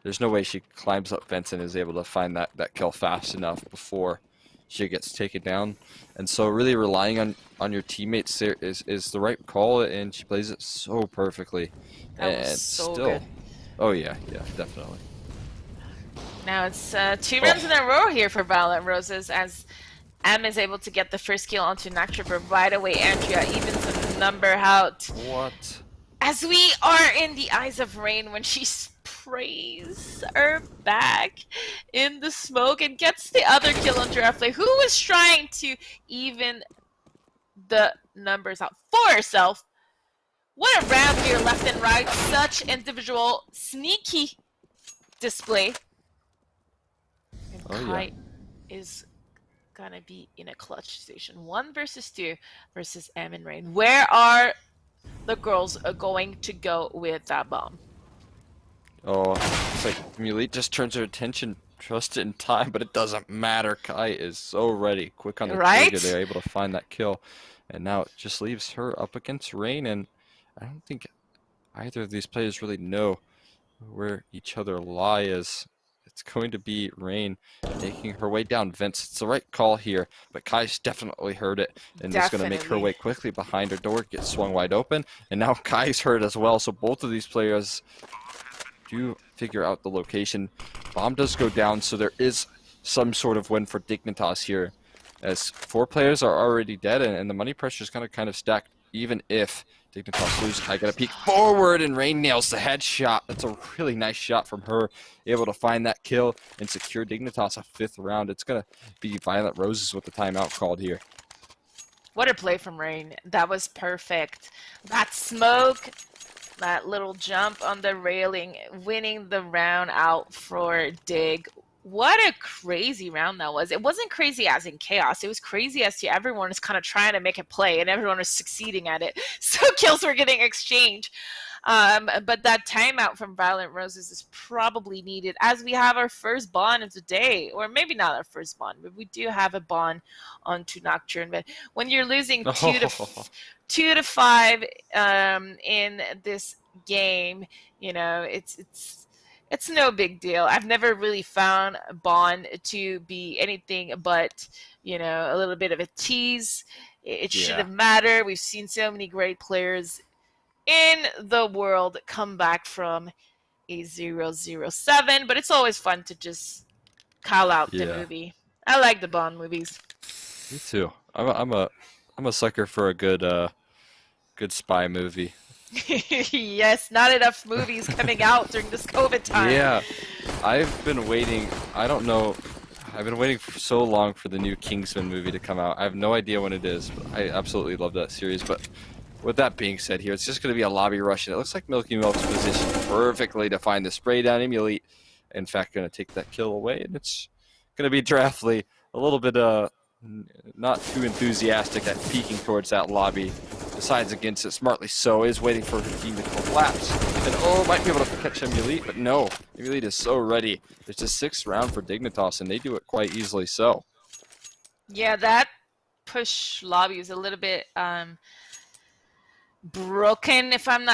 There's no way she climbs up vents and is able to find that kill fast enough before she gets taken down. And so really relying on your teammates there is the right call, and she plays it so perfectly. That was so good. Oh, yeah, definitely. Now it's 2 rounds in a row here for Violent Roses as M is able to get the first kill onto Nocturne, but right away Andrea evens the number out. What? As we are in the eyes of Rain when she sprays her back in the smoke and gets the other kill on Giraffe, who was trying to even the numbers out for herself. What a round here, left and right. Such individual sneaky display. And Kai is gonna be in a clutch station. 1 versus 2 versus M and Rain. Where are the girls going to go with that bomb? Oh, it's like Mulite just turns her attention just in time, but it doesn't matter. Kai is so ready. Quick on the trigger. They're able to find that kill. And now it just leaves her up against Rain, and I don't think either of these players really know where each other lie is. It's going to be Rain making her way down vents. It's the right call here, but Kai's definitely heard it and is going to make her way quickly behind her door, get swung wide open, and now Kai's heard as well. So both of these players do figure out the location. Bomb does go down, so there is some sort of win for Dignitas here, as 4 players are already dead, and the money pressure is kind of stacked. Even if Dignitas loses, Kai got a peek forward, and Rain nails the headshot. That's a really nice shot from her, able to find that kill and secure Dignitas a 5th round. It's gonna be Violent Roses with the timeout called here. What a play from Rain. That was perfect. That smoke, that little jump on the railing, winning the round out for Dig. What a crazy round that was. It wasn't crazy as in chaos. It was crazy as to everyone is kind of trying to make a play and everyone is succeeding at it. So kills were getting exchanged. But that timeout from Violent Roses is probably needed as we have our first bond of the day. Or maybe not our first bond, but we do have a bond onto Nocturne. But when you're losing 2 to 5 in this game, you know, it's no big deal. I've never really found Bond to be anything but, you know, a little bit of a tease. It shouldn't matter. We've seen so many great players in the world come back from a 007, but it's always fun to just call out the movie. I like the Bond movies. Me too. I'm a sucker for a good spy movie. Yes, not enough movies coming out during this COVID time. Yeah, I've been waiting. I don't know. I've been waiting for so long for the new Kingsman movie to come out. I have no idea when it is, but I absolutely love that series. But with that being said here, it's just going to be a lobby rush, and it looks like Milky Milk's positioned perfectly to find the spray down. Emulate, in fact, going to take that kill away, and it's going to be Draftly a little bit not too enthusiastic at peeking towards that lobby. Decides against it smartly so, is waiting for her team to collapse. And might be able to catch Emulate, but no. Emulate is so ready. It's a 6th round for Dignitas, and they do it quite easily so. Yeah, that push lobby is a little bit broken. If I'm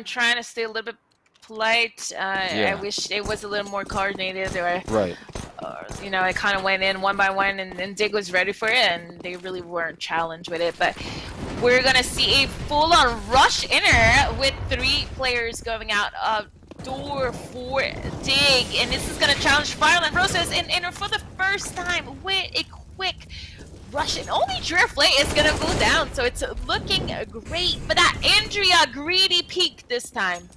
trying to stay a little bit polite, I wish it was a little more coordinated, or right. You know, it kind of went in one by one, and Dig was ready for it, and they really weren't challenged with it. But we're gonna see a full-on rush inner with 3 players going out of door for Dig, and this is gonna challenge Violent Roses in inner for the first time with a quick rush, and only Draftly is gonna go down, so it's looking great. But that Andrea greedy peak this time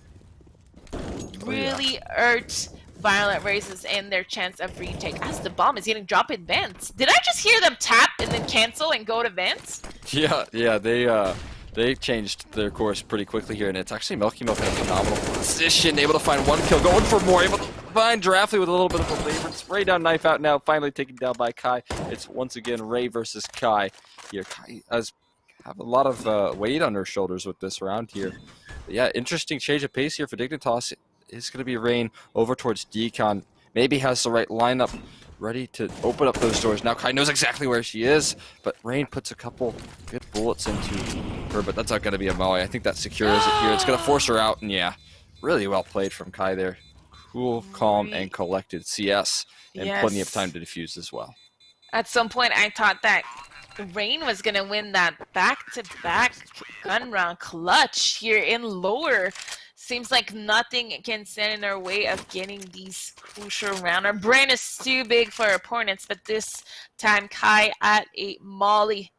really hurt Violent Roses and their chance of retake as the bomb is getting dropped in vents. Did I just hear them tap and then cancel and go to vents? Yeah, they changed their course pretty quickly here, and it's actually Milky Milk in a phenomenal position, able to find 1 kill, going for more, able to find Draftly with a little bit of a favor. Spray down, knife out now, finally taken down by Kai. It's once again Ray versus Kai here. Kai has have a lot of weight on her shoulders with this round here. But yeah, interesting change of pace here for Dignitas. It's going to be Rain over towards Decon. Maybe has the right lineup ready to open up those doors. Now Kai knows exactly where she is, but Rain puts a couple good bullets into her, but that's not going to be a molly. I think that secures it here. It's going to force her out, and yeah, really well played from Kai there. Cool, calm, and collected CS, and plenty of time to defuse as well. At some point, I thought that Rain was going to win that back-to-back gun round clutch here in lower. Seems like nothing can stand in our way of getting these crucial round. Our brain is too big for our opponents, but this time Kai at a molly,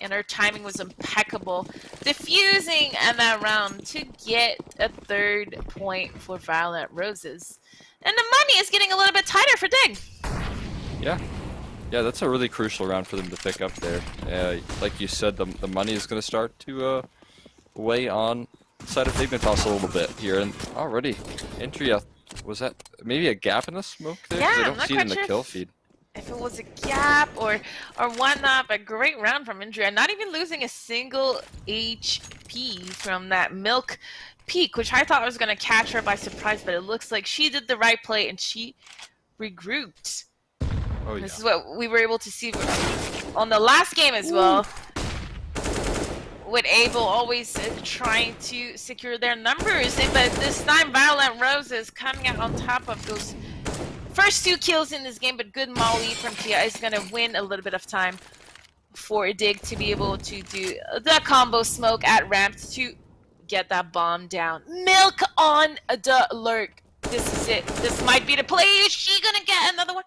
and her timing was impeccable, diffusing in that round to get a 3rd point for Violent Roses. And the money is getting a little bit tighter for Dig. Yeah, that's a really crucial round for them to pick up there. Like you said, the money is going to start to weigh on side of Dignitas a little bit here, and already entry, was that maybe a gap in the smoke there? Yeah, I don't see it in the kill feed. If it was a gap or whatnot, but great round from Andrea, not even losing a single HP from that milk peak, which I thought was going to catch her by surprise, but it looks like she did the right play and she regrouped. Oh, yeah. This is what we were able to see on the last game as well. with Abel always trying to secure their numbers, but this time Violent Rose is coming out on top of those first 2 kills in this game, but good molly from Tia is going to win a little bit of time for Dig to be able to do the combo smoke at ramp to get that bomb down. Milk on the lurk. This is it. This might be the play. Is she going to get another one?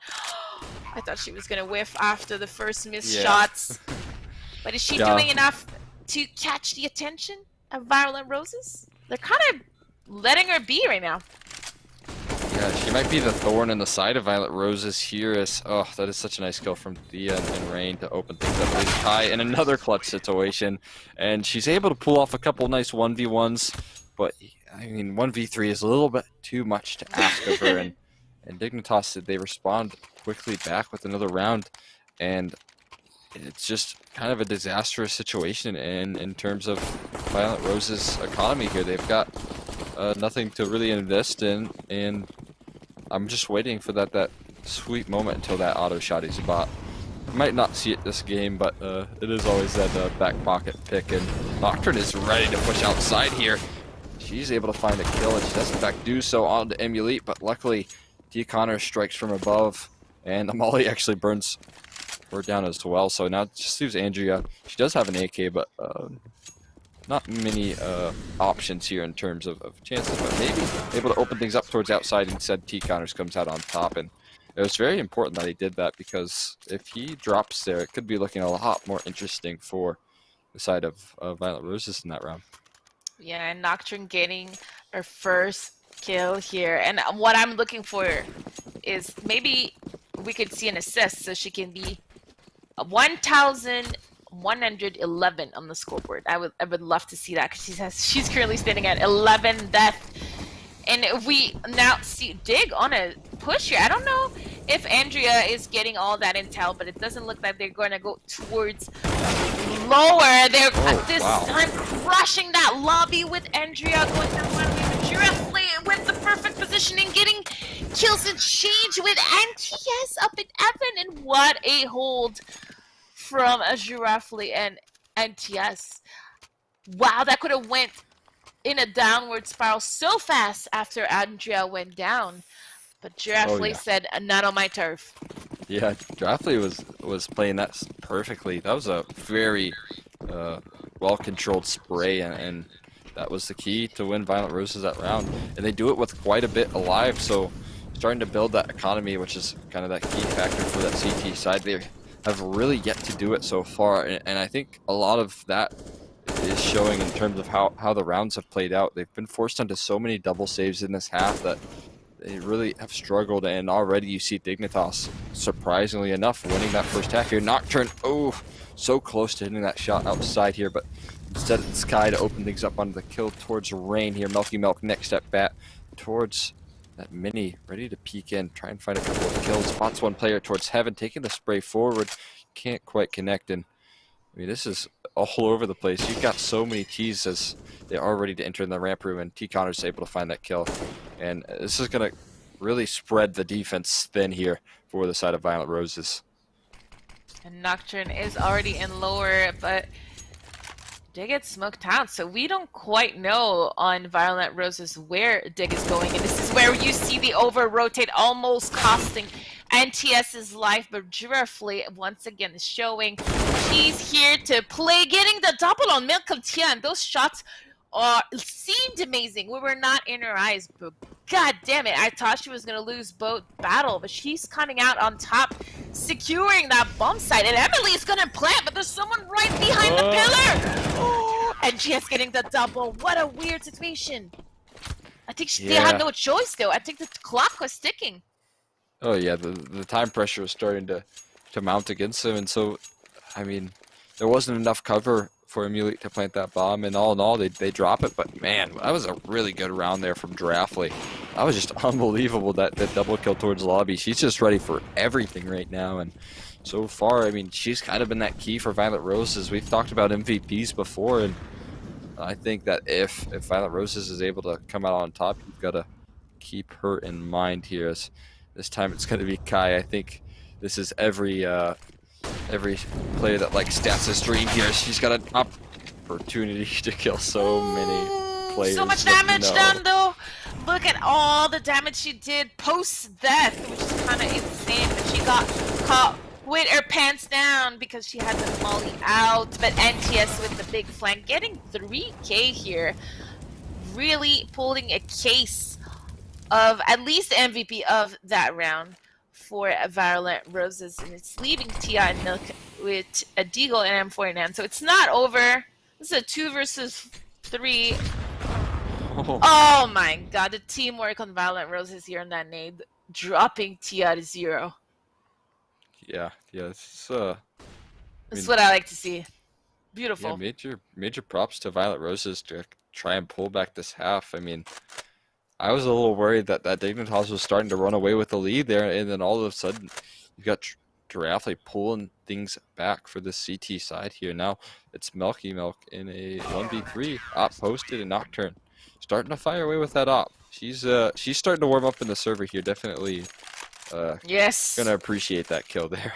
I thought she was going to whiff after the first missed shots. But is she doing enough to catch the attention of Violent Roses? They're kind of letting her be right now. Yeah, she might be the thorn in the side of Violet Roses here. Oh, that is such a nice kill from Thea and Rain to open things up really high in another clutch situation. And she's able to pull off a couple nice 1v1s, but I mean 1v3 is a little bit too much to ask of her. And Dignitas, they respond quickly back with another round, and it's just kind of a disastrous situation in terms of Violent Rose's economy here. They've got nothing to really invest in, and I'm just waiting for that sweet moment until that auto shot is bought. Might not see it this game, but it is always that back pocket pick, and Nocturne is ready to push outside here. She's able to find a kill, and she does in fact do so on the Emulate, but luckily T. Connor strikes from above, and the molly actually burns her down as well. So now it just leaves Andrea. She does have an AK, but not many options here in terms of chances, but maybe able to open things up towards outside. Instead, T. Connors comes out on top, and it was very important that he did that, because if he drops there, it could be looking a lot more interesting for the side of Violent Roses in that round. Yeah, and Nocturne getting her first kill here, and what I'm looking for is maybe we could see an assist, so she can be 1,111 on the scoreboard. I would love to see that, because she's currently standing at 11 death. And if we now see Dig on a push here, I don't know if Andrea is getting all that intel, but it doesn't look like they're going to go towards lower. They're at this time crushing that lobby with Andrea going down one way. Giraffe with the perfect positioning, getting kills and change with NTS up in Evan, and what a hold from a Giraffe and NTS. Wow, that could have went in a downward spiral so fast after Andrea went down, but Giraffe said, "Not on my turf." Yeah, Giraffe was playing that perfectly. That was a very well-controlled spray, and that was the key to win Violent Roses that round. And they do it with quite a bit alive, so starting to build that economy, which is kind of that key factor for that CT side. They have really yet to do it so far, and I think a lot of that is showing in terms of how the rounds have played out. They've been forced onto so many double saves in this half that they really have struggled, and already you see Dignitas, surprisingly enough, winning that first half here. Nocturne, oh, so close to hitting that shot outside here, but instead it's Sky to open things up onto the kill towards Rain here. Milky Milk next step bat towards that mini, ready to peek in, try and find a couple of kills. Spots one player towards Heaven, taking the spray forward, can't quite connect, and I mean, this is all over the place. You've got so many T's as they are ready to enter in the ramp room, and T. Connor's able to find that kill. And this is going to really spread the defense thin here for the side of Violent Roses. And Nocturne is already in lower, but Dig gets smoked out, so we don't quite know on Violent Roses where Dig is going. And this is where you see the over-rotate almost costing NTS's life, but Giraffe once again is showing he's here to play, getting the double on Milk Tia, and those shots seemed amazing. We were not in her eyes, but god damn it, I thought she was going to lose both battle, but she's coming out on top, securing that bomb site, and Emily is going to plant, but there's someone right behind the pillar! Oh, and just getting the double. What a weird situation. I think they had no choice, though. I think the clock was ticking. Oh yeah, the time pressure was starting to mount against them, and so, I mean, there wasn't enough cover for Emulate to plant that bomb, and all in all, they drop it, but man, that was a really good round there from Giraffe. That was just unbelievable, that double kill towards lobby. She's just ready for everything right now, and so far, I mean, she's kind of been that key for Violet Roses. We've talked about MVPs before, and I think that if Violet Roses is able to come out on top, you've got to keep her in mind here. As this time it's going to be Kai. I think this is every player that likes stats' dream here. She's got to drop opportunity to kill so many players. So much but damage no. done though. Look at all the damage she did post-death, which is kind of insane. But she got caught with her pants down because she had the molly out. But NTS with the big flank, getting 3K here. Really pulling a case of at least the MVP of that round for Violent Roses, and it's leaving Tia and Milk with a Deagle and M4 in hand. So it's not over. This is a 2 versus 3. Oh my god, the teamwork on Violent Roses here on that nade, dropping Tia to 0. Yeah, it's That's what I like to see. Beautiful. Yeah, major props to Violet Roses to try and pull back this half. I mean, I was a little worried that Dignitas was starting to run away with the lead there, and then all of a sudden you got Giraffe pulling things back for the CT side here. Now it's Milky Milk in a 1v3. Op posted and Nocturne starting to fire away with that op. She's starting to warm up in the server here. Definitely yes, gonna appreciate that kill there.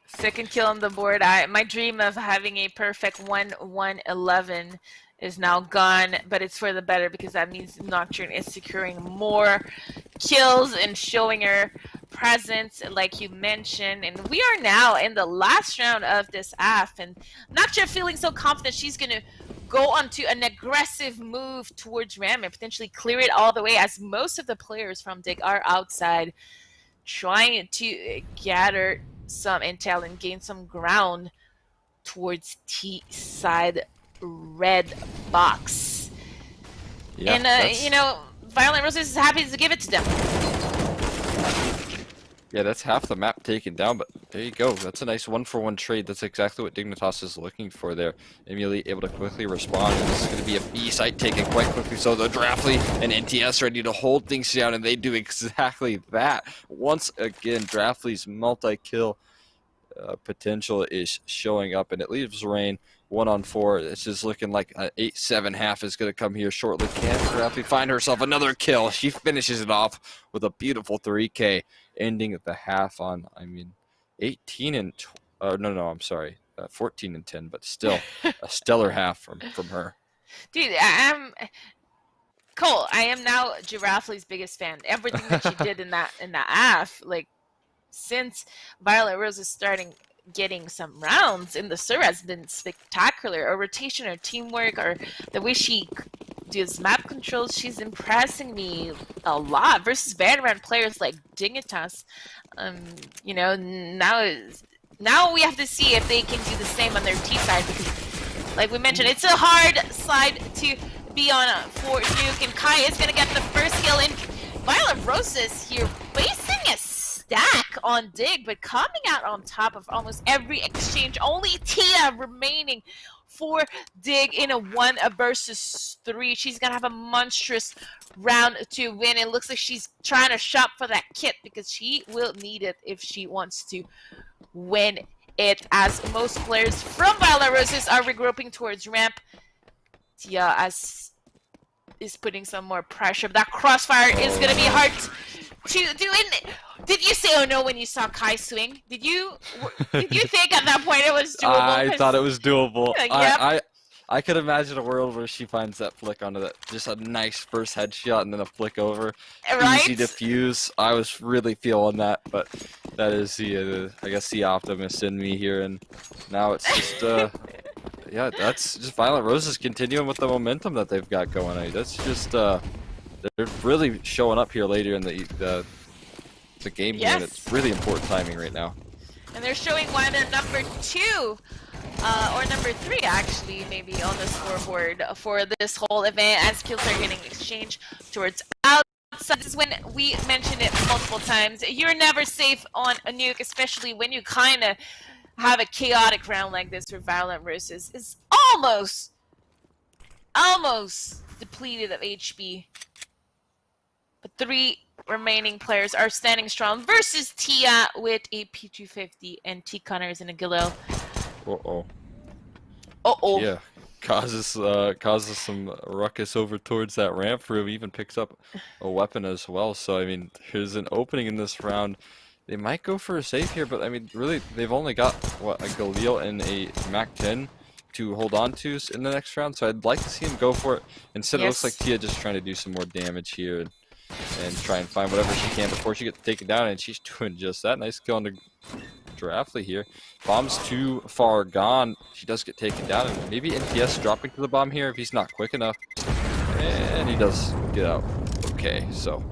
Second kill on the board. My dream of having a perfect 1-1-11 is now gone, but it's for the better because that means Nocturne is securing more kills and showing her presence, like you mentioned. And we are now in the last round of this AF, and Nocturne feeling so confident she's gonna go onto an aggressive move towards Ram and potentially clear it all the way, as most of the players from Dig are outside trying to gather some intel and gain some ground towards T side red box. Yeah, and you know, Violent Roses is happy to give it to them. Yeah, that's half the map taken down, but there you go. That's a nice 1-for-1 trade. That's exactly what Dignitas is looking for there. Emily able to quickly respond, and this is going to be a B site taken quite quickly. So the Draftley and NTS ready to hold things down, and they do exactly that. Once again, Draftley's multi-kill potential is showing up, and it leaves Rain 1-on-4. This is looking like an 8-7 half is going to come here shortly. Can Draftley find herself another kill? She finishes it off with a beautiful 3K, ending the half on, I mean, 18 and I'm sorry, 14 and 10, but still a stellar half from her. Dude, Cole, I am now Giraffely's biggest fan. Everything that she did in that AF, like, since Violet Rose is starting getting some rounds in the server has been spectacular. Her rotation, her teamwork, or the way she does map controls, she's impressing me a lot versus veteran players like Dignitas. You know, now we have to see if they can do the same on their T side, because like we mentioned, it's a hard side to be on for Nuke, and Kai is going to get the first kill in. Violet Roses here facing a stack on Dig, but coming out on top of almost every exchange. Only Tia remaining for Dig in a 1 versus 3. She's gonna have a monstrous round to win. It looks like she's trying to shop for that kit because she will need it if she wants to win it, as most players from Violet Roses are regrouping towards ramp. Tia is putting some more pressure, but that crossfire is gonna be hard to do. Did you say oh no when you saw Kai swing? Did you think at that point it was doable? I thought it was doable. Yep. I could imagine a world where she finds that flick onto that, just a nice first headshot and then a flick over. Right? Easy to fuse. I was really feeling that, but that is the I guess the optimist in me here, and now it's just yeah, that's just Violent Roses continuing with the momentum that they've got going. That's just they're really showing up here later in the game here, and it's really important timing right now. And they're showing one and number 2, or number 3 actually, maybe on the scoreboard for this whole event, as kills are getting exchanged towards outside. This is when we mentioned it multiple times. You're never safe on a nuke, especially when you kind of have a chaotic round like this where Violent Roses is almost depleted of HP. But 3 remaining players are standing strong versus Tia with a P250 and T Connors in a Galil. Yeah, causes some ruckus over towards that ramp room. Even picks up a weapon as well. So I mean, there's an opening in this round. They might go for a save here, but I mean, really, they've only got what, a Galil and a Mac 10. to hold on to in the next round. So I'd like to see him go for it. Instead, it looks like Yes. Tia just trying to do some more damage here and try and find whatever she can before she gets taken down. And she's doing just that. Nice kill on the Giraffe here. Bomb's too far gone. She does get taken down. And maybe NTS dropping to the bomb here if he's not quick enough. And he does get out. Okay, so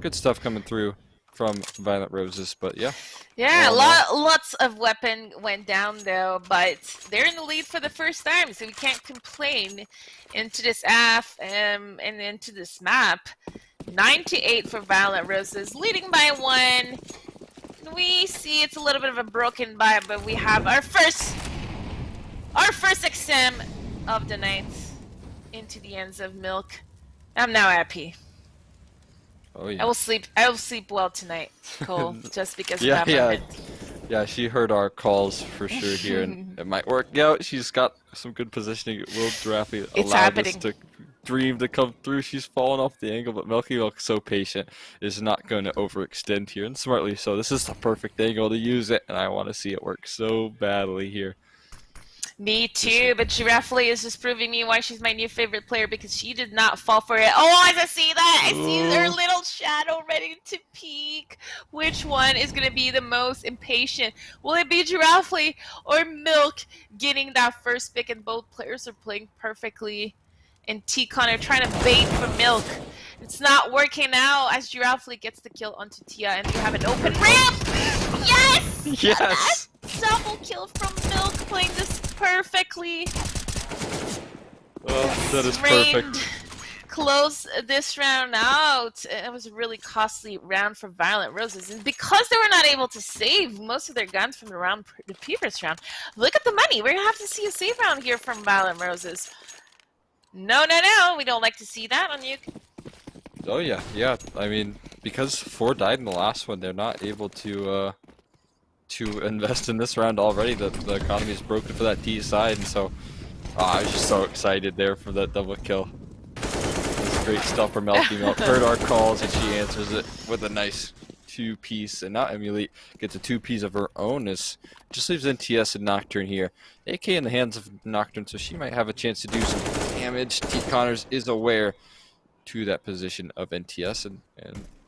good stuff coming through from Violent Roses, but yeah. Yeah, lots of weapon went down though, but they're in the lead for the first time, so we can't complain into this AF and into this map. 9-8 for Violent Roses, leading by 1. We see it's a little bit of a broken buy, but we have our first XM of the night into the ends of Milk. I'm now happy. Oh yeah. I will sleep well tonight, Cole, just because yeah, of that moment. Yeah, she heard our calls for sure here, and it might work out. She's got some good positioning. Will Giraffe allow this to dream to come through? She's fallen off the angle, but Milky Milk, so patient, is not going to overextend here, and smartly so. This is the perfect angle to use it, and I want to see it work so badly here. Me too, but Giraffe is just proving me why she's my new favorite player, because she did not fall for it. Oh, I see that! I see her little shadow ready to peek. Which one is going to be the most impatient? Will it be Giraffe or Milk getting that first pick? And both players are playing perfectly. And T-Con are trying to bait for Milk. It's not working out as Giraffe gets the kill onto Tia, and we have an open ramp! Yes! Yes! Double kill from Milk, playing this perfectly. Oh, that is perfect. Close this round out. It was a really costly round for Violent Roses, and because they were not able to save most of their guns from the previous round, look at the money. We're gonna have to see a save round here from Violent Roses. No, we don't like to see that on you. Oh yeah. I mean, because 4 died in the last one, they're not able to invest in this round already. The economy is broken for that T side, and so I was just so excited there for that double kill. That's great stuff from Milky Milk. Heard our calls, and she answers it with a nice 2-piece, and now Emulate gets a 2-piece of her own. As just leaves NTS and Nocturne here. AK in the hands of Nocturne, so she might have a chance to do some damage. T Connors is aware to that position of NTS, and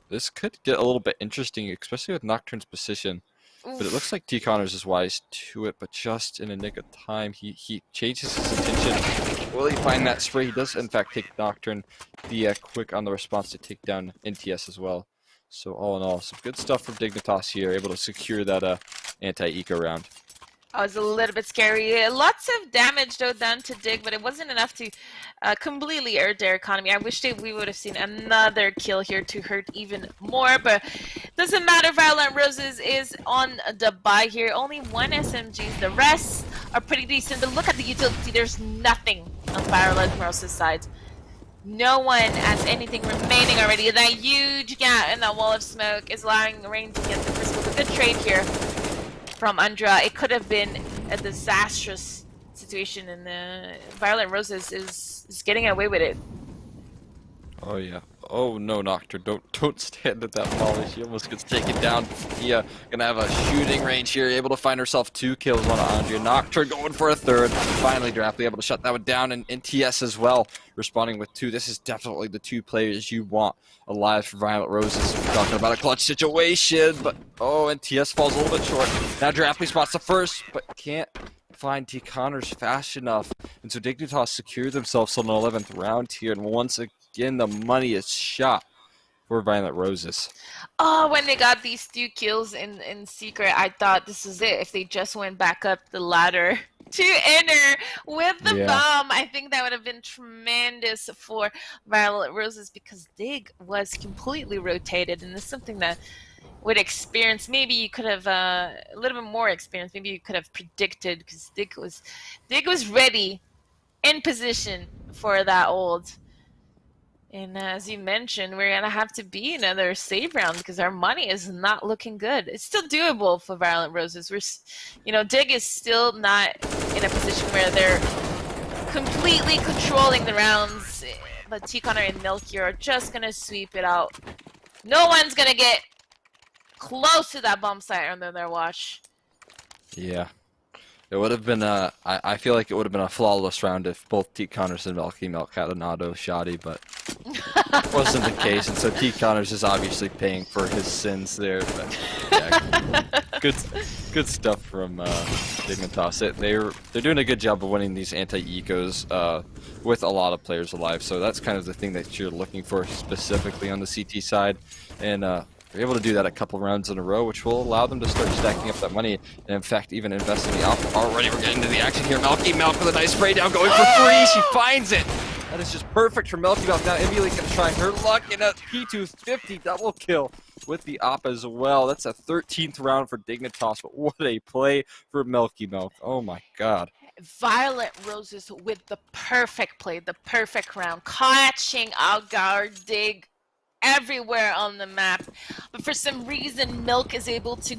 this could get a little bit interesting, especially with Nocturne's position. But it looks like T Connors is wise to it, but just in a nick of time, he changes his intention. Will he find that spray? He does, in fact, take Nocturne. The quick on the response to take down NTS as well. So all in all, some good stuff from Dignitas here, able to secure that anti-eco round. I was a little bit scary. Lots of damage though done to Dig, but it wasn't enough to completely hurt their economy. I wish we would have seen another kill here to hurt even more, but doesn't matter. Violent Roses is on the buy here. Only 1 SMGs. The rest are pretty decent, but look at the utility. There's nothing on Violent Roses' side. No one has anything remaining already. That huge gap in that wall of smoke is allowing Rain to get the first kill. A good trade here from Andra. It could have been a disastrous situation, and Violent Roses is getting away with it. Oh yeah. Oh no, Nocturne, don't stand at that volley. She almost gets taken down. Yeah, gonna have a shooting range here, able to find herself 2 kills on Andrea. Nocturne going for a 3rd. Finally, Giraffe able to shut that one down, and NTS as well, responding with 2. This is definitely the 2 players you want alive for Violent Roses. We're talking about a clutch situation, but oh, NTS falls a little bit short. Now Giraffe spots the first, but can't find T Connors fast enough, and so Dignitas secure themselves on the 11th round here, and once again the money is shot for Violent Roses. Oh, when they got these 2 kills in secret, I thought this was it. If they just went back up the ladder to enter with the bomb, I think that would have been tremendous for Violent Roses, because Dig was completely rotated, and it's something that with experience, maybe you could have a little bit more experience. Maybe you could have predicted, because Dig was ready, in position for that ult. And as you mentioned, we're gonna have to be another save round because our money is not looking good. It's still doable for Violent Roses. Dig is still not in a position where they're completely controlling the rounds. But T-Connor and Milky are just gonna sweep it out. No one's gonna get close to that bomb site under their watch. Yeah. It would have been I feel like it would have been a flawless round if both T Connors and Melky Milk had an auto shoddy, but wasn't the case, and so T Connors is obviously paying for his sins there. But yeah, good stuff from Dignitas. They're doing a good job of winning these anti-ecos with a lot of players alive. So that's kind of the thing that you're looking for specifically on the CT side, and they're able to do that a couple rounds in a row, which will allow them to start stacking up that money, and in fact even invest in the alpha. Already we're getting into the action here. Melky Milk with a nice spray down, going for free. She finds it. That is just perfect for Melky Milk. Now Emily's gonna try her luck in a P250 double kill with the op as well. That's a 13th round for Dignitas, but what a play for Melky Milk. Oh my god. Violet Roses with the perfect play, the perfect round, catching Algar Dig everywhere on the map. But for some reason, Milk is able to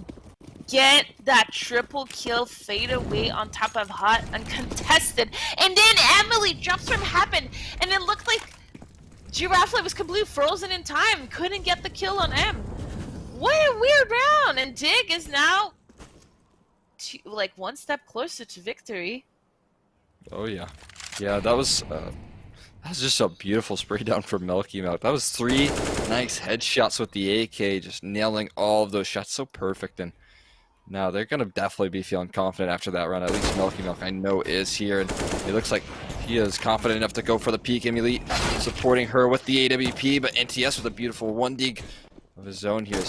get that triple kill fade away on top of Hot uncontested. And then Emily drops from Happen, and it looked like Giraffe was completely frozen in time, couldn't get the kill on M. What a weird round, and Dig is now like one step closer to victory. Oh yeah. Yeah, that was just a beautiful spray down from Melky Milk. That was 3 nice headshots with the AK, just nailing all of those shots so perfect. And now they're gonna definitely be feeling confident after that round. At least Melky Milk I know is here, and it looks like he is confident enough to go for the peak. Emily supporting her with the AWP, but NTS with a beautiful 1 dig of his own here.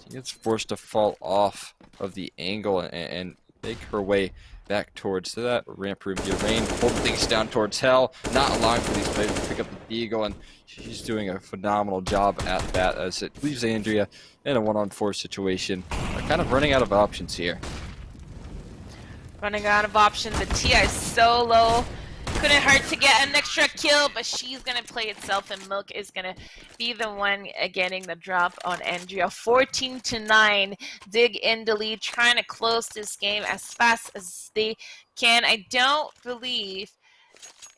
He gets forced to fall off of the angle and make her way back towards that ramp room here. Rain holding things down towards Hell, not allowing for these players to pick up the eagle, and she's doing a phenomenal job at that as it leaves Andrea in a 1-on-4 situation. They're kind of running out of options here. Running out of options. The TI is so low. Couldn't hurt to get an extra kill, but she's going to play itself, and Milk is going to be the one getting the drop on Andrea. 14-9. Dig in the lead, trying to close this game as fast as they can. I don't believe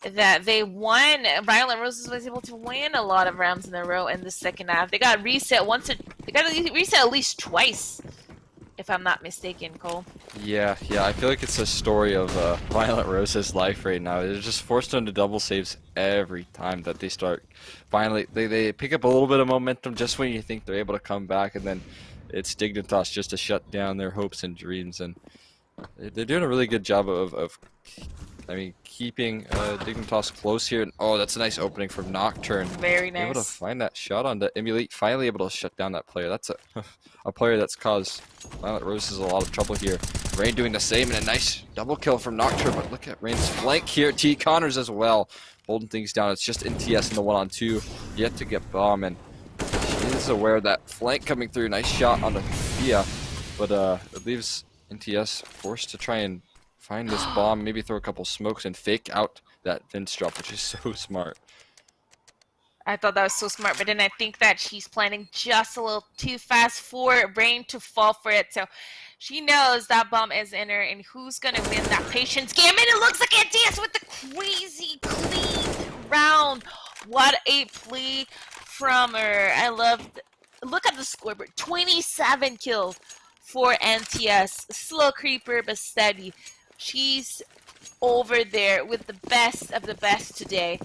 that they won. Violet Roses was able to win a lot of rounds in a row in the second half. They got reset they got reset at least twice, if I'm not mistaken, Cole. Yeah, I feel like it's a story of Violet Rose's life right now. They're just forced into double saves every time that they start. Finally, they pick up a little bit of momentum just when you think they're able to come back, and then it's Dignitas just to shut down their hopes and dreams. And they're doing a really good job of keeping Dignitas close here. And, oh, that's a nice opening from Nocturne. Very nice. Able to find that shot on the Emulate, finally able to shut down that player. That's a player that's caused Violet Roses a lot of trouble here. Rain doing the same, and a nice double kill from Nocturne, but look at Rain's flank here. T Connors as well, holding things down. It's just NTS in the 1-on-2, yet to get bomb, and she is aware of that flank coming through. Nice shot on the Thea, but it leaves NTS forced to try and find this bomb, maybe throw a couple smokes and fake out that Vince drop, which is so smart. I thought that was so smart, but then I think that she's planning just a little too fast for Rain to fall for it. So she knows that bomb is in her, and who's going to win that patience game? And it looks like NTS with the crazy clean round. What a play from her. I loved. Look at the scoreboard. 27 kills for NTS. Slow creeper, but steady. She's over there with the best of the best today,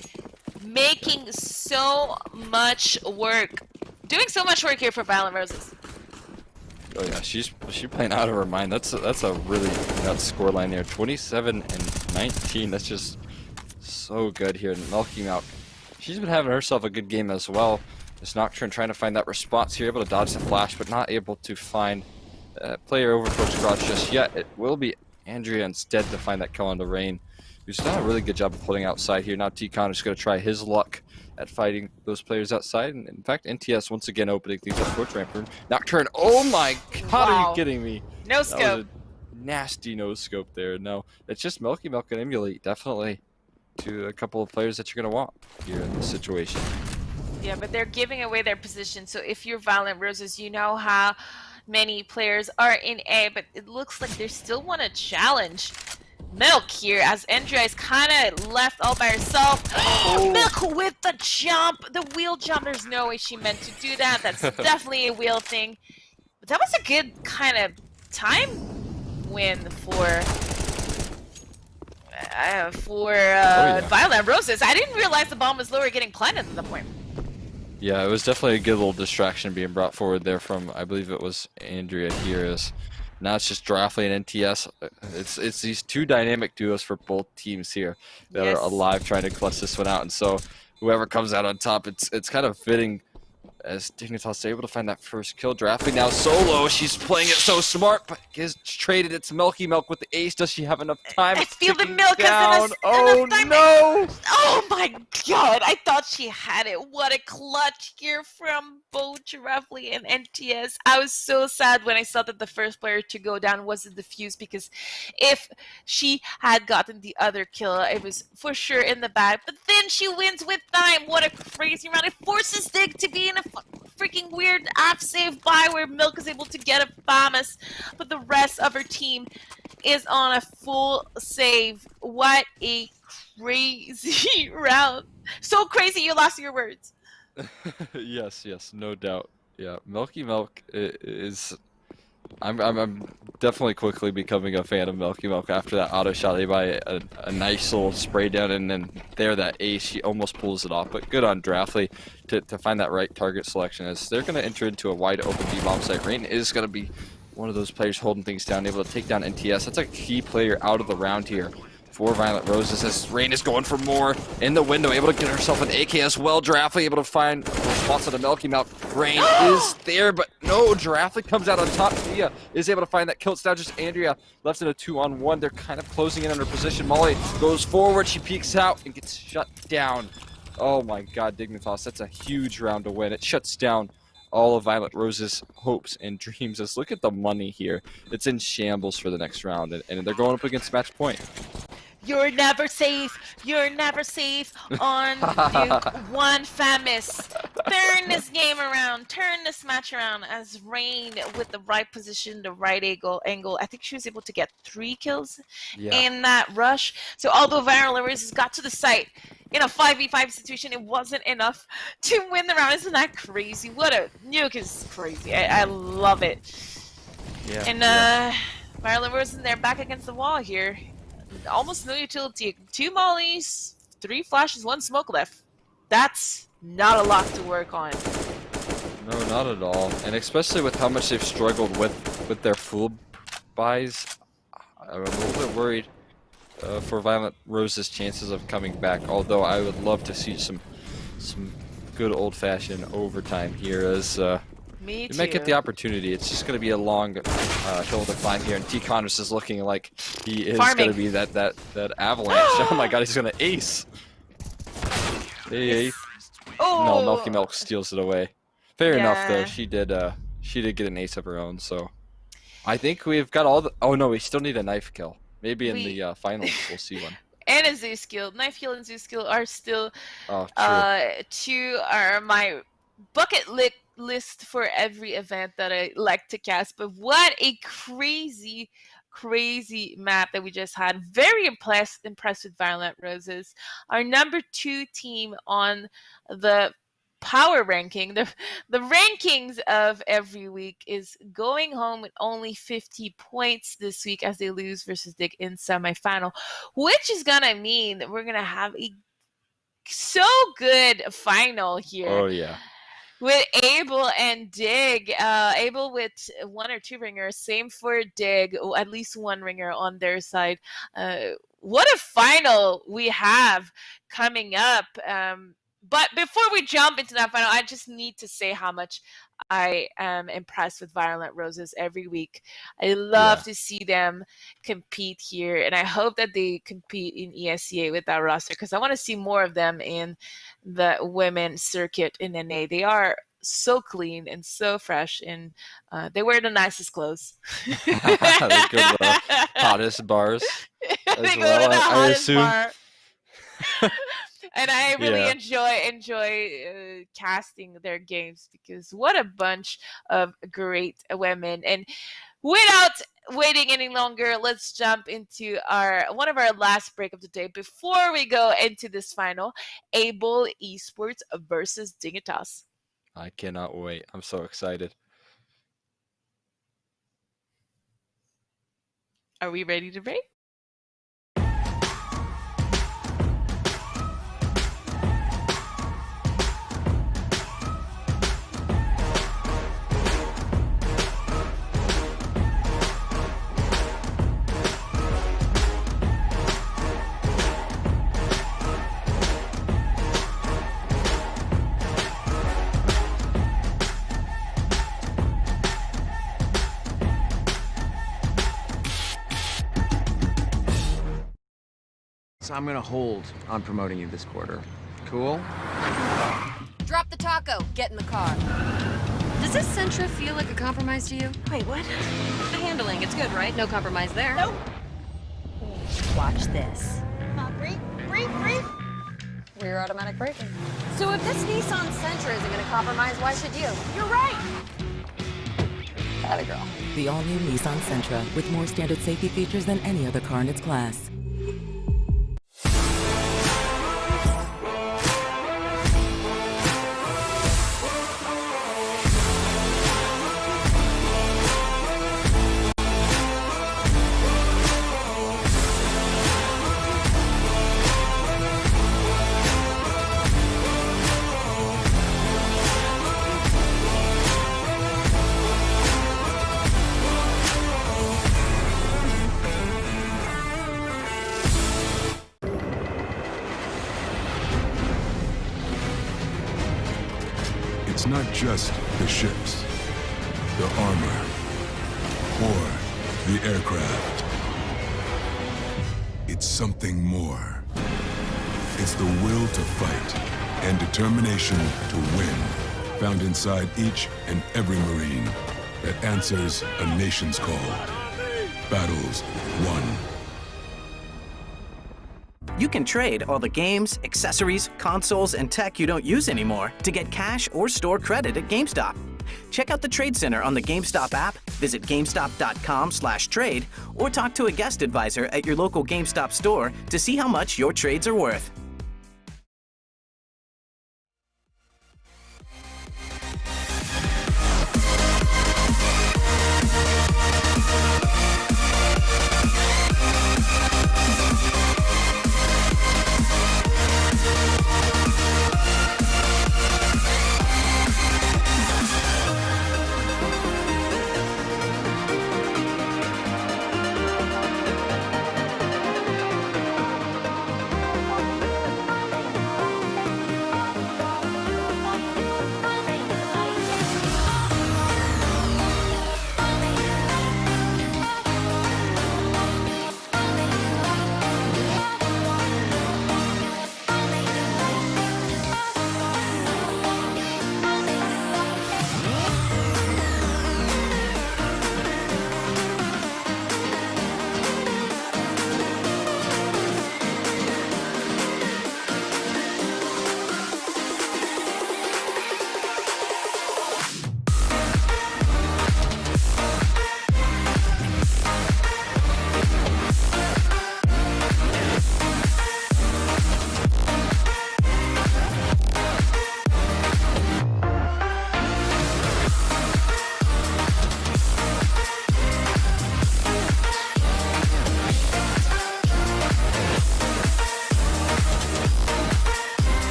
making so much work, doing so much work here for Violet Roses. Oh yeah, she's playing out of her mind. That's a really nuts scoreline there. 27-19. That's just so good here. And Melky Milk, she's been having herself a good game as well. This Nocturne trying to find that response here, able to dodge the flash, but not able to find player over towards Garage just yet. It will be Andrea instead to find that kill on the Rain, who's done a really good job of holding outside here. Now T-Con is going to try his luck at fighting those players outside. And in fact, NTS once again opening things up towards ramp room. Nocturne, oh my god, Wow. are you kidding me? No scope. That was a nasty no scope there. No, it's just Melky Milk and Emulate, definitely to a couple of players that you're going to want here in this situation. Yeah, but they're giving away their position. So if you're Violet Roses, you know how many players are in A, but it looks like they still want to challenge Milk here, as Andrea is kind of left all by herself. Milk with the jump, the wheel jump. There's no way she meant to do that. That's definitely a wheel thing. But that was a good kind of time win for for yeah. Violent Roses. I didn't realize the bomb was lower getting planted at the point. Yeah, it was definitely a good little distraction being brought forward there from, I believe it was Andrea here. As now it's just Drafley and NTS. It's these two dynamic duos for both teams here that are alive trying to clutch this one out. And so whoever comes out on top, it's kind of fitting as Dignitas able to find that first kill. Drafting now solo. She's playing it so smart, but gets traded. It's Milky Milk with the ace. Does she have enough time? I feel the milk down. Oh no! Oh my god! I thought she had it. What a clutch here from both Drafley and NTS. I was so sad when I saw that the first player to go down was the Diffuse, because if she had gotten the other kill, it was for sure in the bag. But then she wins with time. What a crazy round! It forces Dig to be in a freaking weird half save by where Milk is able to get a FAMAS, but the rest of her team is on a full save. What a crazy round. So crazy you lost your words. Yes, no doubt. Yeah, Milky Milk is... I'm definitely quickly becoming a fan of Milky Milk after that auto shot by a nice little spray down, and then there that ace, she almost pulls it off. But good on Drafley to find that right target selection, as they're going to enter into a wide open B-bomb site. Rain is going to be one of those players holding things down, able to take down NTS. That's a key player out of the round here for Violent Roses, as Rain is going for more in the window, able to get herself an AK as well. Drafley able to find response to the Milky Milk. Rain is there, but no, Drafley comes out on top. Tia is able to find that kill. It's now just Andrea left in a 2-on-1. They're kind of closing in on her position. Molly goes forward, she peeks out and gets shut down. Oh my god, Dignitas, that's a huge round to win. It shuts down all of Violent Rose's hopes and dreams. Let's look at the money here. It's in shambles for the next round, and they're going up against match point. You're never safe. You're never safe on Duke. One FAMAS. Turn this game around. Turn this match around as Rain with the right position, the right angle. I think she was able to get 3 kills in that rush. So although Violent Roses got to the site in a 5v5 situation, it wasn't enough to win the round. Isn't that crazy? What a nuke is crazy. I love it. Yeah. And Violent Roses, they're back against the wall here. Almost no utility. 2 mollies, 3 flashes, 1 smoke left. That's not a lot to work on. No, not at all. And especially with how much they've struggled with their full buys, I'm a little bit worried for Violent Rose's chances of coming back. Although I would love to see some good old-fashioned overtime here, as Me too. you might get the opportunity. It's just going to be a long hill to climb here, and T. Connors is looking like he is going to be that avalanche. Oh my god, he's going to ace. Hey. No, Milky Milk steals it away. Fair enough though. She did get an ace of her own, so I think we've got all the... Oh no, we still need a knife kill. Maybe in the finals we'll see one. And a Zeus skill. Knife kill and Zeus skill are still my bucket list for every event that I like to cast. But what a crazy map that we just had. Very impressed with Violent Roses. Our number 2 team on the power ranking, the rankings of every week, is going home with only 50 points this week as they lose versus Dig in semifinal, which is gonna mean that we're gonna have a so good final here. Oh yeah. With Abel and Dig, Abel with 1 or 2 ringers, same for Dig, at least 1 ringer on their side. What a final we have coming up. But before we jump into that final, I just need to say how much I am impressed with Violent Roses every week. I love to see them compete here, and I hope that they compete in ESEA with that roster, because I want to see more of them in the women's circuit in NA. They are so clean and so fresh, and they wear the nicest clothes. They go to the hottest bars as they go well, to the I hottest assume. bar. And I really enjoy casting their games, because what a bunch of great women. And without waiting any longer, let's jump into one of our last break of the day before we go into this final, Able Esports versus Dignitas. I cannot wait. I'm so excited. Are we ready to break? So I'm gonna hold on promoting you this quarter. Cool? Drop the taco. Get in the car. Does this Sentra feel like a compromise to you? Wait, what? The handling, it's good, right? No compromise there. Nope. Watch this. Breathe. Rear automatic braking. So if this Nissan Sentra isn't gonna compromise, why should you? You're right! Atta girl. The all-new Nissan Sentra with more standard safety features than any other car in its class. It's not just the ships, the armor, or the aircraft. It's something more. It's the will to fight and determination to win, found inside each and every Marine that answers a nation's call. Battles won. You can trade all the games, accessories, consoles, and tech you don't use anymore to get cash or store credit at GameStop. Check out the Trade Center on the GameStop app, visit GameStop.com/trade, or talk to a guest advisor at your local GameStop store to see how much your trades are worth.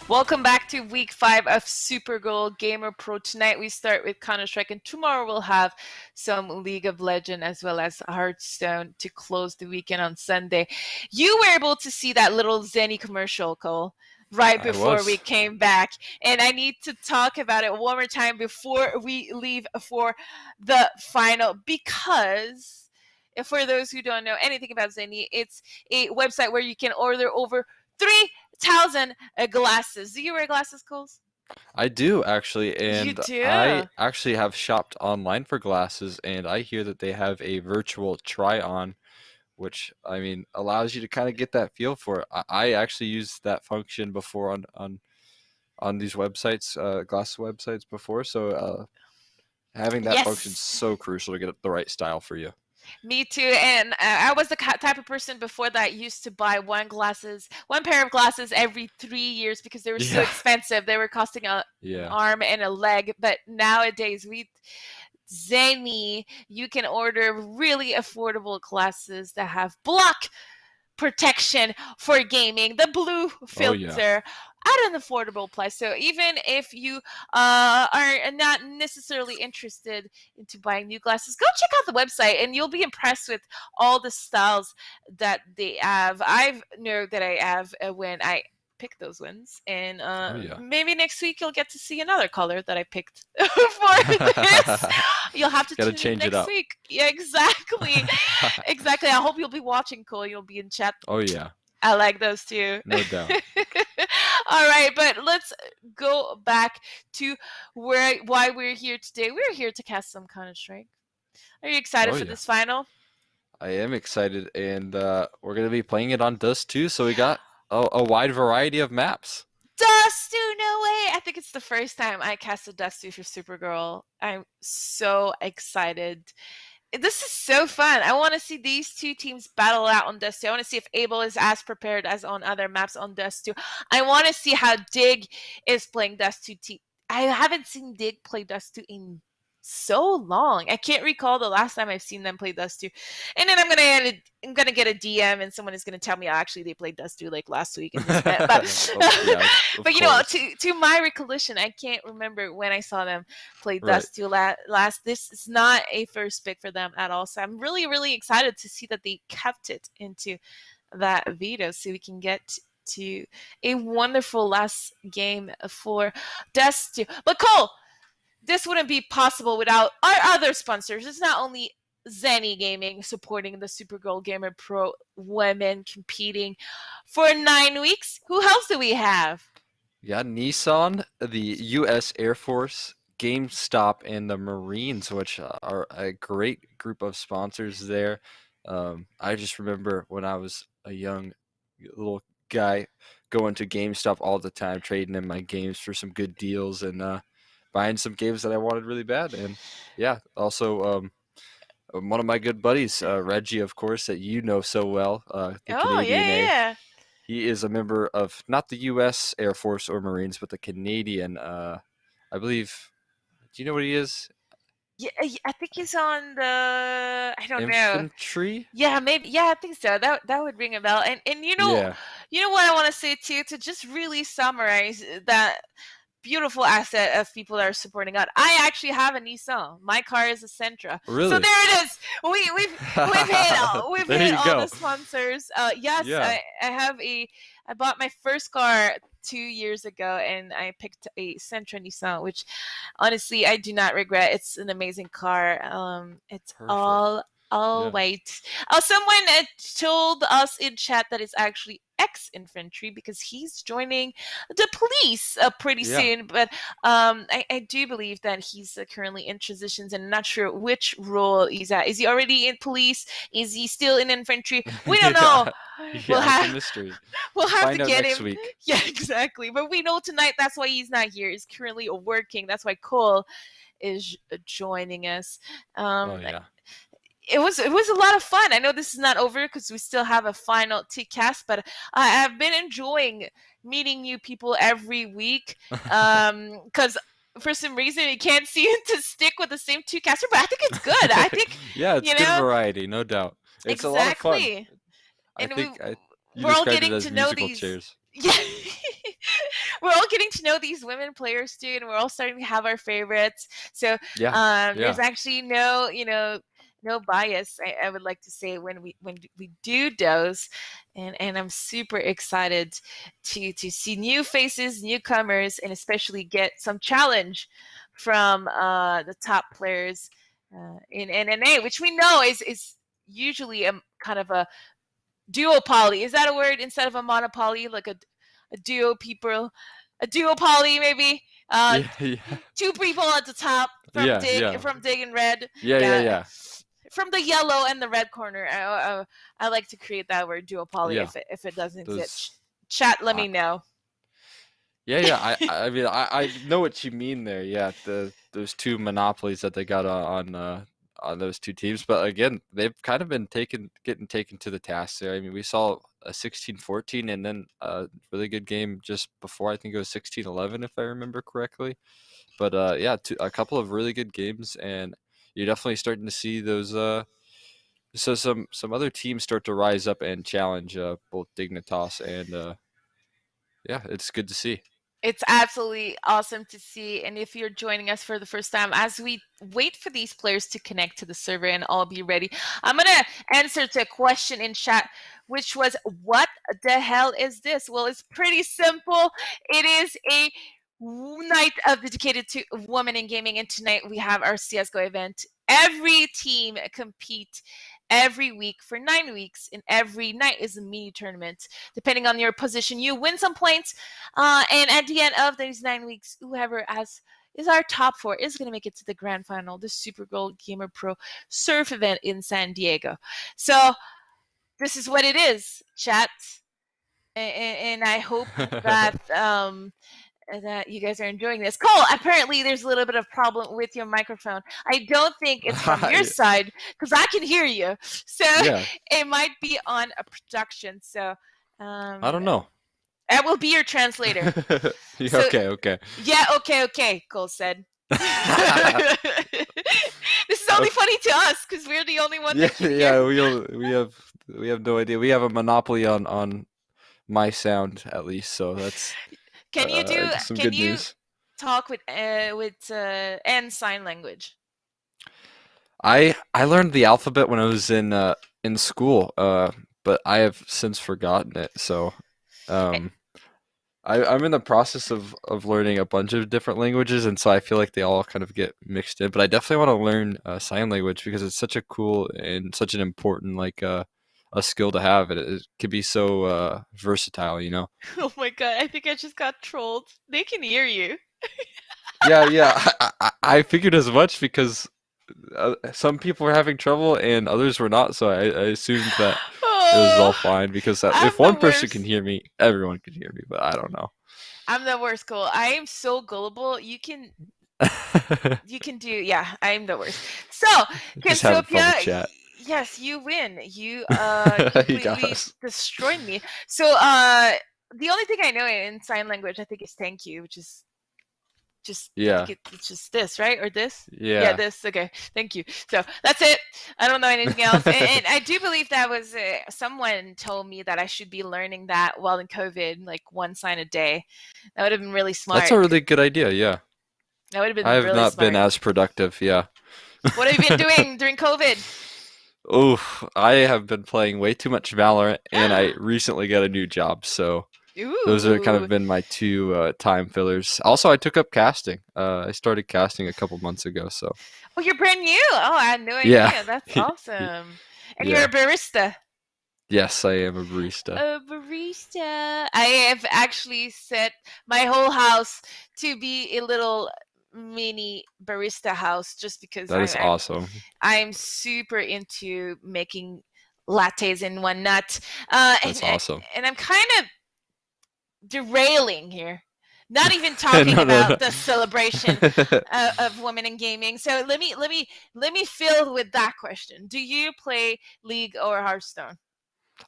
Welcome back to week 5 of Supergirl Gamer Pro. Tonight we start with Counter-Strike, and tomorrow we'll have some League of Legends as well as Hearthstone to close the weekend on Sunday. You were able to see that little Zenny commercial, Cole, right before we came back. And I need to talk about it one more time before we leave for the final, because for those who don't know anything about Zenny, it's a website where you can order over 3,000 glasses. Do you wear glasses, Coles? I do, actually, and You do? I actually have shopped online for glasses, and I hear that they have a virtual try-on, which, I mean, allows you to kind of get that feel for it. I actually used that function before on these websites, glass websites before, so having that function is so crucial to get the right style for you. Me too, and I was the type of person before that used to buy one pair of glasses every 3 years because they were so expensive. They were costing an arm and a leg. But nowadays, Zenny, you can order really affordable glasses that have block protection for gaming, the blue Oh yeah. filter at an affordable price. So even if you are not necessarily interested into buying new glasses, go check out the website and you'll be impressed with all the styles that they have. I know that I have when I pick those ones, and Oh yeah. maybe next week you'll get to see another color that I picked for this. You'll have to Gotta tune in change it next up. week. Yeah, exactly. Exactly. I hope you'll be watching, Cole. You'll be in chat. Oh yeah. I like those too. No doubt. All right, but let's go back to why we're here today. We're here to cast some Counter-Strike. Are you excited Oh for yeah. this final? I am excited, and we're gonna be playing it on Dust too. So we got a wide variety of maps. Dust 2, no way! I think it's the first time I casted Dust 2 for Supergirl. I'm so excited. This is so fun. I want to see these two teams battle out on Dust 2. I want to see if Abel is as prepared as on other maps on Dust 2. I want to see how Dig is playing Dust 2. I haven't seen Dig play Dust 2 in so long. I can't recall the last time I've seen them play Dust 2. And then I'm gonna get a DM and someone is gonna tell me, oh, actually they played Dust 2 like last week in this event. But Yeah, of but you know, course. to my recollection, I can't remember when I saw them play Right. Dust 2 last. This is not a first pick for them at all. So I'm really, really excited to see that they kept it into that veto so we can get to a wonderful last game for Dust 2. But Cole, this wouldn't be possible without our other sponsors. It's not only Zenny Gaming supporting the Supergirl Gamer Pro women competing for 9 weeks. Who else do we have? We got Nissan, the U.S. Air Force, GameStop, and the Marines, which are a great group of sponsors there. I just remember when I was a young little guy going to GameStop all the time, trading in my games for some good deals and buying some games that I wanted really bad. And yeah, also one of my good buddies, Reggie, of course, that you know so well, the Oh, Canadian A. yeah. He is a member of not the U.S. Air Force or Marines, but the Canadian. I believe. Do you know what he is? Yeah, I think he's on the. I don't know. Infantry. Yeah, maybe. Yeah, I think so. That would ring a bell. And Yeah. you know what I want to say too, to just really summarize that beautiful asset of people that are supporting God. I actually have a Nissan. My car is a Sentra. Really? So there it is. We've There hit you all go. the sponsors. Yes, Yeah. I bought my first car 2 years ago, and I picked a Sentra Nissan, which honestly I do not regret. It's an amazing car. It's Perfect. all Yeah. white. Someone told us in chat that it's actually ex-infantry because he's joining the police pretty Yeah. soon. But I do believe that he's currently in transitions and not sure which role he's at. Is he already in police? Is he still in infantry? We don't know. Yeah, We'll it's a have mystery. we'll have Find to out get next him. week. Yeah, exactly. But we know tonight that's why he's not here. He's currently working. That's why Cole is joining us. Oh yeah. It was a lot of fun. I know this is not over because we still have a final cast, but I have been enjoying meeting new people every week. Because for some reason you can't seem to stick with the same two caster, but I think it's good. I think Yeah, it's you good know variety, no doubt. It's a lot of fun. exactly. I And think you we're all described it getting as to know musical these. chairs. Yeah. We're all getting to know these women players too, and we're all starting to have our favorites. So Yeah. there's actually no bias. I would like to say when we do those, and I'm super excited to see new faces, newcomers, and especially get some challenge from the top players in NNA, which we know is usually a kind of a duopoly. Is that a word instead of a monopoly? Like a duo people, a duopoly maybe. Yeah. Two people at the top from Yeah. from Dig and Red. Yeah. From the yellow and the red corner. I like to create that word duopoly Yeah. if it doesn't Those- exist. Chat, let me know. Yeah. I mean, I know what you mean there. Yeah, those two monopolies that they got on those two teams. But again, they've kind of been getting taken to the task there. I mean, we saw a 16-14 and then a really good game just before. I think it was 16-11 if I remember correctly. But yeah, a couple of really good games, and you're definitely starting to see those. So some other teams start to rise up and challenge both Dignitas and yeah, it's good to see. It's absolutely awesome to see. And if you're joining us for the first time, as we wait for these players to connect to the server and all be ready, I'm going to answer to a question in chat, which was, what the hell is this? Well, it's pretty simple. It is a night of dedicated to women in gaming. And tonight we have our CSGO event. Every team compete every week for 9 weeks, and every night is a mini tournament. Depending on your position, you win some points, and at the end of these 9 weeks, whoever is our top 4 is going to make it to the grand final, the Super Gold Gamer Pro Surf event in San Diego. So this is what it is, chat, and I hope that that you guys are enjoying this. Cole, apparently there's a little bit of problem with your microphone. I don't think it's from your side, because I can hear you. So Yeah. it might be on a production. So I don't know. I will be your translator. Yeah, So- okay. Yeah, okay, Cole said. This is only funny to us because we're the only one Yeah, that can yeah, hear. we have no idea. We have a monopoly on my sound at least, so that's Can you do? some Can good you news. talk with and sign language? I learned the alphabet when I was in school, but I have since forgotten it. So, I'm in the process of learning a bunch of different languages, and so I feel like they all kind of get mixed in. But I definitely want to learn sign language because it's such a cool and such an important a skill to have. It can be so versatile, you know. Oh my god, I think I just got trolled. They can hear you. Yeah. I figured as much because some people were having trouble and others were not, so I assumed that it was all fine because I'm if one the person worst. can hear me, everyone can hear me. But I don't know. I'm the worst, Cole. I am so gullible. You can do. Yeah, I'm the worst. So, Just having fun with Cansopia, chat. yes, you win. You You got us. destroyed me. So, the only thing I know in sign language, I think, is thank you, which is just I Yeah. think it's just this, right? Or this? Yeah. This. Okay, thank you. So that's it. I don't know anything else, and I do believe that was someone told me that I should be learning that while in COVID, like one sign a day. That would have been really smart. That's a really good idea. Yeah. That would have been I have really not smart. been as productive. Yeah. What have you been doing during COVID? Oof, I have been playing way too much Valorant, and I recently got a new job, so those are kind Ooh. of been my two time fillers. Also, I took up casting. I started casting a couple months ago, so Oh, you're brand new. Oh, I had no idea. yeah. That's awesome. And Yeah. you're a barista. Yes, I am a barista. A barista. I have actually set my whole house to be a little mini barista house just because That is awesome. I'm super into making lattes and whatnot. That's awesome. And I'm kind of derailing here. Not even talking No. about the celebration of women in gaming. So let me fill with that question. Do you play League or Hearthstone?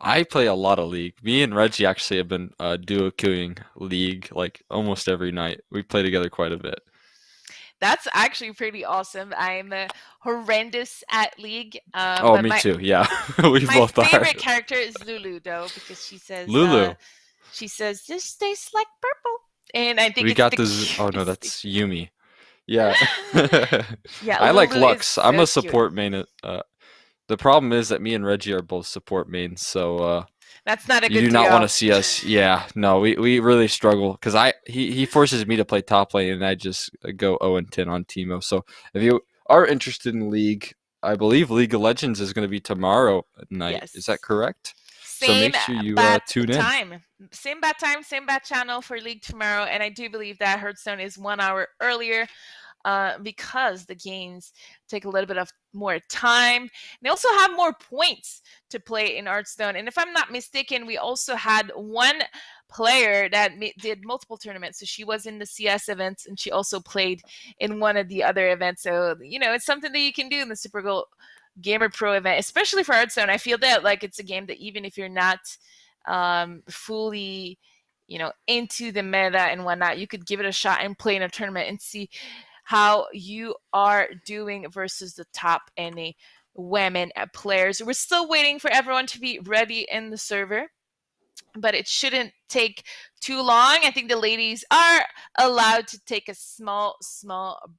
I play a lot of League. Me and Reggie actually have been duo queuing League like almost every night. We play together quite a bit. That's actually pretty awesome. I'm horrendous at League. Oh, but me too. Yeah, we my both are. favorite character is Lulu, though, because she says Lulu. She says this tastes like purple, and I think We it's got the this. Oh no, cutest that's Yumi. Yeah. Yeah, I like Lulu is Lux. I'm a so cute. support main. The problem is that me and Reggie are both support mains, so That's not a you good do not deal. want to see us. Yeah, no, we really struggle because he forces me to play top lane and I just go 0-10 on Teemo. So if you are interested in League, I believe League of Legends is going to be tomorrow night. Yes. Is that correct? So Same make sure you bat tune in. time. Same bat time, same bat channel for League tomorrow. And I do believe that Hearthstone is 1 hour earlier because the games take a little bit of more time. They also have more points to play in Hearthstone. And if I'm not mistaken, we also had one player that did multiple tournaments. So she was in the CS events and she also played in one of the other events. So, it's something that you can do in the Super Bowl Gamer Pro event, especially for Hearthstone. I feel that like it's a game that even if you're not fully, into the meta and whatnot, you could give it a shot and play in a tournament and see how you are doing versus the top NA women players. We're still waiting for everyone to be ready in the server, but it shouldn't take too long. I think the ladies are allowed to take a small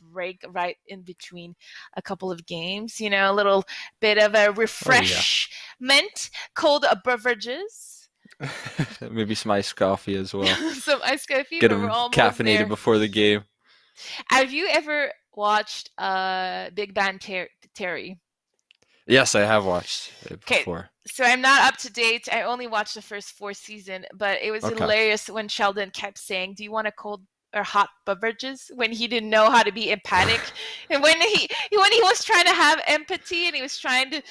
break right in between a couple of games. You know, a little bit of a refreshment, cold beverages. Maybe some iced coffee as well. Some iced coffee, Get but we're them almost caffeinated there. before the game. Have you ever watched Big Bang Theory? Yes, I have watched it before. So I'm not up to date. I only watched the first 4 seasons, but it was Okay. hilarious when Sheldon kept saying, "Do you want a cold or hot beverages?" when he didn't know how to be empathic, and when he was trying to have empathy and he was trying to,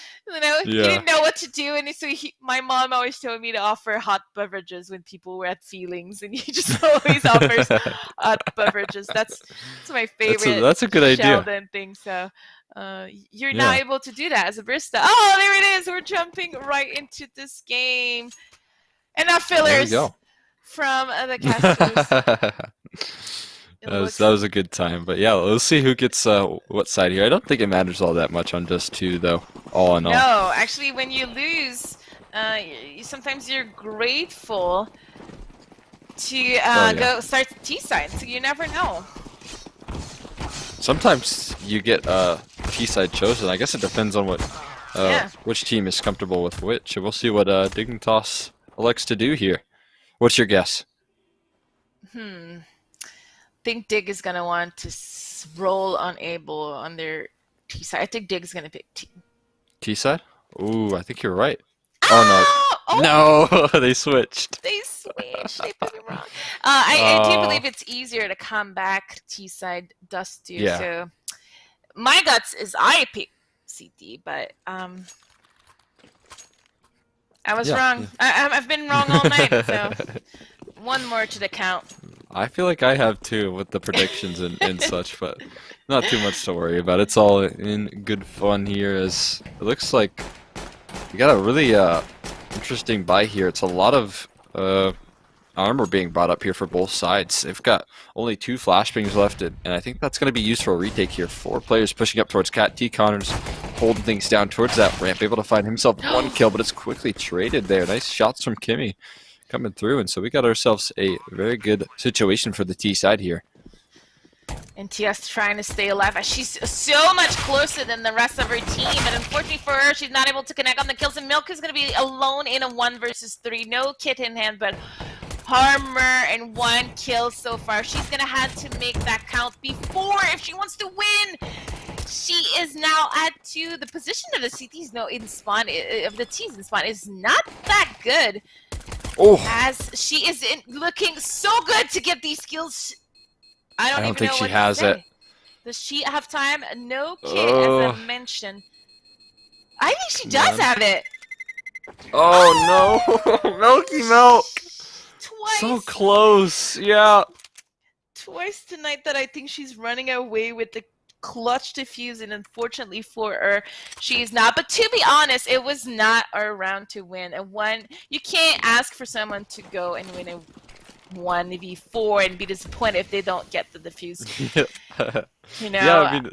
he didn't know what to do, and so my mom always told me to offer hot beverages when people were at feelings, and he just always offers hot beverages. That's my favorite. That's a good idea. Sheldon thing. So. You're now able to do that as a barista. Oh, there it is. We're jumping right into this game. Enough fillers from the casters. That was a good time. But yeah, let's see who gets what side here. I don't think it matters all that much on just 2, though, all in all. No, actually, when you lose, sometimes you're grateful to go start the T side, so you never know. Sometimes you get T-side chosen. I guess it depends on what which team is comfortable with which. We'll see what Dignitas elects to do here. What's your guess? I think Dig is going to want to roll on Able on their T-side. I think Dig is going to pick T. T-side? Ooh, I think you're right. No, they switched. They put me wrong. I do believe it's easier to come back T-side Dust do. Yeah. So my guts is I pick CT, but I was wrong. I've been wrong all night, so one more to the count. I feel like I have too with the predictions and such, but not too much to worry about. It's all in good fun here, as it looks like we got a really interesting buy here. It's a lot of armor being brought up here for both sides. They've got only 2 flashbangs left, and I think that's going to be used for a retake here. 4 players pushing up towards Cat. T. Connors holding things down towards that ramp, able to find himself 1 kill, but it's quickly traded there. Nice shots from Kimmy coming through, and so we got ourselves a very good situation for the T side here. And TS trying to stay alive. She's so much closer than the rest of her team, and unfortunately for her, she's not able to connect on the kills, and Milk is going to be alone in a 1 versus 3. No kit in hand, but armor and 1 kill so far. She's going to have to make that count before if she wants to win. She is now at 2. The position of the CT's in spawn, of the T's in spawn is not that good. As she is looking so good to get these kills. I don't think know she what has to say. it. Does she have time? No kid, as I mentioned. I think she does have it. Oh no! Milky Milk! Twice. So close, yeah. Twice tonight that I think she's running away with the clutch defuse, and unfortunately for her, she's not. But to be honest, it was not our round to win. And you can't ask for someone to go and win a 1v4 and be disappointed if they don't get the defuse. Yeah, I mean,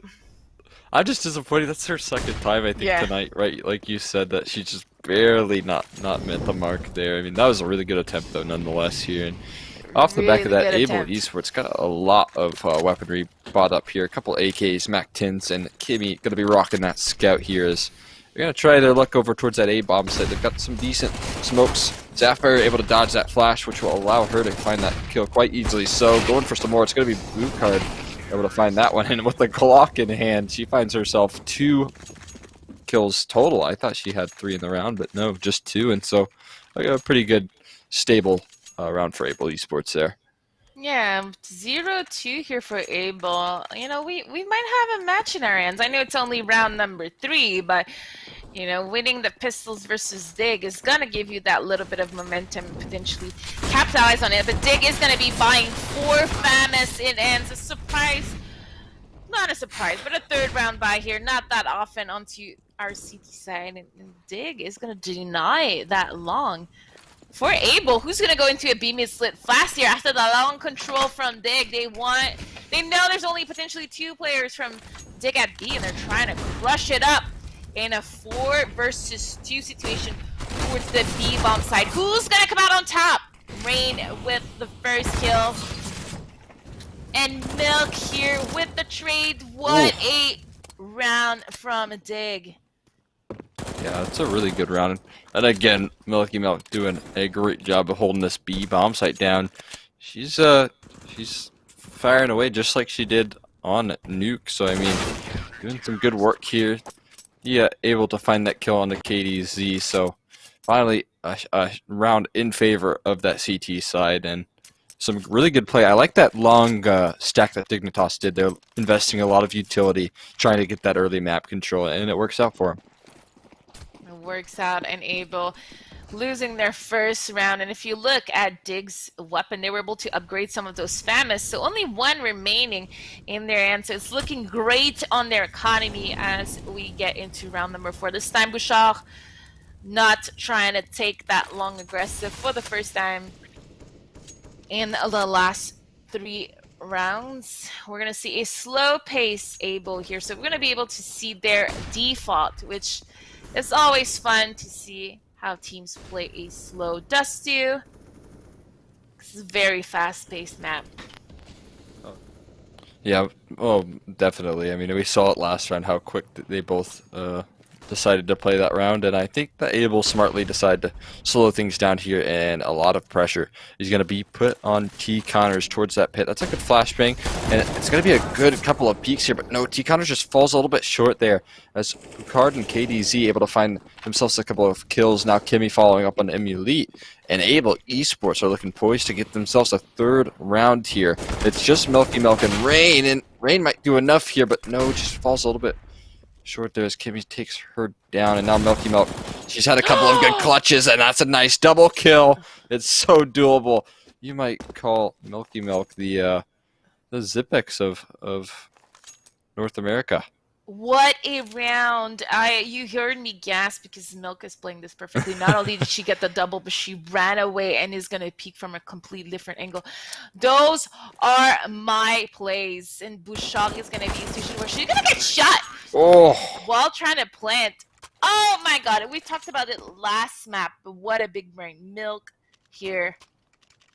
I'm just disappointed. That's her 2nd time, I think, tonight, right? Like you said, that she just barely not met the mark there. I mean, that was a really good attempt, though, nonetheless, here. And off the back of that, Able Esports got a lot of weaponry bought up here. A couple AKs, MAC-10s, and Kimmy going to be rocking that scout here as they're going to try their luck over towards that A-bomb site. They've got some decent smokes. Sapphire able to dodge that flash, which will allow her to find that kill quite easily. So going for some more, it's going to be Blue Card able to find that one. And with the Glock in hand, she finds herself 2 kills total. I thought she had 3 in the round, but no, just 2. And so a pretty good, stable round for Able Esports there. Yeah, 0-2 here for Able. You know, we might have a match in our hands. I know it's only round number 3, but you know, winning the pistols versus Dig is gonna give you that little bit of momentum and potentially capitalize on it. But Dig is gonna be buying 4 FAMAS in ends. A surprise, not a surprise, but a 3rd round buy here. Not that often onto our CT side, and Dig is gonna deny that long. For Abel, who's gonna go into a B mid slit fast here after the long control from Dig? They know there's only potentially 2 players from Dig at B, and they're trying to crush it up in a 4 versus 2 situation towards the B bomb side. Who's gonna come out on top? Rain with the first kill. And Milk here with the trade. What a round from Dig. Yeah, it's a really good round. And again, Milky Milk doing a great job of holding this B bomb site down. She's firing away just like she did on Nuke. So I mean, doing some good work here. Yeah, able to find that kill on the KDZ. So finally, a round in favor of that CT side, and some really good play. I like that long stack that Dignitas did. They're investing a lot of utility, trying to get that early map control, and it works out for them. It works out, and Abel losing their first round. And if you look at Dig's weapon, they were able to upgrade some of those FAMAS, so only 1 remaining in their hand. So it's looking great on their economy as we get into round number 4. This time Bouchard not trying to take that long aggressive for the first time in the last 3 rounds. We're going to see a slow pace Abel here, so we're going to be able to see their default, which is always fun to see how teams play a slow Dust 2. This is a very fast-paced map. Yeah, oh, definitely. I mean, we saw it last round, how quick they both decided to play that round, and I think that Abel smartly decided to slow things down here, and a lot of pressure is going to be put on T Connors towards that pit. That's a good flashbang, and it's going to be a good couple of peeks here, but no, T Connors just falls a little bit short there as Picard and KDZ able to find themselves a couple of kills. Now Kimmy following up on Emulite, and Abel Esports are looking poised to get themselves a 3rd round here. It's just Milky Milk and Rain might do enough here, but no, just falls a little bit short there as Kimmy takes her down, and now Milky Milk, she's had a couple of good clutches, and that's a nice double kill. It's so doable. You might call Milky Milk the Zipex of North America. What a round. You heard me gasp because Milk is playing this perfectly. Not only did she get the double, but she ran away and is going to peek from a completely different angle. Those are my plays. And Bouchard is going to be in a situation where she's going to get shot while trying to plant. Oh my god. We talked about it last map, but what a big brain. Milk here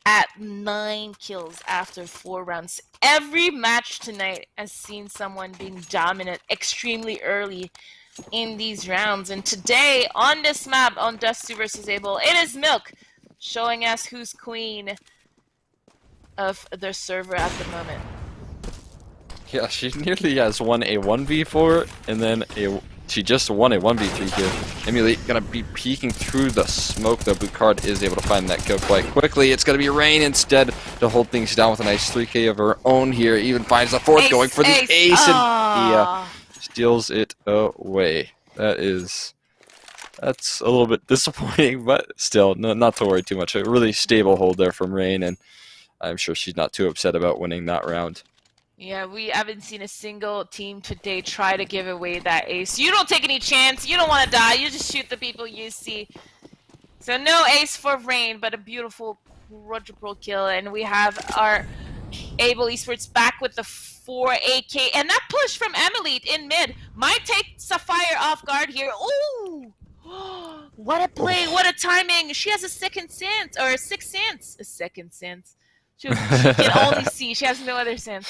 at 9 kills after 4 rounds. Every match tonight has seen someone being dominant extremely early in these rounds. And today, on this map, on Dust 2 versus Abel, it is Milk showing us who's queen of their server at the moment. Yeah, she nearly has won a 1v4, and then she just won a 1v3 here. Emulate gonna be peeking through the smoke, though Bouchard is able to find that kill quite quickly. It's gonna be Rain instead to hold things down with a nice 3k of her own here. Even finds the 4th, going for the ace, and he steals it away. That's a little bit disappointing, but still, not to worry too much. A really stable hold there from Rain, and I'm sure she's not too upset about winning that round. Yeah, we haven't seen a single team today try to give away that ace. You don't take any chance. You don't want to die. You just shoot the people you see. So no ace for Rain, but a beautiful quadruple kill. And we have our Abel Esports back with the 4 AK. And that push from Emilite in mid might take Sapphire off guard here. Ooh! What a play. What a timing. She has a second sense. Or a sixth sense. A second sense. She can only see. She has no other sense.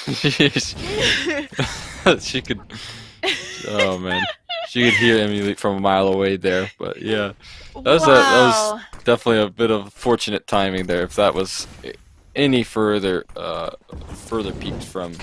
She could. Oh man, she could hear Emily from a mile away there. But yeah, that was definitely a bit of fortunate timing there. If that was any further peaked from,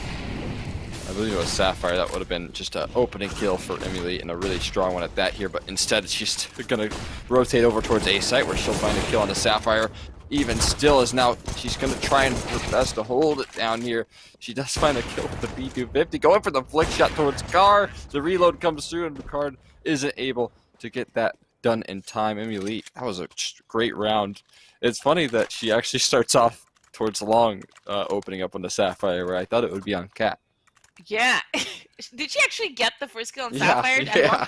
I believe it was Sapphire, that would have been just an opening kill for Emily, and a really strong one at that here. But instead, she's gonna rotate over towards A site where she'll find a kill on the Sapphire. Even still, is now she's going to try and her best to hold it down here. She does find a kill with the B250, going for the flick shot towards Car. The reload comes through, and Picard isn't able to get that done in time. Emulite, that was a great round. It's funny that she actually starts off towards long, opening up on the Sapphire, where I thought it would be on Cat. Yeah. Did she actually get the first kill on Sapphire? Yeah.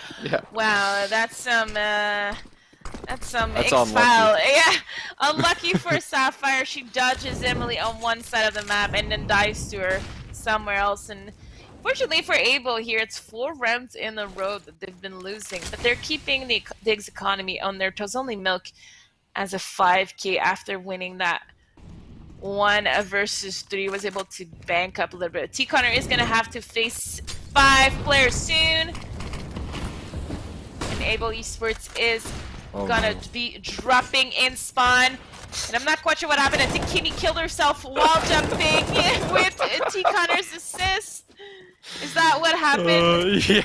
Wow, that's some X-File. Unlucky. Yeah. Unlucky for Sapphire, she dodges Emily on one side of the map and then dies to her somewhere else. And fortunately for Able here, it's 4 rounds in a row that they've been losing, but they're keeping the Diggs economy on their toes. Only Milk as a 5k after winning that 1 versus 3 was able to bank up a little bit. T Connor is gonna have to face 5 players soon, and Able Esports is gonna be dropping in spawn. And I'm not quite sure what happened. I think Kimmy killed herself while jumping with T Connor's assist. Is that what happened? Yeah.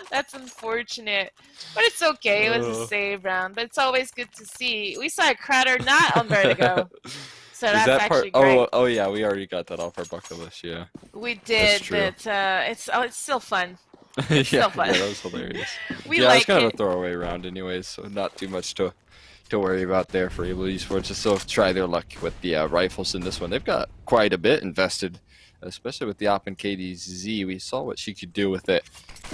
That's unfortunate. But it's okay. It was a save round. But it's always good to see. We saw a Crater not on Vertigo. So that's actually great. Oh yeah, we already got that off our bucket list, yeah. We did, but it's still fun. Yeah, still fun. yeah, that was hilarious. We yeah, like it's kind it. of a throwaway round anyways, so not too much to worry about there for Able Esports. Just still try their luck with the rifles in this one. They've got quite a bit invested, especially with the Op and KDZ. We saw what she could do with it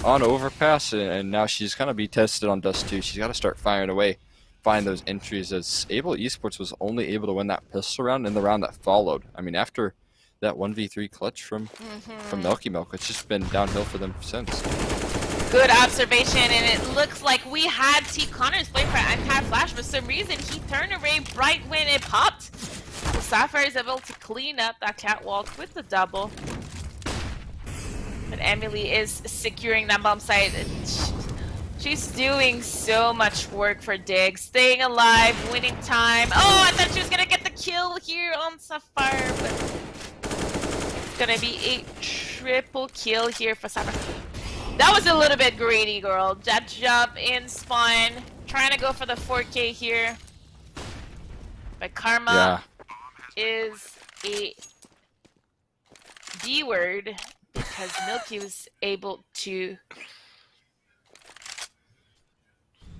on Overpass, and now she's going to be tested on Dust 2. She's got to start firing away, find those entries, as Able Esports was only able to win that pistol round in the round that followed. I mean, after that 1v3 clutch from Milky Milk, it's just been downhill for them since. Good observation, and it looks like we had T Connor's play for Uncat Flash. For some reason, he turned away right when it popped. Sapphire is able to clean up that catwalk with the double. But Emily is securing that bomb site. She's doing so much work for Dig, staying alive, winning time. Oh, I thought she was gonna get the kill here on Sapphire, but it's gonna be a triple kill here for Sapphire. That was a little bit greedy, girl. That jump in spawn, trying to go for the 4K here. But Karma is a D word because Milky was able to.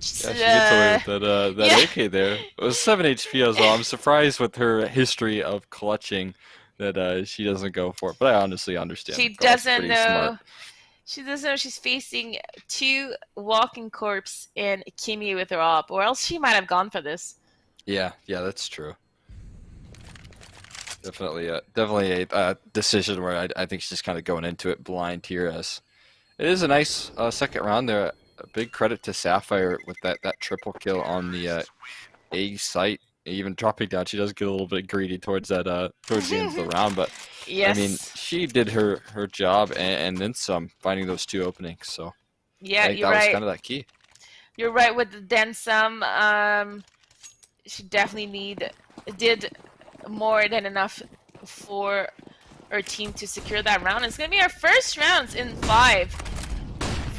Yeah, she gets away with that AK there. It was 7 HP as well. I'm surprised with her history of clutching that she doesn't go for it, but I honestly understand. She doesn't know. Smart. She doesn't know she's facing 2 walking corpse and Kimmy with her op, or else she might have gone for this. Yeah, that's true. Definitely a decision where I think she's just kind of going into it blind here. As it is a nice second round there. A big credit to Sapphire with that triple kill on the A site. Even dropping down, she does get a little bit greedy towards that towards the end of the round, but yes. I mean, she did her job and then some, finding those 2 openings. So yeah, I think you're that right. was kind of that key. You're right with the then some. She definitely did more than enough for our team to secure that round. It's gonna be our first rounds in 5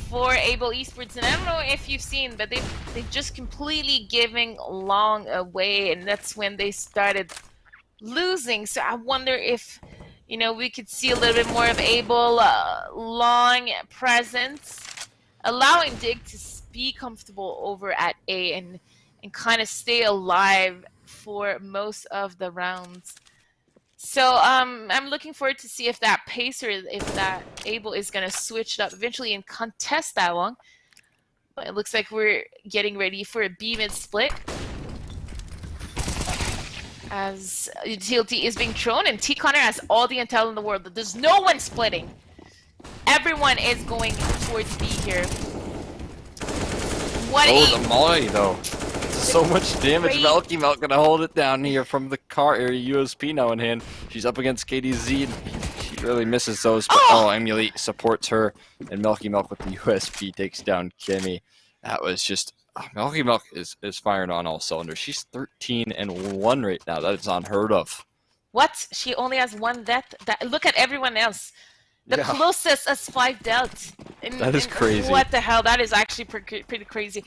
for Able Esports, and I don't know if you've seen, but they've just completely giving Long away, and that's when they started losing. So I wonder if, you know, we could see a little bit more of Able Long presence, allowing Dig to be comfortable over at A and kind of stay alive for most of the rounds. So I'm looking forward to see if that pacer, if that Able is going to switch it up eventually and contest that one. But it looks like we're getting ready for a B mid split. As utility is being thrown, and T Connor has all the intel in the world that there's no one splitting. Everyone is going towards B here. The molly though. So much damage. Milky Milk gonna hold it down here from the car area. USP now in hand. She's up against KDZ. And she really misses those. But Emily supports her, and Milky Milk with the USP takes down Kimmy. That was just Milky Milk is firing on all cylinders. She's 13-1 right now. That is unheard of. What? She only has 1 death. Look at everyone else. The closest is 5 deaths. That is crazy. What the hell? That is actually pretty crazy.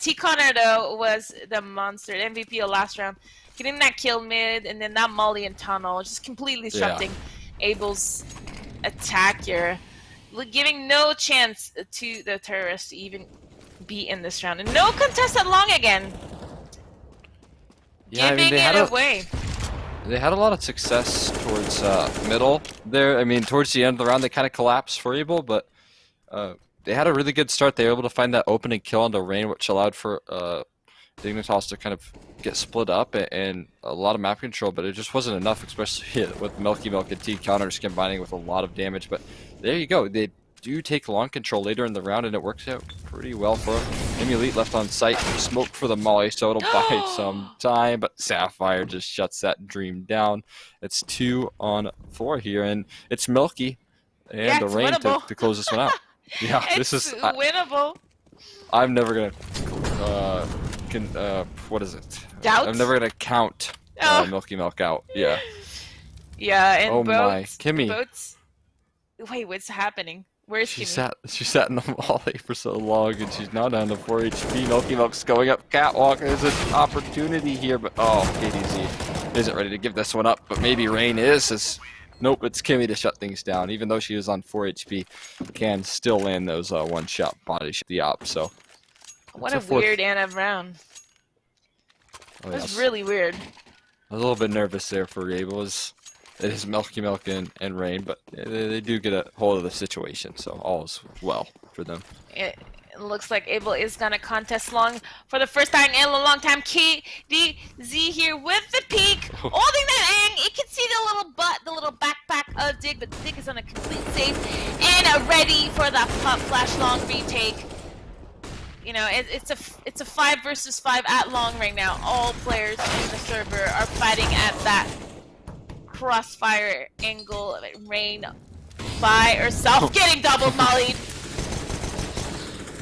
T Connor though was the monster, MVP of last round, getting that kill mid, and then that molly and tunnel, just completely disrupting Abel's attack here, giving no chance to the terrorists to even be in this round, and no contested Long again. Yeah, giving it away. They had a lot of success towards middle there. I mean, towards the end of the round, they kind of collapsed for Able, but they had a really good start. They were able to find that opening kill on the rain, which allowed for Dignitas to kind of get split up and a lot of map control, but it just wasn't enough, especially with Milky Milk and T counters combining with a lot of damage. But there you go. They do take long control later in the round, and it works out pretty well for them. Elite left on site, smoke for the molly, so it'll buy some time, but Sapphire just shuts that dream down. It's 2-on-4 here, and it's Milky and the Rain to close this one out. Yeah, this is winnable. I'm never gonna what is it? Doubt? I'm never gonna count Milky Milk out. Yeah. Yeah, and oh my, Kimmy. Wait, what's happening? Where's Kimmy? She sat in the molly for so long, and she's now down to 4 HP. Milky Milk's going up catwalk. There's an opportunity here, but KDZ isn't ready to give this one up. But maybe Rain is. Nope, it's Kimmy to shut things down. Even though she is on 4 HP, can still land those one-shot body shot the op. So what a weird end of round. It was really weird. I was a little bit nervous there for Able. It is Milky Milk and Rain, but they do get a hold of the situation, so all is well for them. It looks like Able is gonna contest long for the first time in a long time. KDZ here with the peak, holding that ang. You can see the little butt, the little backpack of Dig, but Dig is on a complete safe and ready for that pop flash long retake. You know, it's a 5 versus 5 at long right now. All players in the server are fighting at that crossfire angle. Rain by herself, getting double mollied.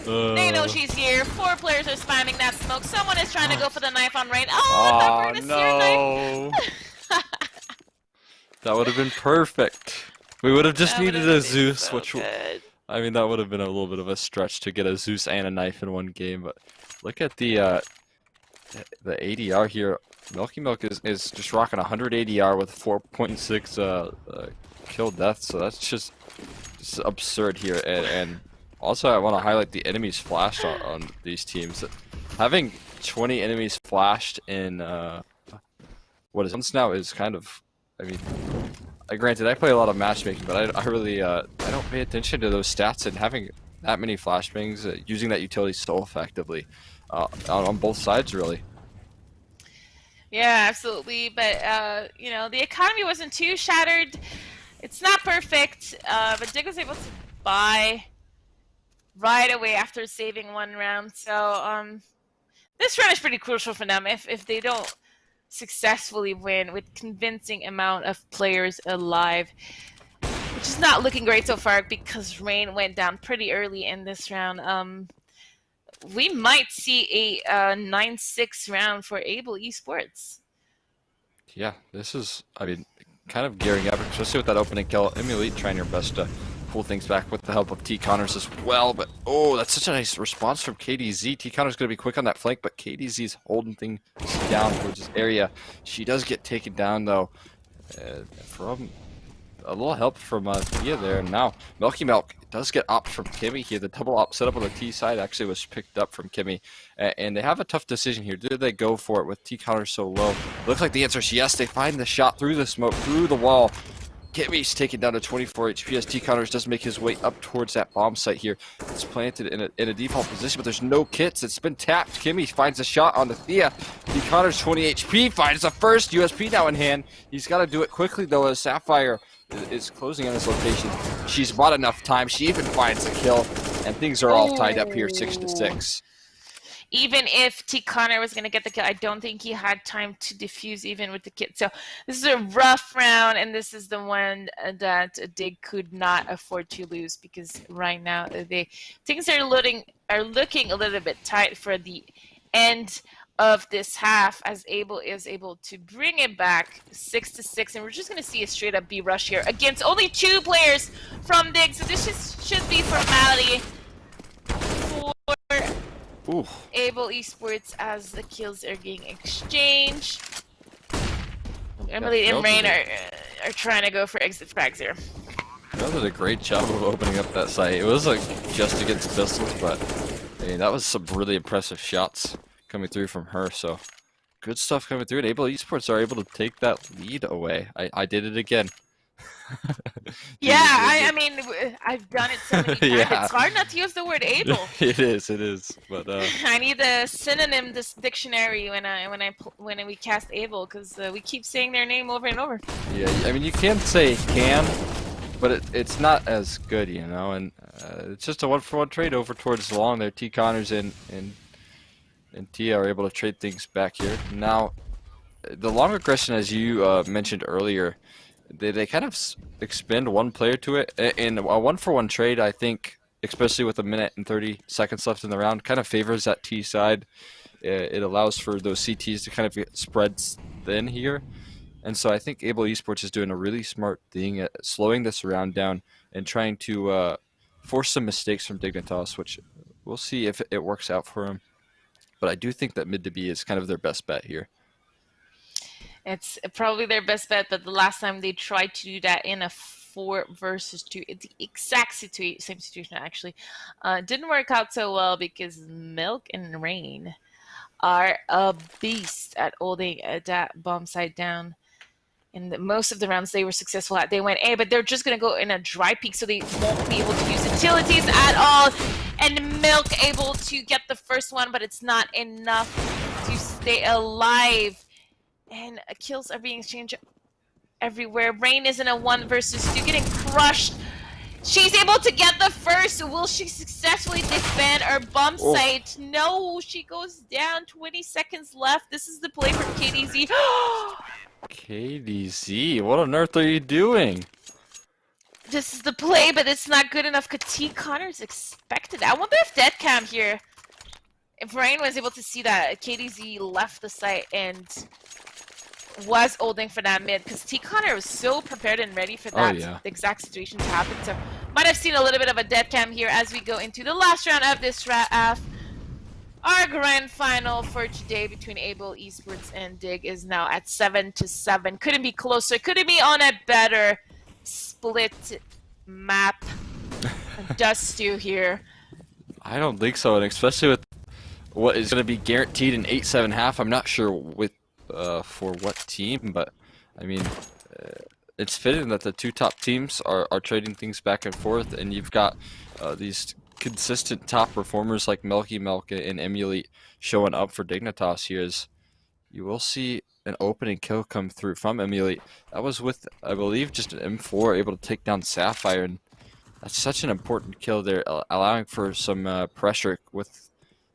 They know she's here. 4 players are spamming that smoke. Someone is trying to go for the knife on Rain. Oh, the no! That would have been perfect. We would have just needed a Zeus, so which I mean, that would have been a little bit of a stretch to get a Zeus and a knife in one game. But look at the ADR here. Milky Milk is just rocking 100 ADR with 4.6 kill death, so that's just absurd here. And also, I want to highlight the enemies flashed on these teams. Having 20 enemies flashed in what is months now is kind of, I mean, granted, I play a lot of matchmaking, but I really I don't pay attention to those stats, and having that many flashbangs, using that utility so effectively on both sides, really. Yeah, absolutely. But you know, the economy wasn't too shattered. It's not perfect, but Dig was able to buy right away after saving 1 round. So this round is pretty crucial for them. If they don't successfully win with convincing amount of players alive, which is not looking great so far because Rain went down pretty early in this round. We might see a 9-6 round for Able Esports. Yeah, this is, I mean, kind of gearing up, especially with that opening kill. Elite trying your best to pull things back with the help of T Connors as well. But oh, that's such a nice response from KDZ. T Connors going to be quick on that flank, but KDZ's holding things down towards this area. She does get taken down though from a little help from Thea there. And now Milky Milk does get op from Kimmy here. The double op setup on the T side actually was picked up from Kimmy. And they have a tough decision here. Do they go for it with T counter so low? Looks like the answer is yes. They find the shot through the smoke, through the wall. Kimmy's taken down to 24 HP as T Counters does make his way up towards that bomb site here. It's planted in a default position, but there's no kits. It's been tapped. Kimmy finds a shot on the Thea. T Counters 20 HP, finds the first USP now in hand. He's got to do it quickly though, as Sapphire is closing on this location. She's bought enough time. She even finds the kill, and things are all tied up here, 6-6. Even if T Connor was going to get the kill, I don't think he had time to defuse even with the kit. So this is a rough round, and this is the one that Dig could not afford to lose, because right now things are looking a little bit tight for the end of this half, as Able is able to bring it back 6-6, and we're just going to see a straight up B rush here against only 2 players from Dig. So this should be formality for Able Esports as the kills are being exchanged. Emily and Rain are trying to go for exit frags here. That did a great job of opening up that site. It was like just against pistols, but I mean, that was some really impressive shots coming through from her. So good stuff coming through, and Able Esports are able to take that lead away. I did it again. Yeah, I mean, I've done it so many times. Yeah. It's hard not to use the word able. It is. But I need a synonym this dictionary when we cast able, because we keep saying their name over and over. yeah, I mean, you can say can, but it's not as good, you know. And it's just a 1-for-1 trade over towards long there. T Connors and Tia are able to trade things back here. Now, the long aggression, as you mentioned earlier, they kind of expend one player to it. In a 1-for-1 trade, I think, especially with a minute and 30 seconds left in the round, kind of favors that T side. It allows for those CTs to kind of get spread thin here. And so I think Able Esports is doing a really smart thing at slowing this round down and trying to force some mistakes from Dignitas, which we'll see if it works out for him. But I do think that mid to B is kind of their best bet here. It's probably their best bet, but the last time they tried to do that in a 4 versus 2, it's the exact same situation actually, didn't work out so well because Milk and Rain are a beast at holding that bomb site down. In most of the rounds they were successful at, they went A, but they're just going to go in a dry peak, so they won't be able to use utilities at all. And Milk able to get the first one, but it's not enough to stay alive. And kills are being exchanged everywhere. Rain is in a 1 versus 2, getting crushed. She's able to get the first. Will she successfully defend her bomb site? No, she goes down. 20 seconds left. This is the play for KDZ. KDZ, what on earth are you doing? This is the play, but it's not good enough. T Connors expected. I wonder if Deadcam here, if Rain was able to see that KDZ left the site and was holding for that mid, because T Connor was so prepared and ready for that exact situation to happen. So might have seen a little bit of a dead cam here as we go into the last round of this RAF. Our grand final for today between Able Esports and Dig is now at 7-7. Couldn't be closer. Couldn't be on a better split map. Dust stew here. I don't think so, and especially with what is going to be guaranteed in 8-7 I'm not sure with for what team, but I mean, it's fitting that the two top teams are trading things back and forth, and you've got these consistent top performers like Melky and Emulate showing up for Dignitas here. As you will see an opening kill come through from Emulate. That was with, I believe, just an M4 able to take down Sapphire, and that's such an important kill there, allowing for some pressure with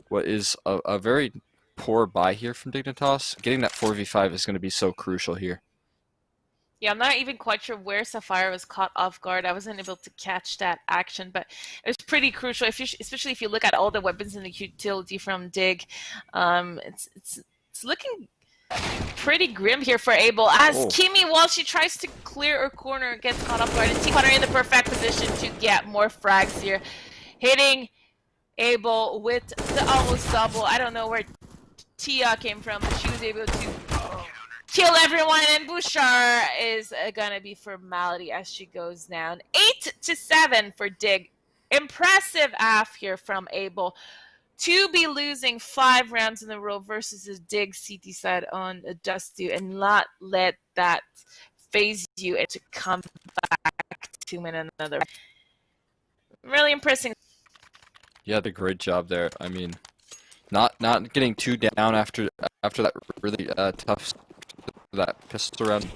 what is a very poor buy here from Dignitas. Getting that 4v5 is going to be so crucial here. Yeah, I'm not even quite sure where Sapphire was caught off guard. I wasn't able to catch that action, but it was pretty crucial, especially if you look at all the weapons in the utility from Dig. It's looking pretty grim here for Able, as Kimmy, while she tries to clear her corner, gets caught off guard. And T Connor in the perfect position to get more frags here. Hitting Able with the almost double. I don't know where Tia came from, but she was able to kill everyone, and Bouchard is gonna be formality as she goes down. 8-7 for Dig. Impressive AF here from Able to be losing 5 rounds in a row versus a Dig CT side on a Dusty, and not let that phase you and to come back to win another. Really impressive. Yeah, the great job there. I mean, not getting too down after that really tough that pistol round.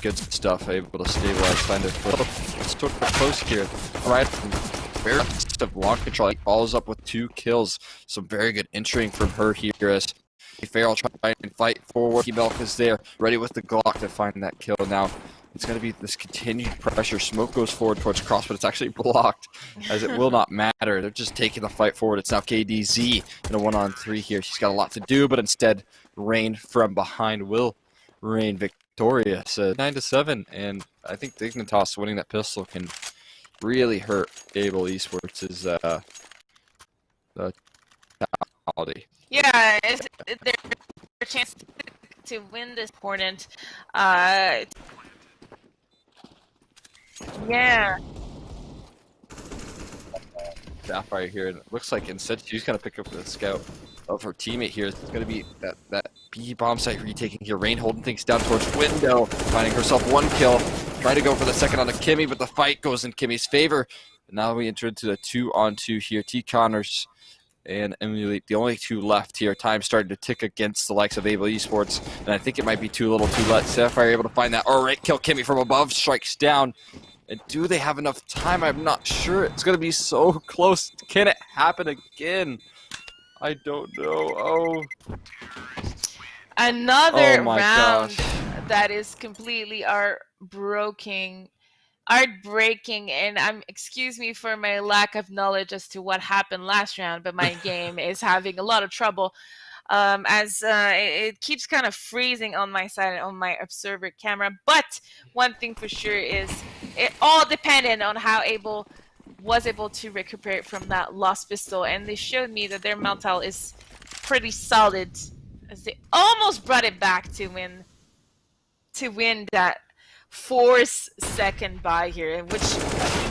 Good stuff, able to stabilize, find it sort of close here. Alright, very of long control. He follows up with 2 kills. Some very good entering from her here as Farrell trying to fight forward. Milk is there, ready with the Glock to find that kill. Now it's going to be this continued pressure. Smoke goes forward towards Cross, but it's actually blocked, as it will not matter. They're just taking the fight forward. It's now KDZ in a 1-on-3 here. She's got a lot to do, but instead, Rain from behind will reign victorious. 9-7, and I think Dignitas winning that pistol can really hurt Able Esports' quality. Yeah, their chance to win this important. Yeah. Sapphire here, and it looks like instead she's gonna pick up the scout. of her teammate here. It's going to be that B bomb site retaking here. Rain holding things down towards window, finding herself 1 kill. Try to go for the second on the Kimmy, but the fight goes in Kimmy's favor. And now we enter into the 2-on-2 here. T. Connors and Emily, the only 2 left here. Time starting to tick against the likes of Able Esports, and I think it might be too little too late. Sapphire able to find that. All right, kill Kimmy from above, strikes down. And do they have enough time? I'm not sure. It's going to be so close. Can it happen again? I don't know. Oh. Another Oh my round gosh. that is completely heartbreaking, and excuse me for my lack of knowledge as to what happened last round, but my game is having a lot of trouble as it keeps kind of freezing on my side on my observer camera. But one thing for sure is it all depended on how Able was able to recuperate from that lost pistol, and they showed me that their mental is pretty solid as they almost brought it back to win that 4-second buy here, which,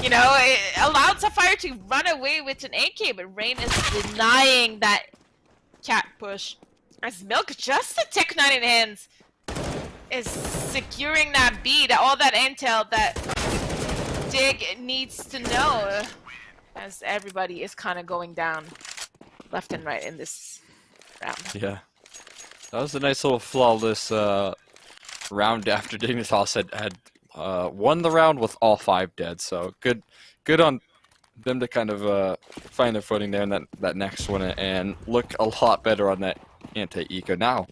you know, it allowed Sapphire to run away with an AK, but Rain is denying that cat push as Milk, just a Tech 9 in hands, is securing that B, all that intel that Dig needs to know, as everybody is kind of going down left and right in this round. Yeah. That was a nice little flawless round after Dignitas had won the round with all 5 dead. So good on them to kind of find their footing there in that next one and look a lot better on that anti-eco. Now,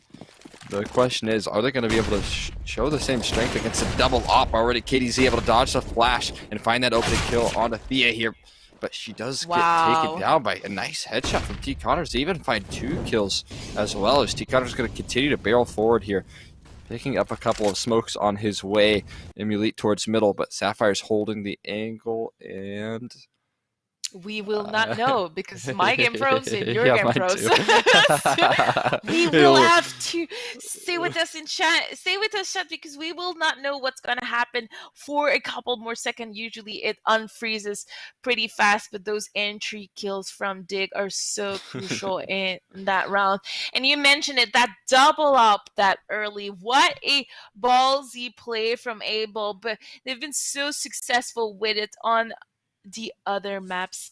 the question is, are they going to be able to show the same strength against a double op? Already KDZ able to dodge the flash and find that opening kill on Thea here. But she does get taken down by a nice headshot from T. Connors to even find 2 kills as well, as T. Connors is going to continue to barrel forward here, picking up a couple of smokes on his way, emulate towards middle, but Sapphire's holding the angle, and we will not know because my game froze and your yeah, game froze. We will have to stay with us in chat. Stay with us, chat, because we will not know what's going to happen for a couple more seconds. Usually it unfreezes pretty fast, but those entry kills from Dig are so crucial in that round. And you mentioned it, that double up that early. What a ballsy play from Able, but they've been so successful with it on the other maps.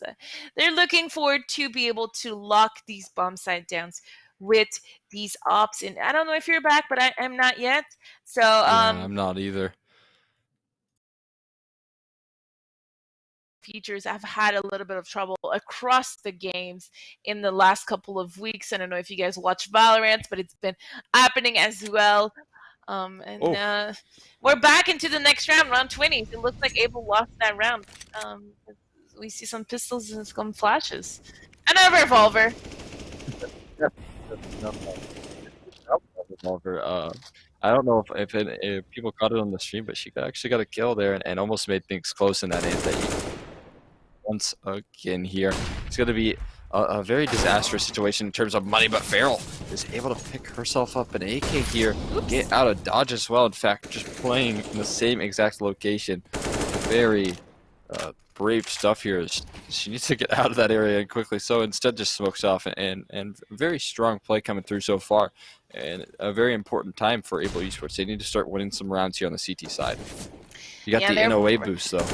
They're looking forward to be able to lock these bomb site downs with these ops. And I don't know if you're back, but I'm not yet. So yeah, I'm not either. Features have had a little bit of trouble across the games in the last couple of weeks. I don't know if you guys watch Valorant, but it's been happening as well. We're back into the next round, round 20. It looks like Able lost that round. We see some pistols and some flashes. And a revolver. Revolver. I don't know if people caught it on the stream, but she actually got a kill there and almost made things close in that anti. Once again here, it's going to be a very disastrous situation in terms of money, but Farrell is able to pick herself up an AK here, get out of dodge as well. In fact, just playing in the same exact location. Very brave stuff here. She needs to get out of that area quickly, so instead just smokes off, and very strong play coming through so far, and a very important time for Able Esports. They need to start winning some rounds here on the CT side. You got the NOA boost, though.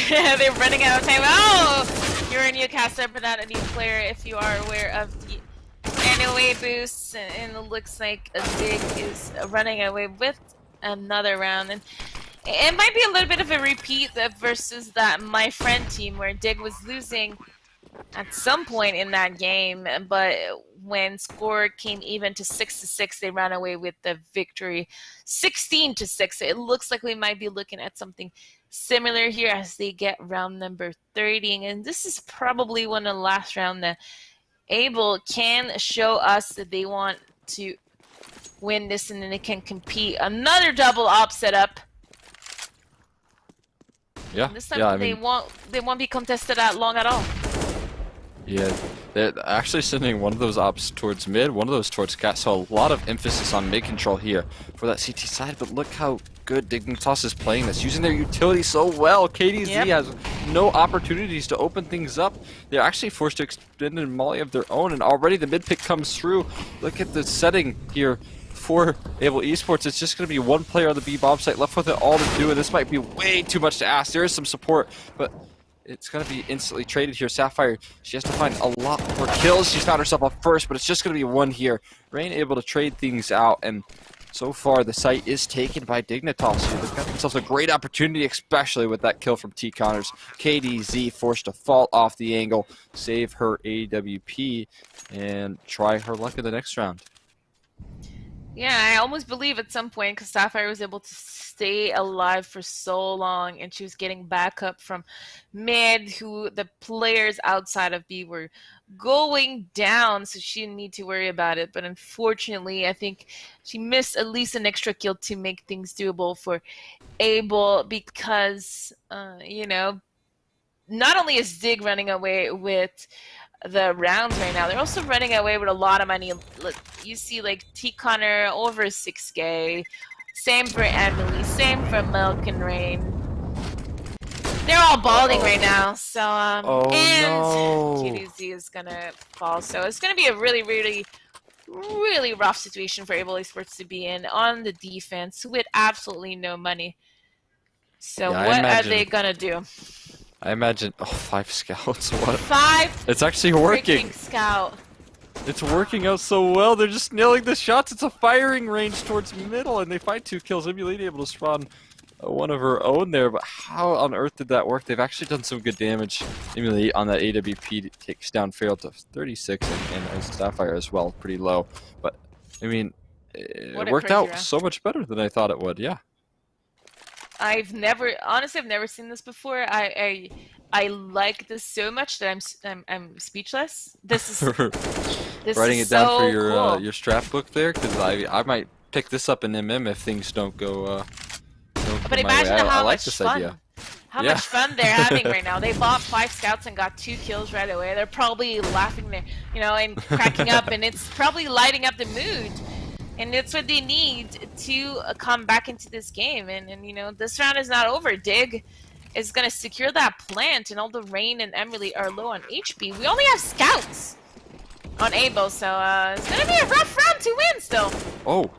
Yeah, they're running out of time. Oh! You're a newcaster, but not a new player if you are aware of the NOA boost. And it looks like a Dig is running away with another round. And it might be a little bit of a repeat versus that My Friend team where Dig was losing at some point in that game, but when score came even to 6-6, they ran away with the victory, 16-6. It looks like we might be looking at something similar here as they get round number 30, and this is probably one of the last round that Able can show us that they want to win this and then they can compete. Another double op setup. Yeah, This time yeah, they won't be contested that long at all. Yeah, they're actually sending one of those ops towards mid, one of those towards cat. So a lot of emphasis on mid control here for that CT side. But look how good Dignitas is playing this, using their utility so well. KDZ has no opportunities to open things up. They're actually forced to extend a molly of their own, and already the mid pick comes through. Look at the setting here for Able Esports. It's just going to be one player on the B bomb site left with it all to do, and this might be way too much to ask. There is some support, but it's going to be instantly traded here. Sapphire, she has to find a lot more kills. She's found herself up first, but it's just going to be one here. Rain able to trade things out, and so far the site is taken by Dignitas here. They've got themselves a great opportunity, especially with that kill from T Connors. KDZ forced to fall off the angle, save her AWP, and try her luck in the next round. Yeah, I almost believe at some point, because Sapphire was able to stay alive for so long, and she was getting backup from mid, who the players outside of B were going down, so she didn't need to worry about it. But unfortunately, I think she missed at least an extra kill to make things doable for Able, because, you know, not only is Dig running away with the rounds right now, they're also running away with a lot of money. Look, you see like T Connor over 6K, same for Emily, same for Milk and Rain. They're all balding right now, so and KDZ is gonna fall, so it's gonna be a really rough situation for Able Esports to be in on the defense with absolutely no money. So yeah, what are they gonna do? I imagine 5 scouts. What? 5. It's actually working. Scout. It's working out so well. They're just nailing the shots. It's a firing range towards middle, and they find 2 kills. Emulate able to spawn one of her own there, but how on earth did that work? They've actually done some good damage. Emulate on that AWP takes down Feral to 36, and Sapphire as well, pretty low. But I mean, it worked out so much better than I thought it would. Yeah. Honestly, I've never seen this before. I like this so much that I'm speechless. This is writing is it down so for cool. your strap book there, because I might pick this up in MM if things don't go. But imagine how like much this fun, idea. much fun they're having right now. They bought 5 scouts and got 2 kills right away. They're probably laughing there, you know, and cracking up, and it's probably lighting up the mood. And it's what they need to come back into this game. And you know, this round is not over. Dig is going to secure that plant, and although Rain and Emily are low on HP, we only have scouts on Able, so it's going to be a rough round to win still. Oh.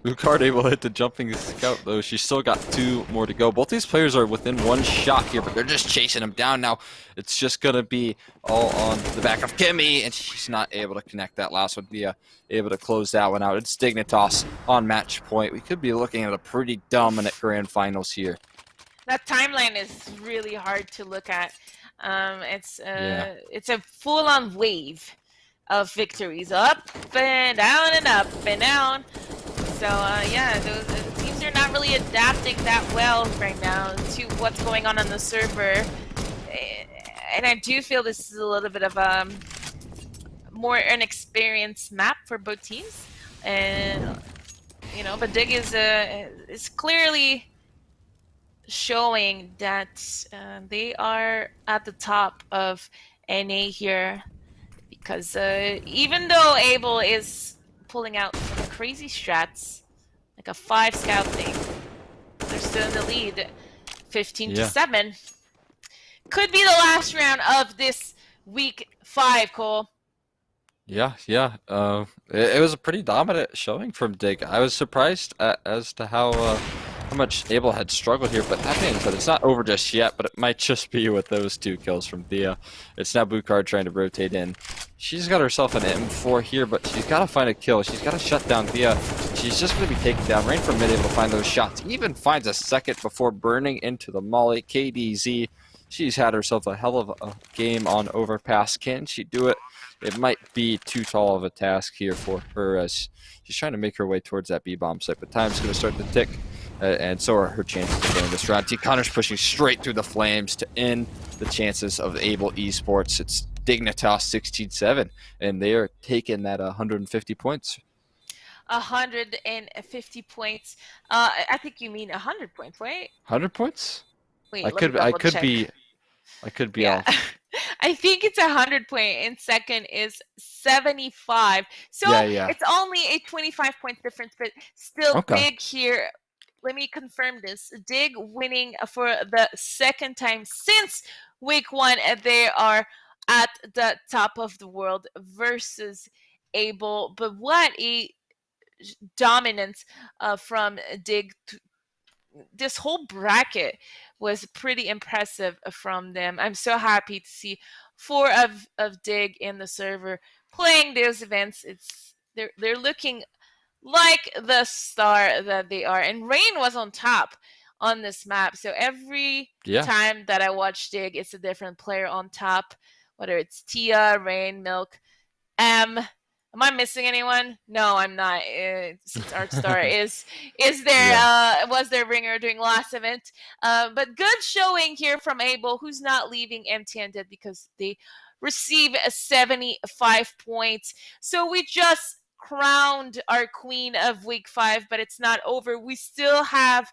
Lucard able to hit the jumping scout, though. She's still got 2 more to go. Both these players are within 1 shot here, but they're just chasing him down now. It's just going to be all on the back of Kimmy, and she's not able to connect that last one. Be able to close that one out. It's Dignitas on match point. We could be looking at a pretty dominant grand finals here. That timeline is really hard to look at. It's a full-on wave of victories, up and down and up and down. So yeah, those teams are not really adapting that well right now to what's going on the server, and I do feel this is a little bit of a more inexperienced map for both teams, and you know, but Dig is clearly showing that they are at the top of NA here, because even though Able is pulling out some crazy strats, like a 5 scout thing, they're still in the lead, 15-7. Could be the last round of this week 5, Cole. Yeah. It was a pretty dominant showing from Dig. I was surprised as to how much Able had struggled here, but that being said, it's not over just yet, but it might just be with those 2 kills from Thea. It's now Bukard trying to rotate in. She's got herself an M4 here, but she's got to find a kill. She's got to shut down Thea. She's just going to be taken down. Rain from mid able to find those shots. Even finds a second before burning into the molly. KDZ, she's had herself a hell of a game on overpass. Can she do it? It might be too tall of a task here for her, as she's trying to make her way towards that B-bomb site, but time's going to start to tick. And so are her chances of winning this round. T Connor's pushing straight through the flames to end the chances of Able Esports. It's Dignitas 16-7, and they are taking that 150 points. 150 points. I think you mean 100 points, right? 100 points? Wait, I could be I could be Yeah. off. I think it's 100 point, and second is 75. So Yeah. it's only a 25 point difference, but still Okay. Dig here. Let me confirm this. Dig winning for the second time since week 1. They are at the top of the world versus Abel. But what a dominance from Dig. This whole bracket was pretty impressive from them. I'm so happy to see 4 of Dig in the server playing those events. They're looking like the star that they are. And Rain was on top on this map. So every time that I watch Dig, it's a different player on top, whether it's Tia, Rain, Milk, Am I missing anyone? No, I'm not. Since Artstar is there was their ringer during last event. But good showing here from Abel, who's not leaving empty-handed because they receive a 75 points. So we just crowned our queen of week 5, but it's not over. We still have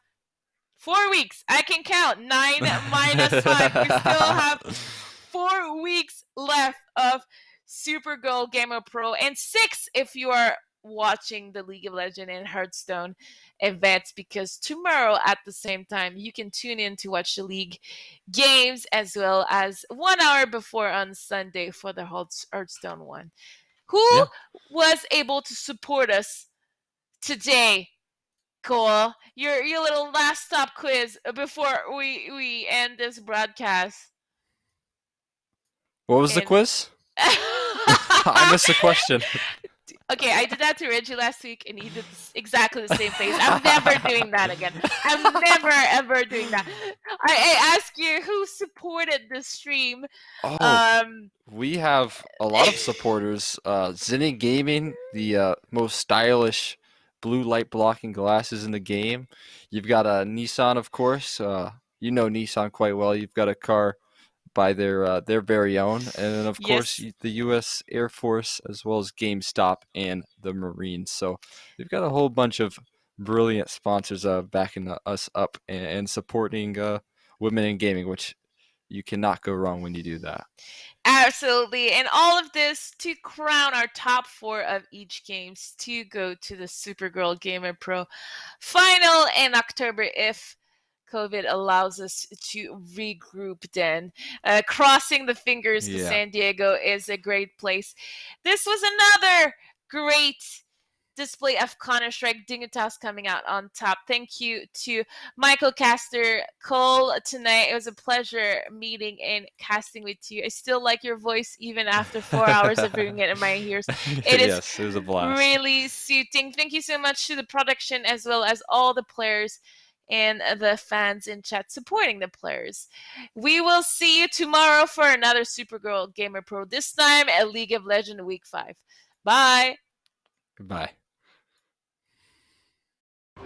4 weeks. I can count 9 minus 5. We still have 4 weeks left of Supergirl Gamer Pro, and 6 if you are watching the League of Legends and Hearthstone events, because tomorrow at the same time you can tune in to watch the League games, as well as 1 hour before on Sunday for the Hearthstone one. Who was able to support us today? Cole, your little last stop quiz before we end this broadcast. What was the quiz? I missed the question. Okay, I did that to Reggie last week, and he did exactly the same face. I'm never doing that again. I'm never, ever doing that. I ask you, who supported the stream? We have a lot of supporters. Zinni Gaming, the most stylish blue light blocking glasses in the game. You've got a Nissan, of course. You know Nissan quite well. You've got a car by their very own, and then of course the U.S. Air Force, as well as GameStop and the Marines. So we've got a whole bunch of brilliant sponsors backing us up and supporting women in gaming, which you cannot go wrong when you do that. Absolutely. And all of this to crown our top 4 of each games to go to the Supergirl Gamer Pro final in October, if COVID allows us to regroup then. Crossing the fingers to San Diego is a great place. This was another great display of Counter-Strike. Dignitas coming out on top. Thank you to Michael Caster, Cole tonight. It was a pleasure meeting and casting with you. I still like your voice even after 4 hours of hearing it in my ears. It was a blast. Really suiting. Thank you so much to the production, as well as all the players and the fans in chat supporting the players. We will see you tomorrow for another Supergirl Gamer Pro, this time at League of Legends Week 5. Bye. Goodbye. No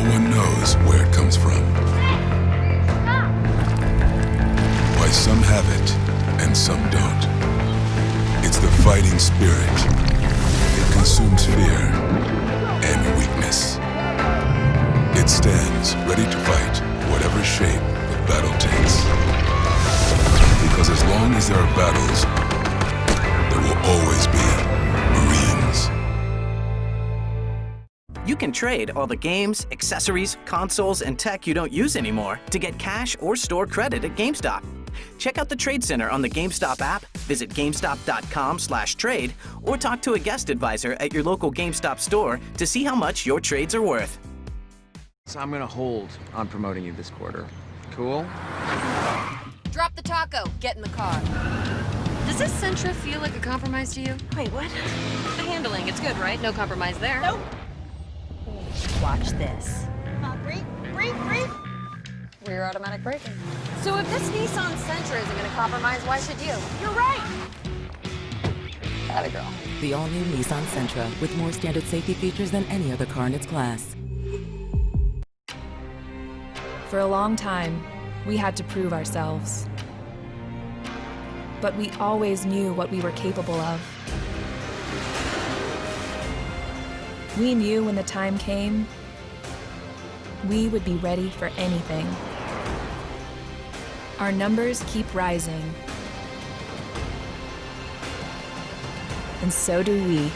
one knows where it comes from. Why some have it and some don't. It's the fighting spirit. It consumes fear and weakness. It stands ready to fight whatever shape the battle takes. Because as long as there are battles, there will always be Marines. You can trade all the games, accessories, consoles, and tech you don't use anymore to get cash or store credit at GameStop. Check out the Trade Center on the GameStop app, visit GameStop.com/trade, or talk to a guest advisor at your local GameStop store to see how much your trades are worth. So I'm gonna hold on promoting you this quarter. Cool? Drop the taco. Get in the car. Does this Sentra feel like a compromise to you? Wait, what? The handling, it's good, right? No compromise there. Nope. Watch this. Breathe. Rear automatic braking. So if this Nissan Sentra isn't gonna compromise, why should you? You're right. Atta girl. The all-new Nissan Sentra, with more standard safety features than any other car in its class. For a long time, we had to prove ourselves. But we always knew what we were capable of. We knew when the time came, we would be ready for anything. Our numbers keep rising. And so do we.